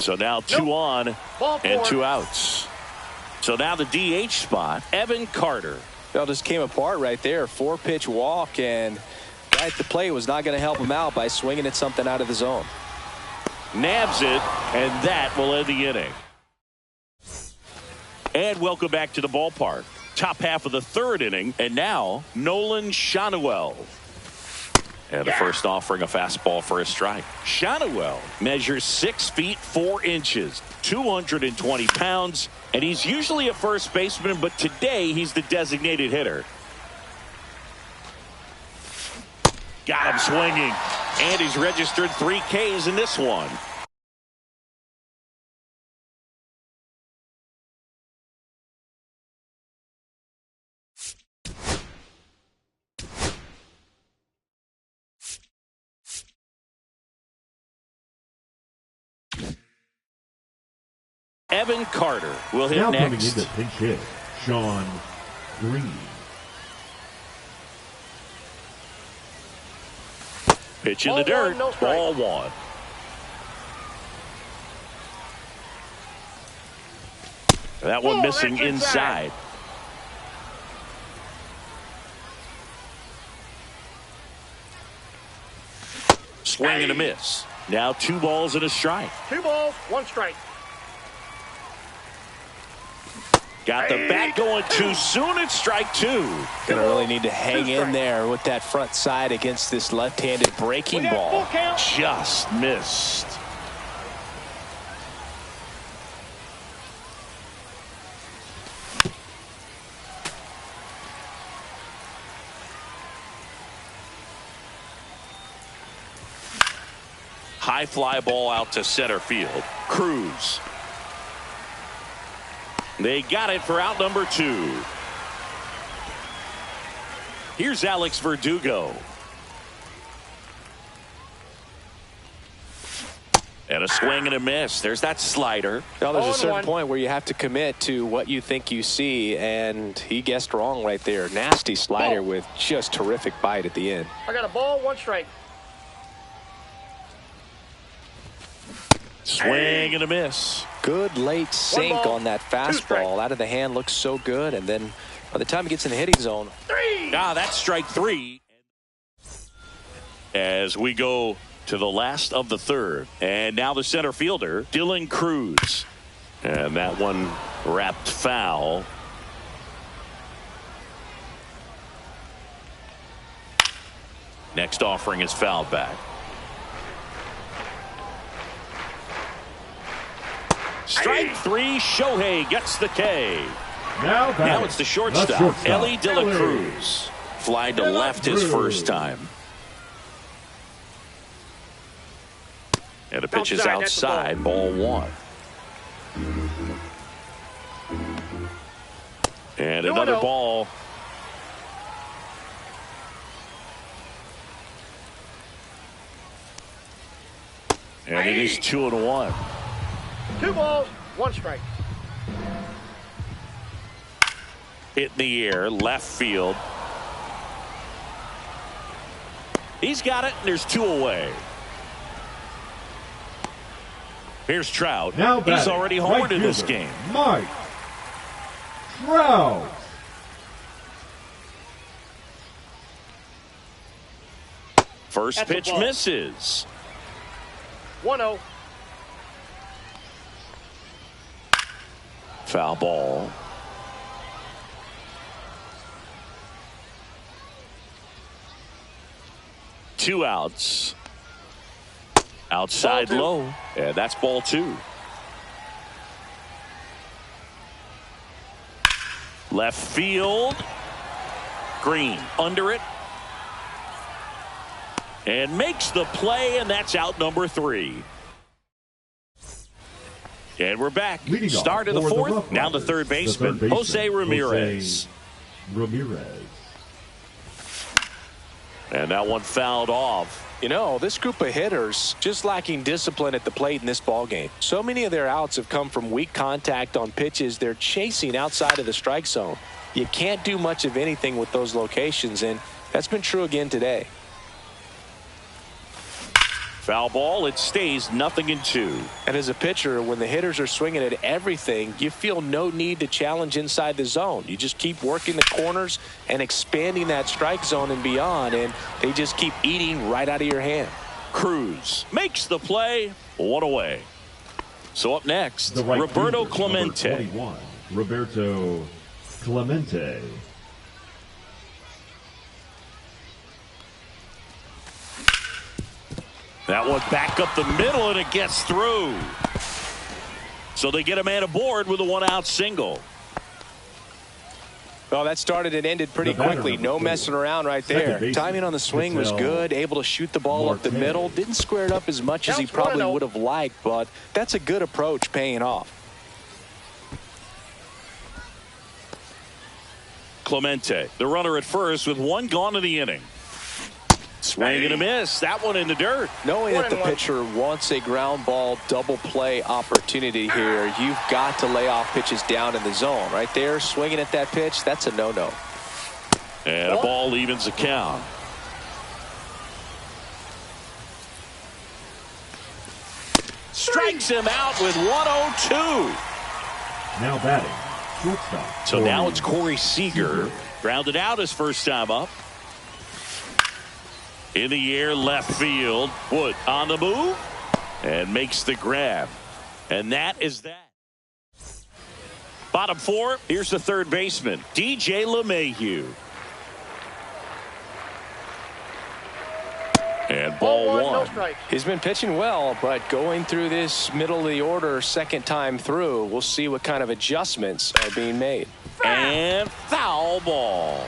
So now 2 on and 2 outs. So now the DH spot, Evan Carter. Well, just came apart right there. 4-pitch walk, and guy at the plate was not going to help him out by swinging at something out of the zone. Nabs it, and that will end the inning. And welcome back to the ballpark. Top half of the third inning, and now Nolan Schanuel. And the first offering a fastball for a strike. Schanuel measures 6 feet 4 inches, 220 pounds, and he's usually a first baseman, but today he's the designated hitter. Got him swinging, and he's registered 3 Ks in this one. Evan Carter will hit now next. Coming in to pinch hit, Sean Green. Pitch in the dirt. No strike. Ball 1. That one missing inside. Swing and a miss. Now 2 balls and a strike. 2 balls, 1 strike. Got the bat going too soon. It's strike 2. Gonna really need to hang in there with that front side against this left-handed breaking ball. Just missed. High fly ball out to center field. Cruz. They got it for out number 2. Here's Alex Verdugo. And a swing and a miss. There's that slider. Now there's a certain point where you have to commit to what you think you see, and he guessed wrong right there. Nasty slider with just terrific bite at the end. I got a ball, 1 strike. Swing and a miss. Good late sink on that fastball. Out of the hand, looks so good, and then by the time he gets in the hitting zone. 3. That's strike 3. As we go to the last of the third. And now the center fielder, Dylan Cruz. And that one wrapped foul. Next offering is fouled back. Strike 3, Shohei gets the K. Now it's the shortstop, Ellie De La Cruz. Fly to left his first time. And the pitch is outside, ball 1. And another ball. And it is 2-1. 2 balls, 1 strike. Hit in the air, left field. He's got it, and there's 2 away. Here's Trout. Now he's already homered in this game. Mike Trout. First pitch misses. 1-0. Foul ball. Two outs. Outside low. Yeah, that's ball 2. Left field. Green under it. And makes the play, and that's out number 3. And we're back. Start of the 4th. Now the third baseman, Jose Ramirez. And that one fouled off. You know, this group of hitters just lacking discipline at the plate in this ball game. So many of their outs have come from weak contact on pitches they're chasing outside of the strike zone. You can't do much of anything with those locations, and that's been true again today. Foul ball. It stays 0-2. And as a pitcher, when the hitters are swinging at everything, you feel no need to challenge inside the zone. You just keep working the corners and expanding that strike zone and beyond, and they just keep eating right out of your hand. Cruz makes the play. 1 away. So up next, Right Roberto fielder, Clemente. 21, Roberto Clemente. That one back up the middle, and it gets through. So they get a man aboard with a 1-out single. Well, that started and ended pretty quickly. No messing around right there. Timing on the swing was good. Able to shoot the ball up the middle. Didn't square it up as much as he probably would have liked, but that's a good approach paying off. Clemente, the runner at first with 1 gone in the inning. Swing and a miss. That one in the dirt. Knowing that the pitcher wants a ground ball double play opportunity here, you've got to lay off pitches down in the zone. Right there, swinging at that pitch, that's a no-no. And a ball evens the count. Strikes him out with 102. Now batting, shortstop. So now it's Corey Seager. Grounded out his first time up. In the air, left field. Wood on the move and makes the grab. And that is that. Bottom 4, here's the third baseman, DJ LeMahieu. And ball 1. No strike. He's been pitching well, but going through this middle of the order second time through, we'll see what kind of adjustments are being made. And foul ball.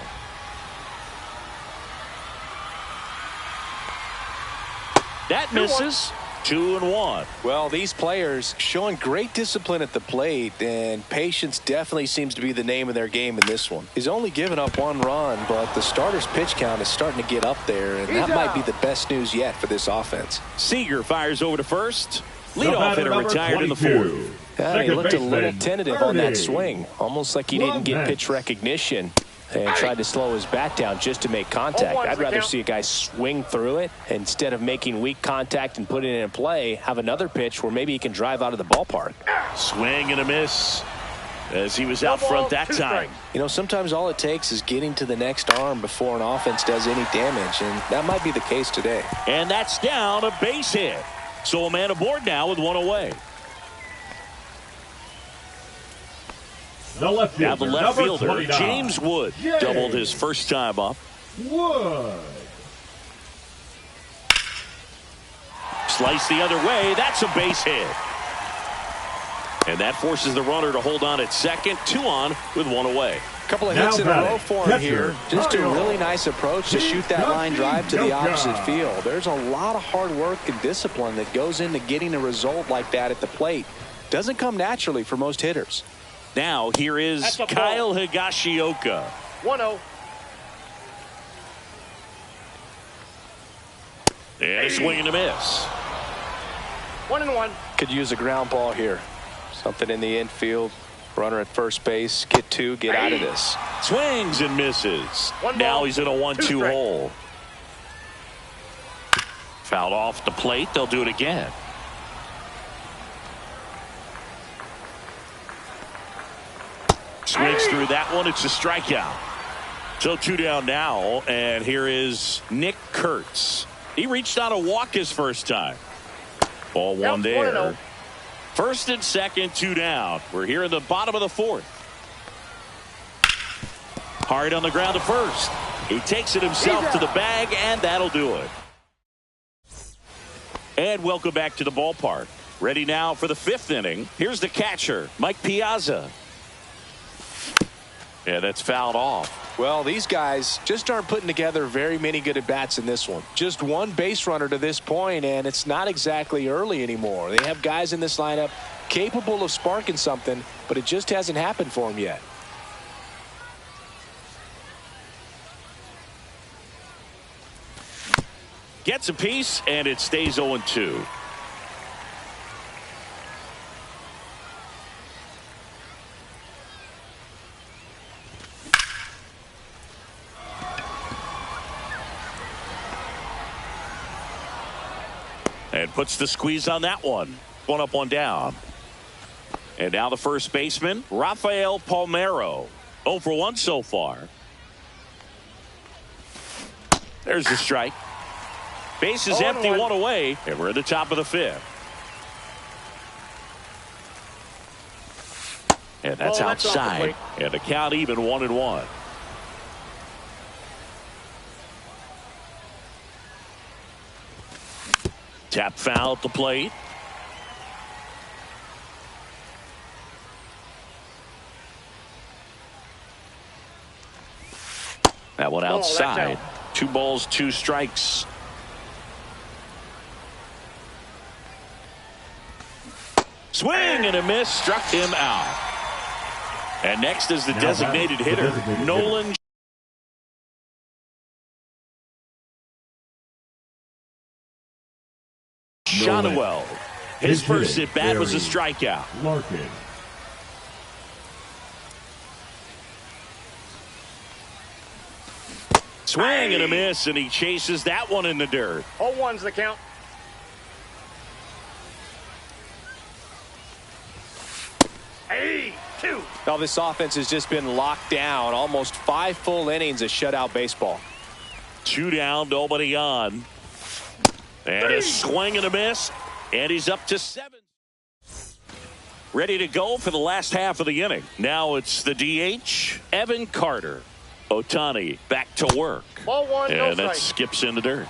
That misses. 2-1. Well, these players showing great discipline at the plate, and patience definitely seems to be the name of their game in this one. He's only given up 1 run, but the starter's pitch count is starting to get up there, and that might be the best news yet for this offense. Seager fires over to first. Leadoff hitter retired in the 4th. He looked a little tentative on that swing, almost like he didn't get pitch recognition and tried to slow his bat down just to make contact. I'd rather see a guy swing through it instead of making weak contact and putting it in play, have another pitch where maybe he can drive out of the ballpark. Swing and a miss as he was out front that time. You know, sometimes all it takes is getting to the next arm before an offense does any damage, and that might be the case today. And that's down, a base hit. So a man aboard now with 1 away. The left Now fielder, the left fielder, 29, James Wood, doubled his first time up. Wood. Slice the other way. That's a base hit. And that forces the runner to hold on at second. 2 on with 1 away. Couple of hits in a row for him here. Just a really nice approach to shoot that line drive to the opposite field. There's a lot of hard work and discipline that goes into getting a result like that at the plate. Doesn't come naturally for most hitters. Now here is Kyle Higashioka. 1-0. And a swing and a miss. 1-1. Could use a ground ball here. Something in the infield. Runner at first base. Get 2. Get out of this. Swings and misses. Now he's in a 1-2 hole. Fouled off the plate. They'll do it again. Swings through that one. It's a strikeout. So 2 down now. And here is Nick Kurtz. He reached on a walk his first time. Ball 1 there. First and second, 2 down. We're here in the bottom of the 4th. Hard on the ground to first. He takes it himself to the bag, and that'll do it. And welcome back to the ballpark. Ready now for the 5th inning. Here's the catcher, Mike Piazza. Yeah, that's fouled off. Well, these guys just aren't putting together very many good at-bats in this one. Just 1 base runner to this point, and it's not exactly early anymore. They have guys in this lineup capable of sparking something, but it just hasn't happened for them yet. Gets a piece, and it stays 0-2. And puts the squeeze on that one. One up, one down. And now the first baseman, Rafael Palmeiro. 0 for 1 so far. There's the strike. Base is empty, one away, and we're at the top of the 5th. And that's outside. And the count even 1-1. Tap foul at the plate. That one outside. 2 balls, 2 strikes. Swing and a miss, struck him out. And next is the designated hitter, Nolan. Shotwell. His first at bat was a strikeout. Larkin. Swing and a miss, and he chases that one in the dirt. 0-1's the count. Hey, 2. Now this offense has just been locked down. Almost 5 full innings of shutout baseball. 2 down, nobody on. And a swing and a miss, and he's up to 7. Ready to go for the last half of the inning. Now it's the DH, Evan Carter. Ohtani back to work. Ball 1, no and that strike. skips in the dirt.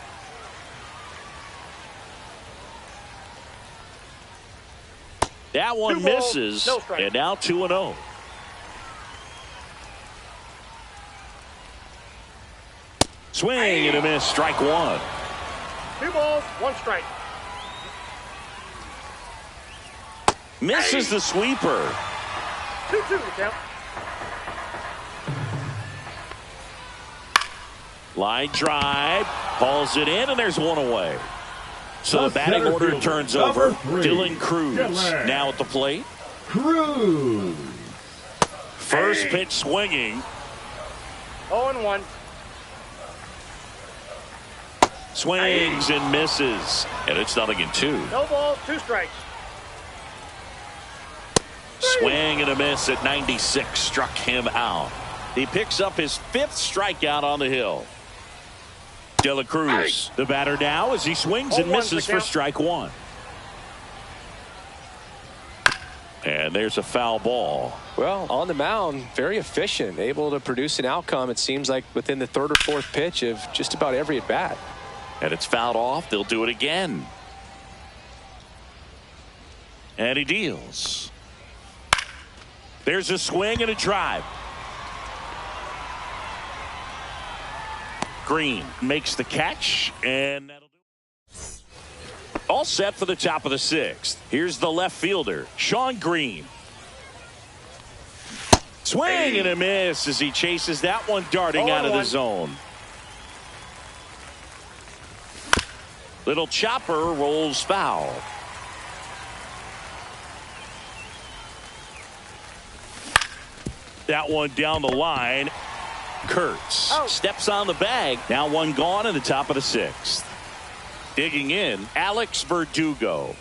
That one 2 balls, misses, no strike. and now 2-0. Swing and a miss, strike 1. 2 balls, 1 strike. Misses the sweeper. 2-2 the count. Line drive, hauls it in, and there's one away. So the batting order turns over. Dylan Cruz now at the plate. Cruz. First pitch swinging. 0-1. Swings and misses. And it's 0-2. No balls, 2 strikes. Swing and a miss at 96. Struck him out. He picks up his 5th strikeout on the hill. De La Cruz, the batter now as he swings and misses for strike 1. And there's a foul ball. Well, on the mound, very efficient, able to produce an outcome, it seems like, within the 3rd or 4th pitch of just about every at bat. And it's fouled off. They'll do it again. And he deals. There's a swing and a drive. Green makes the catch, and that'll do it. All set for the top of the 6th. Here's the left fielder, Sean Green. Swing and a miss as he chases that one darting out of the zone. Little chopper rolls foul. That one down the line. Kurtz steps on the bag. Now 1 gone in the top of the 6th. Digging in, Alex Verdugo.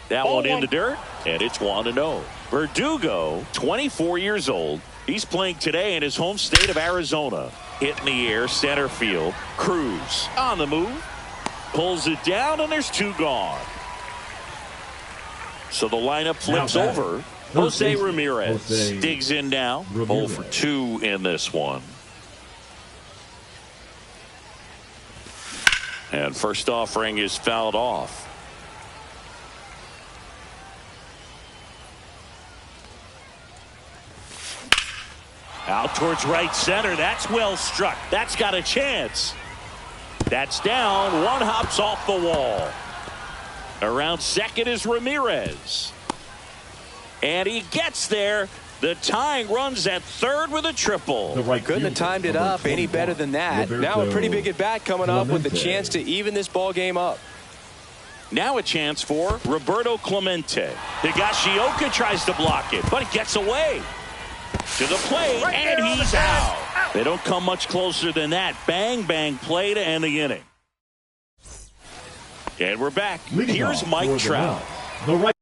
That one in the dirt, and it's 1-0. Verdugo, 24 years old. He's playing today in his home state of Arizona. Hit in the air, center field. Cruz on the move. Pulls it down, and there's 2 gone. So the lineup flips over. Jose Ramirez digs in now. 0 for 2 in this one. And first offering is fouled off. Out towards right center. That's well struck. That's got a chance. That's down. 1 hops off the wall. Around second is Ramirez. And he gets there. The tying runs at 3rd with a triple. Couldn't have timed it up any better than that. Now a pretty big at bat coming up with a chance to even this ball game up. Now a chance for Roberto Clemente. Higashioka tries to block it, but it gets away. To the plate, and he's out. They don't come much closer than that. Bang, bang play to end the inning. And we're back. Leading Here's off Mike for the Trout. Mets, the right.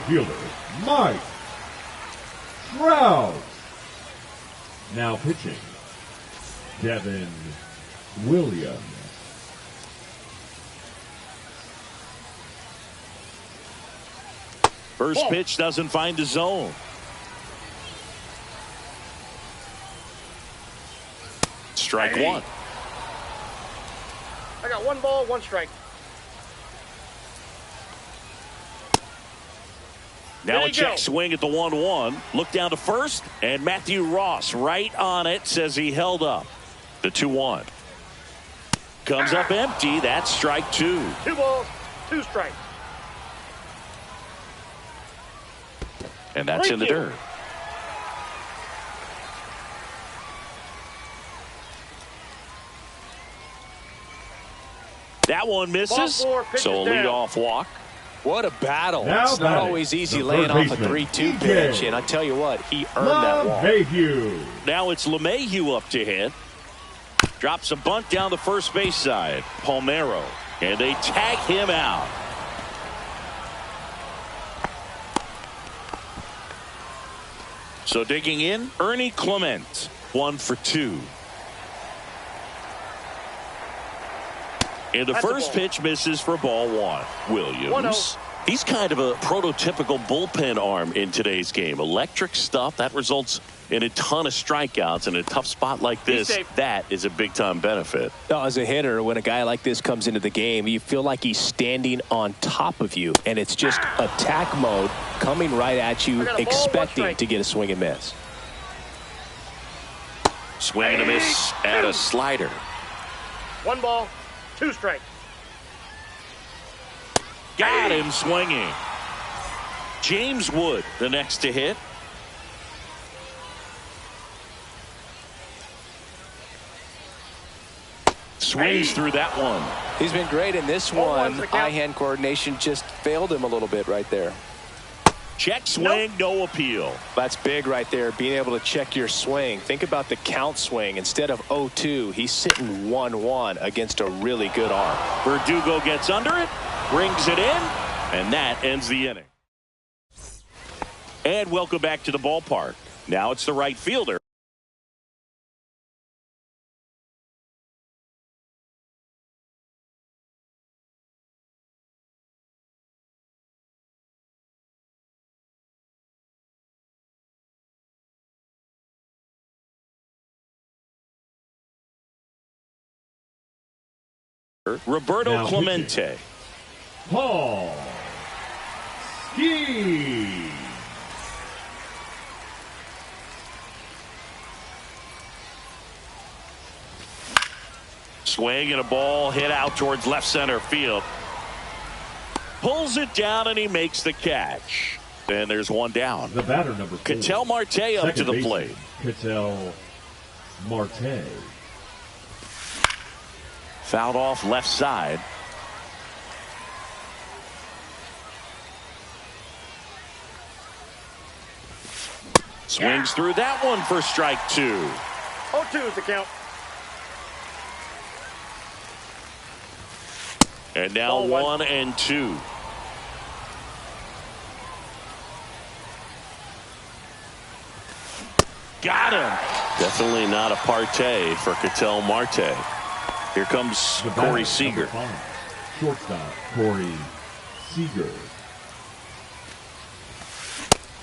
Fielder, Mike Trout. Now pitching, Devin Williams. First pitch doesn't find the zone. Strike one. I got 1 ball, 1 strike. Now There a you check go. swing at the 1-1. Look down to first, and Matthew Ross right on it, says he held up. The 2-1. Comes up empty. That's strike 2. 2 balls, 2 strikes. And that's Thank in the you. dirt. That one misses. Ball 4, pitch So a is down. leadoff walk. What a battle. Now It's not batting, always easy the laying third off a baseman, 3-2 DJ. pitch, and I tell you what, he earned that walk. Mayhew. Now it's LeMahieu up to hit. Drops a bunt down the first base side. Palmeiro. And they tag him out. So digging in, Ernie Clement. 1 for 2. And the That's a first ball. pitch misses for ball 1. Williams. 1-0. He's kind of a prototypical bullpen arm in today's game. Electric stuff that results in a ton of strikeouts in a tough spot like this. safe. That is a big time benefit. Now, as a hitter, when a guy like this comes into the game, you feel like he's standing on top of you, and it's just attack mode coming right at you, I got a ball, 1 expecting strike. to get a swing and miss. Swing and a miss at a slider. 1 ball, 2 strikes. Got him swinging. James Wood the next to hit. Swings through that one. He's been great in this Ball one. 1's the count. Eye-hand coordination just failed him a little bit right there. Check swing, no appeal. That's big right there, being able to check your swing. Think about the count swing. Instead of 0-2, he's sitting 1-1 against a really good arm. Verdugo gets under it, brings it in, and that ends the inning. And welcome back to the ballpark. Now it's the right fielder. Roberto Now Clemente. Paul Ski. Swing and a ball hit out towards left center field. Pulls it down and he makes the catch. And there's one down. The batter, number 4. Ketel Marte up to Second the baseman, plate. Ketel Marte. Fouled off left side. Swings through that one for strike 2. 0-2 is the count. And now Ball 1. 1 and 2. Got him. Definitely not a partay for Ketel Marte. Here comes The Corey batter, Seager. number 5. Shortstop, Corey Seager.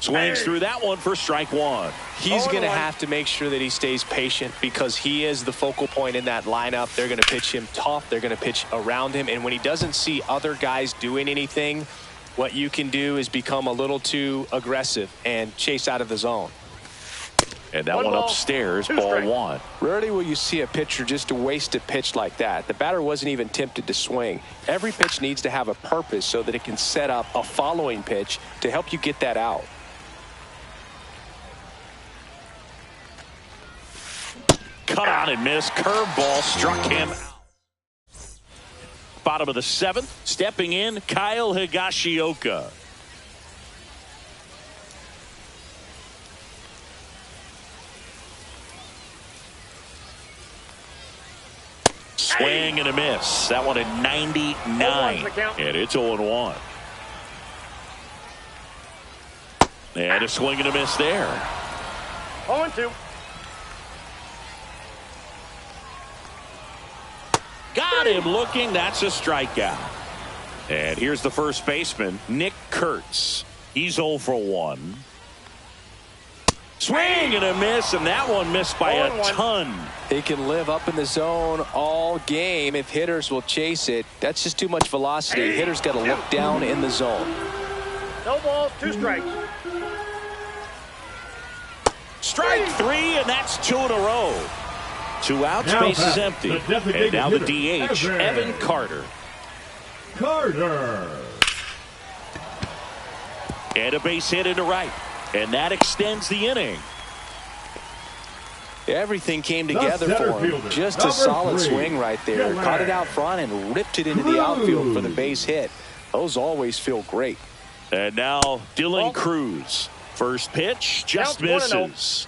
Swings through that one for strike 1. He's going to 0-1. have to make sure that he stays patient because he is the focal point in that lineup. They're going to pitch him tough. They're going to pitch around him. And when he doesn't see other guys doing anything, what you can do is become a little too aggressive and chase out of the zone. And that one upstairs, ball one. Rarely will you see a pitcher just waste a pitch like that. The batter wasn't even tempted to swing. Every pitch needs to have a purpose so that it can set up a following pitch to help you get that out. Cut on and missed. Curveball struck him out. Bottom of the seventh. Stepping in, Kyle Higashioka. Swing and a miss. That one at 99. And it's 0-1. And a swing and a miss there. 0-2. Got him looking. That's a strikeout. And here's the first baseman, Nick Kurtz. He's 0 for 1. Swing and a miss, and that one missed by a ton. He can live up in the zone all game if hitters will chase it. That's just too much velocity. Hitters got to look down in the zone. No balls, 2 strikes. Strike 3, and that's 2 in a row. 2 outs, base is empty. And now the DH, Evan Carter. And a base hit into right. And that extends the inning. Everything came together for him. Just a solid swing right there. Caught it out front and ripped it into the outfield for the base hit. Those always feel great. And now Dylan Cruz. First pitch just misses.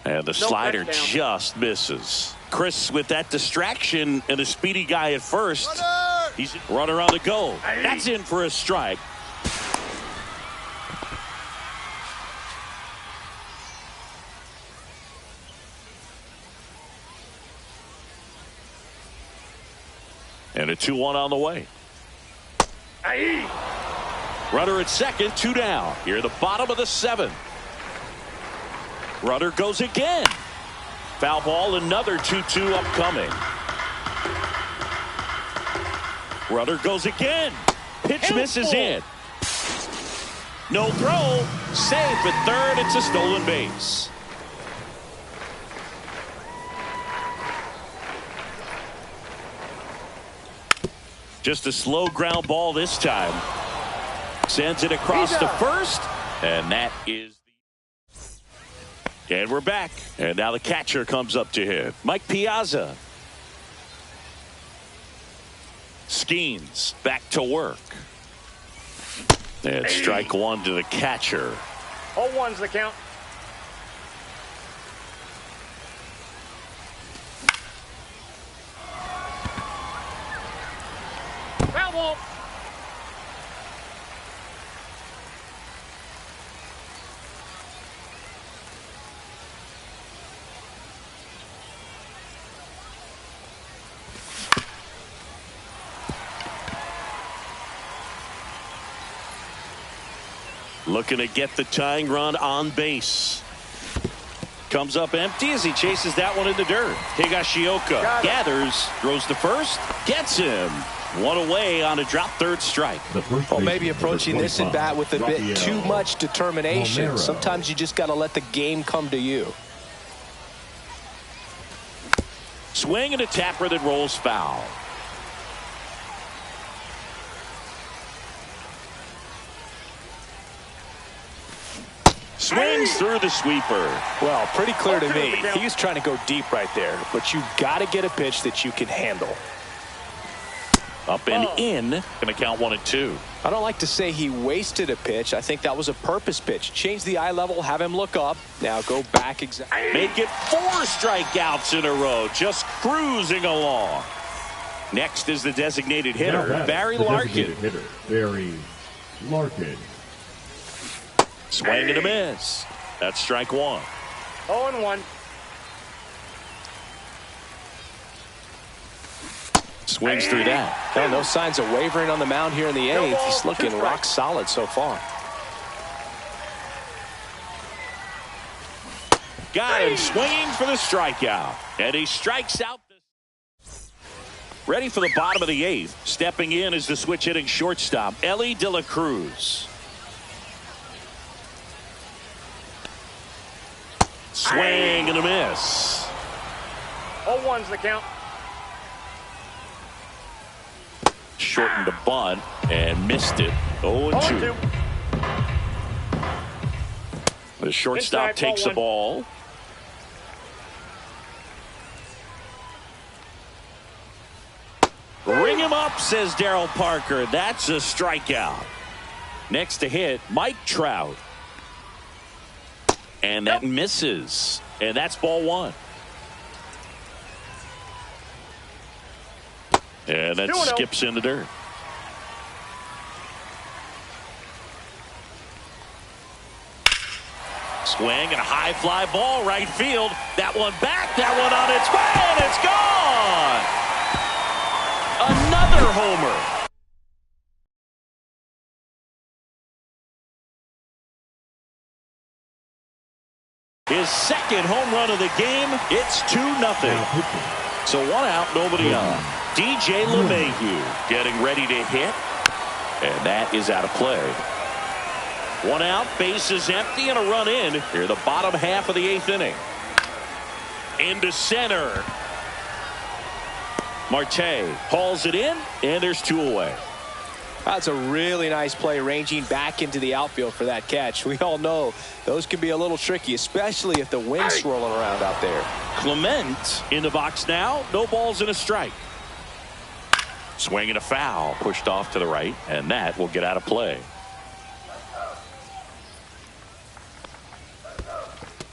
And the slider just misses. Chris with that distraction and a speedy guy at first. He's runner on the go. That's in for a strike. And a 2-1 on the way. Runner at second, 2 down. Here at the bottom of the 7th. Runner goes again. Foul ball, another 2-2 upcoming. Runner goes again. Pitch misses in. No throw. Safe at third. It's a stolen base. Just a slow ground ball this time. Sends it across to first. And that is. And we're back. And now the catcher comes up to him. Mike Piazza. Skeens back to work. And strike 1 to the catcher. 0-1's the count. Foul ball. Looking to get the tying run on base. Comes up empty as he chases that one in the dirt. Higashioka gathers, throws to first, gets him. 1 away on a drop third strike. Well, maybe approaching this at bat with a bit too much determination. Sometimes you just got to let the game come to you. Swing and a tapper that rolls foul. Swings through the sweeper. Well, pretty clear to me. He was trying to go deep right there, but you got to get a pitch that you can handle. Up and in. Going to count 1 and 2. I don't like to say he wasted a pitch. I think that was a purpose pitch. Change the eye level, have him look up. Now go back exactly. Make it 4 strikeouts in a row. Just cruising along. Next is the designated hitter, Barry Larkin. Barry Larkin. Swing and a miss. That's strike 1. 0-1. Swings through that. Well, no signs of wavering on the mound here in the 8th. He's looking rock solid so far. Got him swinging for the strikeout. And he strikes out. Ready for the bottom of the 8th. Stepping in is the switch hitting shortstop, Ellie De La Cruz. Swing and a miss. 0-1's the count. Shortened the bunt and missed it. 0-2. The shortstop Inside, takes the ball. Ring him up, says Darryl Parker. That's a strikeout. Next to hit, Mike Trout. And that misses. And that's ball one. And that skips in the dirt. Swing and a high fly ball right field. That one back, that one on its way, and it's gone. Another homer. His second home run of the game. It's 2-0. So 1 out, nobody on. DJ LeMahieu getting ready to hit. And that is out of play. 1 out, bases empty, and a run in. Here, the bottom half of the 8th inning. Into center. Marte hauls it in, and there's 2 away. That's a really nice play, ranging back into the outfield for that catch. We all know those can be a little tricky, especially if the wind's swirling around out there. Clement in the box now. No balls and a strike. Swing and a foul, pushed off to the right, and that will get out of play.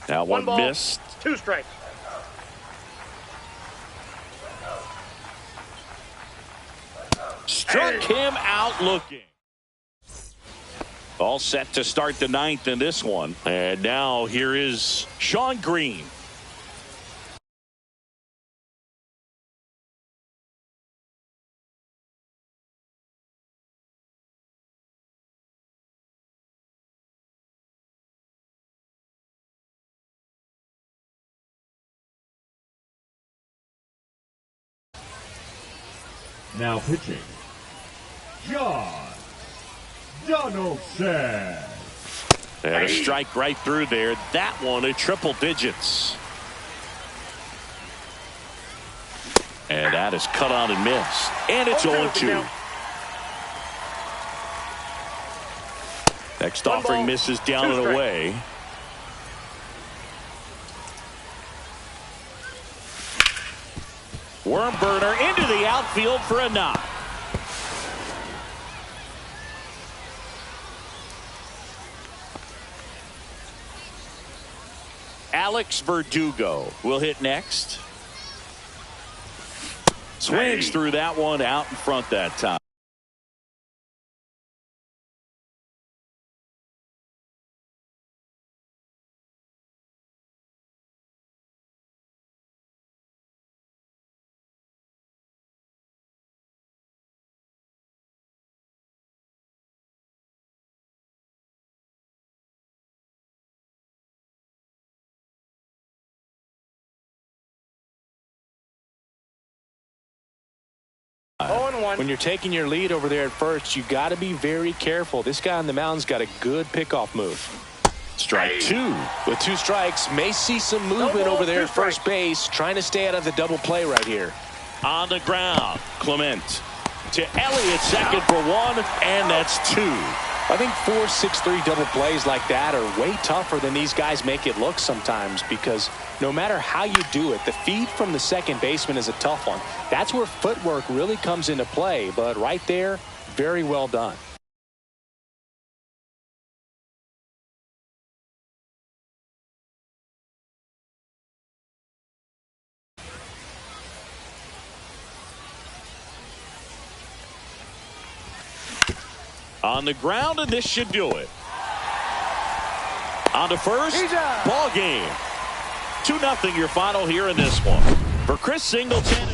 Now 1 ball, missed. 2 strikes. Struck him out looking. All set to start the 9th in this one. And now here is Sean Green. Now pitching, John Donaldson. And a strike right through there. That one at triple digits. And that is cut on and missed. And it's 0-2. Next offering misses down and away. Worm burner into the outfield for a knock. Alex Verdugo will hit next. Swings through that one, out in front that time. When you're taking your lead over there at first, you got to be very careful. This guy on the mound's got a good pickoff move. Strike 2. With 2 strikes, may see some movement over there at first base, trying to stay out of the double play right here. On the ground, Clement to Elliott, second for 1, and that's 2. I think 4-6-3 double plays like that are way tougher than these guys make it look sometimes, because no matter how you do it, the feed from the second baseman is a tough one. That's where footwork really comes into play, but right there, very well done. On the ground, and this should do it. On to first, ball game. 2-0 your final here in this one. For Chris Singleton.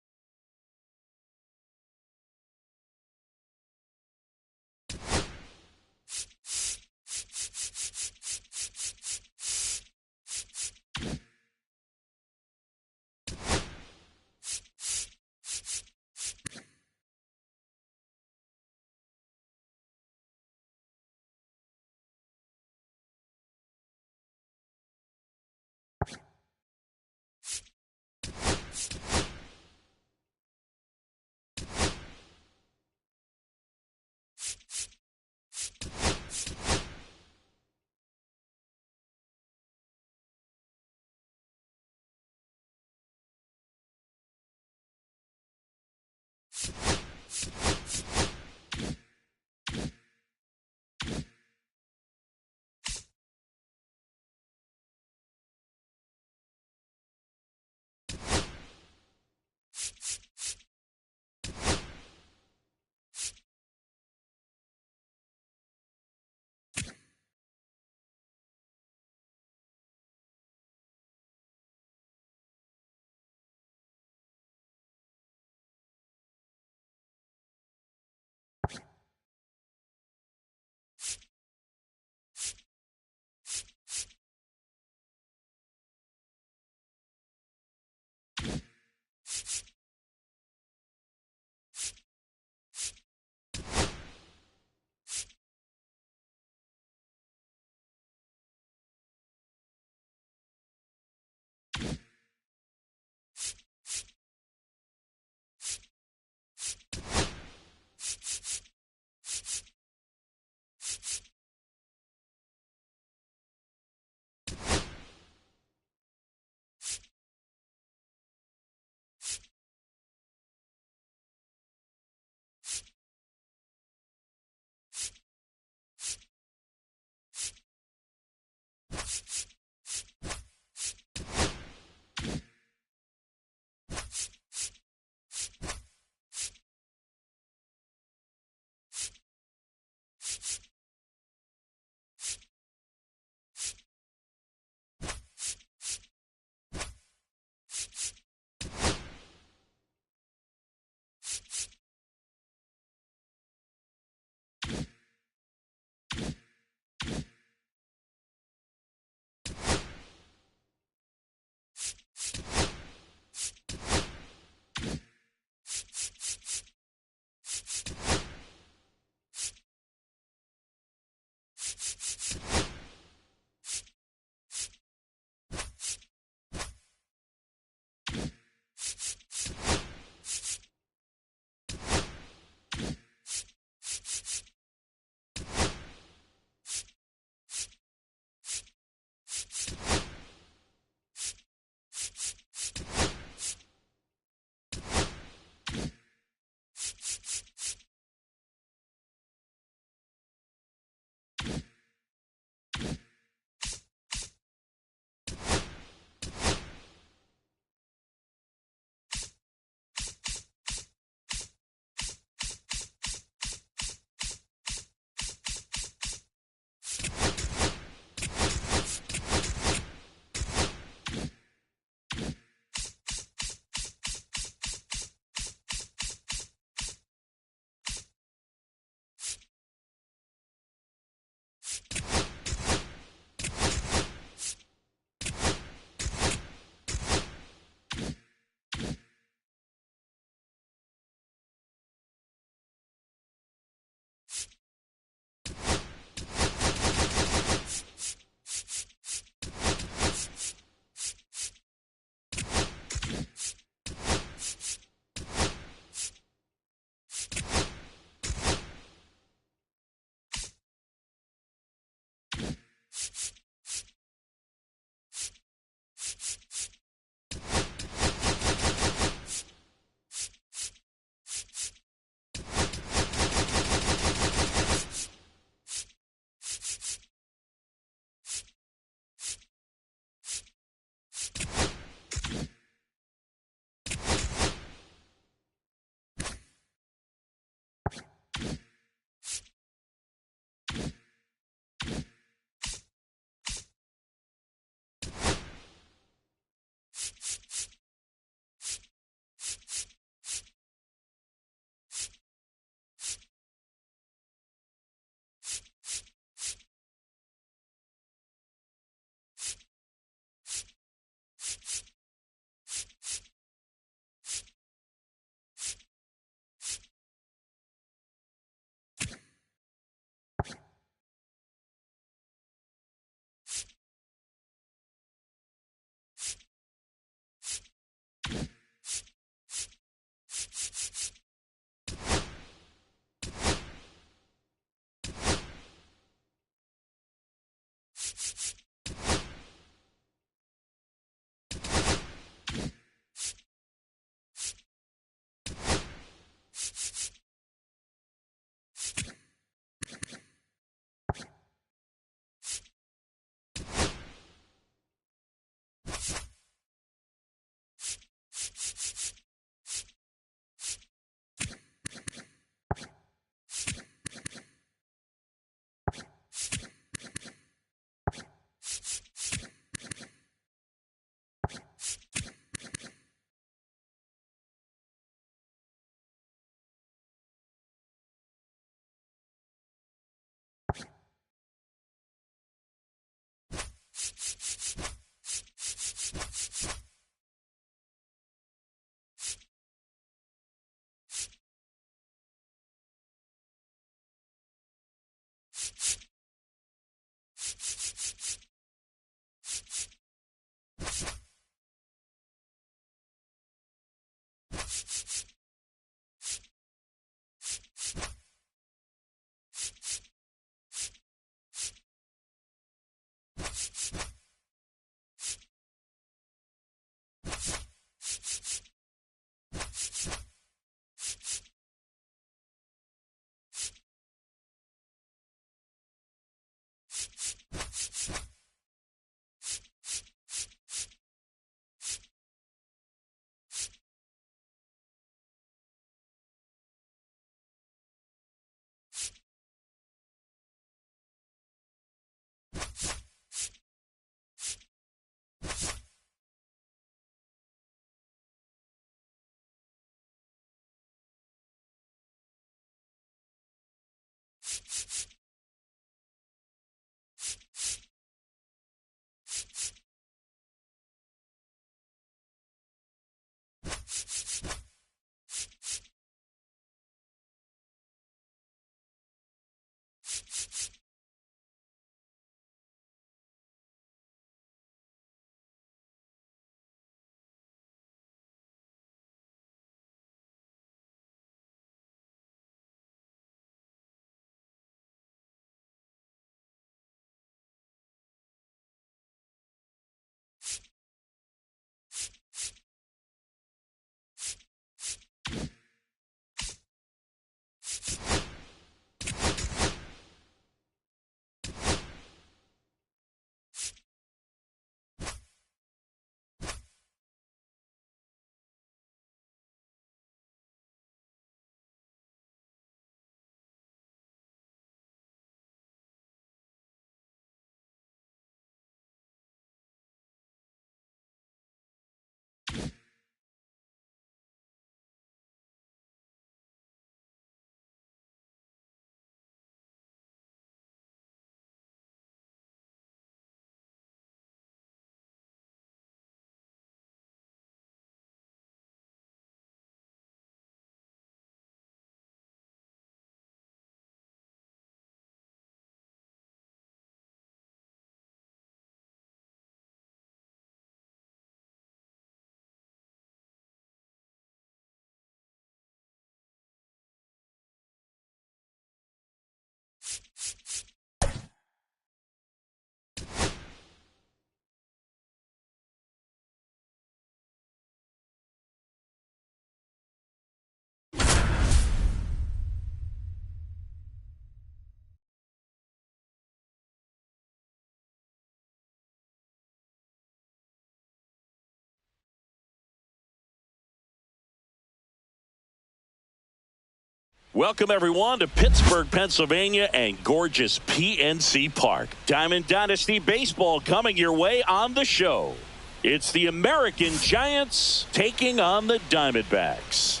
Welcome, everyone, to Pittsburgh, Pennsylvania, and gorgeous PNC Park. Diamond Dynasty Baseball coming your way on the show. It's the American Giants taking on the Diamondbacks.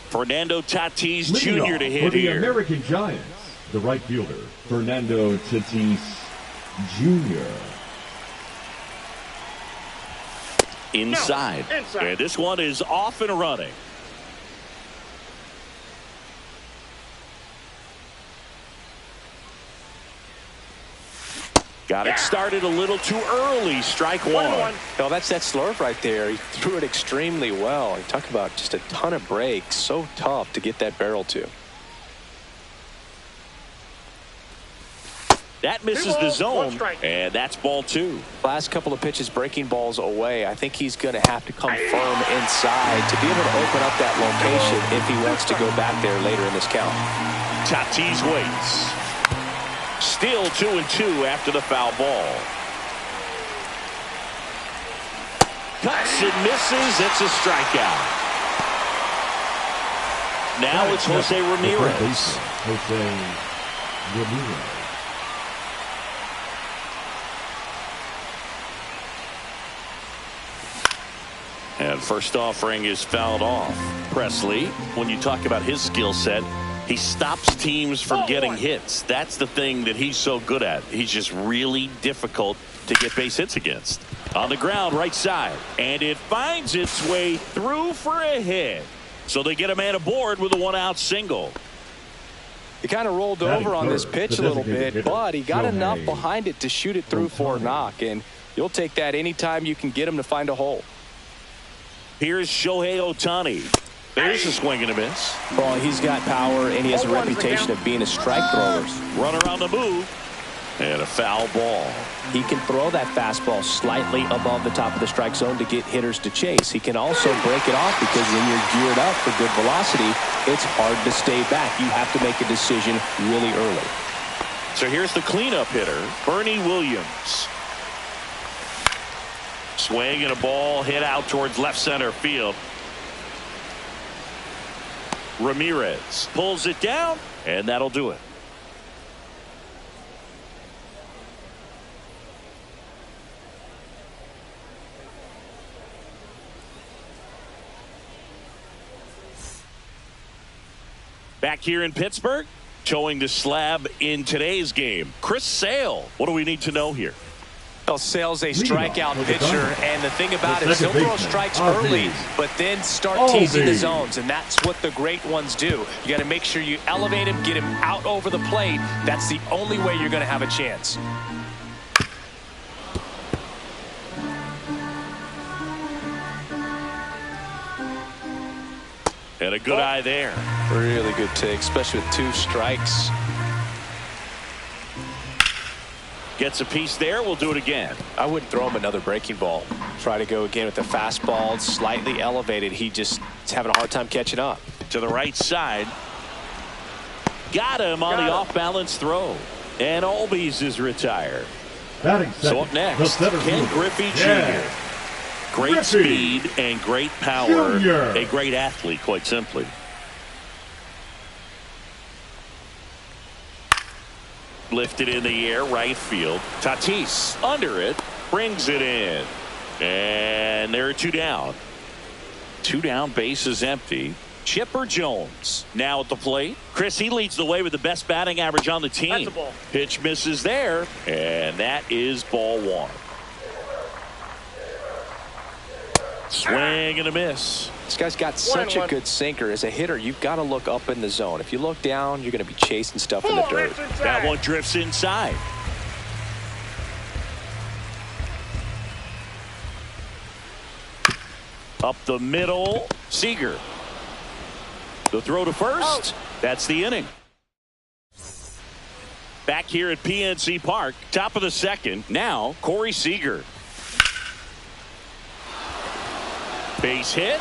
Fernando Tatis Jr. to hit for the here. American Giants, the right fielder, Fernando Tatis Jr. Inside. And this one is off and running. Got it started a little too early. Strike one. No, that's that slurve right there. He threw it extremely well. You talk about just a ton of breaks. So tough to get that barrel to. That misses the zone, and that's ball two. Last couple of pitches breaking balls away. I think he's going to have to come firm inside to be able to open up that location if he wants to go back there later in this count. Tatis waits. Still 2-2 after the foul ball. Cuts and misses. It's a strikeout. Now it's Jose Ramirez. Jose Ramirez. And first offering is fouled off. Presley, when you talk about his skill set, he stops teams from getting hits. That's the thing that he's so good at. He's just really difficult to get base hits against. On the ground, right side. And it finds its way through for a hit. So they get a man aboard with a one-out single. He kind of rolled over on this pitch a little bit, but he got enough behind it to shoot it through for a knock. And you'll take that anytime you can get him to find a hole. Here's Shohei Ohtani. There's a swing and a miss. Well, he's got power, and he has a reputation of being a strike thrower. Runner on the move. And a foul ball. He can throw that fastball slightly above the top of the strike zone to get hitters to chase. He can also break it off because when you're geared up for good velocity, it's hard to stay back. You have to make a decision really early. So here's the cleanup hitter, Bernie Williams. Swing and a ball hit out towards left center field. Ramirez pulls it down, and that'll do it. Back here in Pittsburgh, showing the slab in today's game. Chris Sale, what do we need to know here? Well, Sale's a strikeout pitcher, and the thing about it is he'll throw strikes early, but then start teasing the zones, and that's what the great ones do. You got to make sure you elevate him, get him out over the plate. That's the only way you're going to have a chance. And a good eye there. Really good take, especially with two strikes. Gets a piece there. We'll do it again. I wouldn't throw him another breaking ball. Try to go again with the fastball, slightly elevated. He just is having a hard time catching up. To the right side. Got him on the off-balance throw. And Albies is retired. So up next, Ken Griffey Jr. Great speed and great power. A great athlete, quite simply. Lifted in the air, right field. Tatis under it, brings it in. And there are two down. Two down, base is empty. Chipper Jones now at the plate. Chris, he leads the way with the best batting average on the team. That's a ball. Pitch misses there, and that is ball one. Swing and a miss. This guy's got such a good sinker. As a hitter, you've got to look up in the zone. If you look down, you're going to be chasing stuff in the dirt. That one drifts inside. Up the middle, Seager. The throw to first. That's the inning. Back here at PNC Park, top of the second. Now, Corey Seager. Base hit.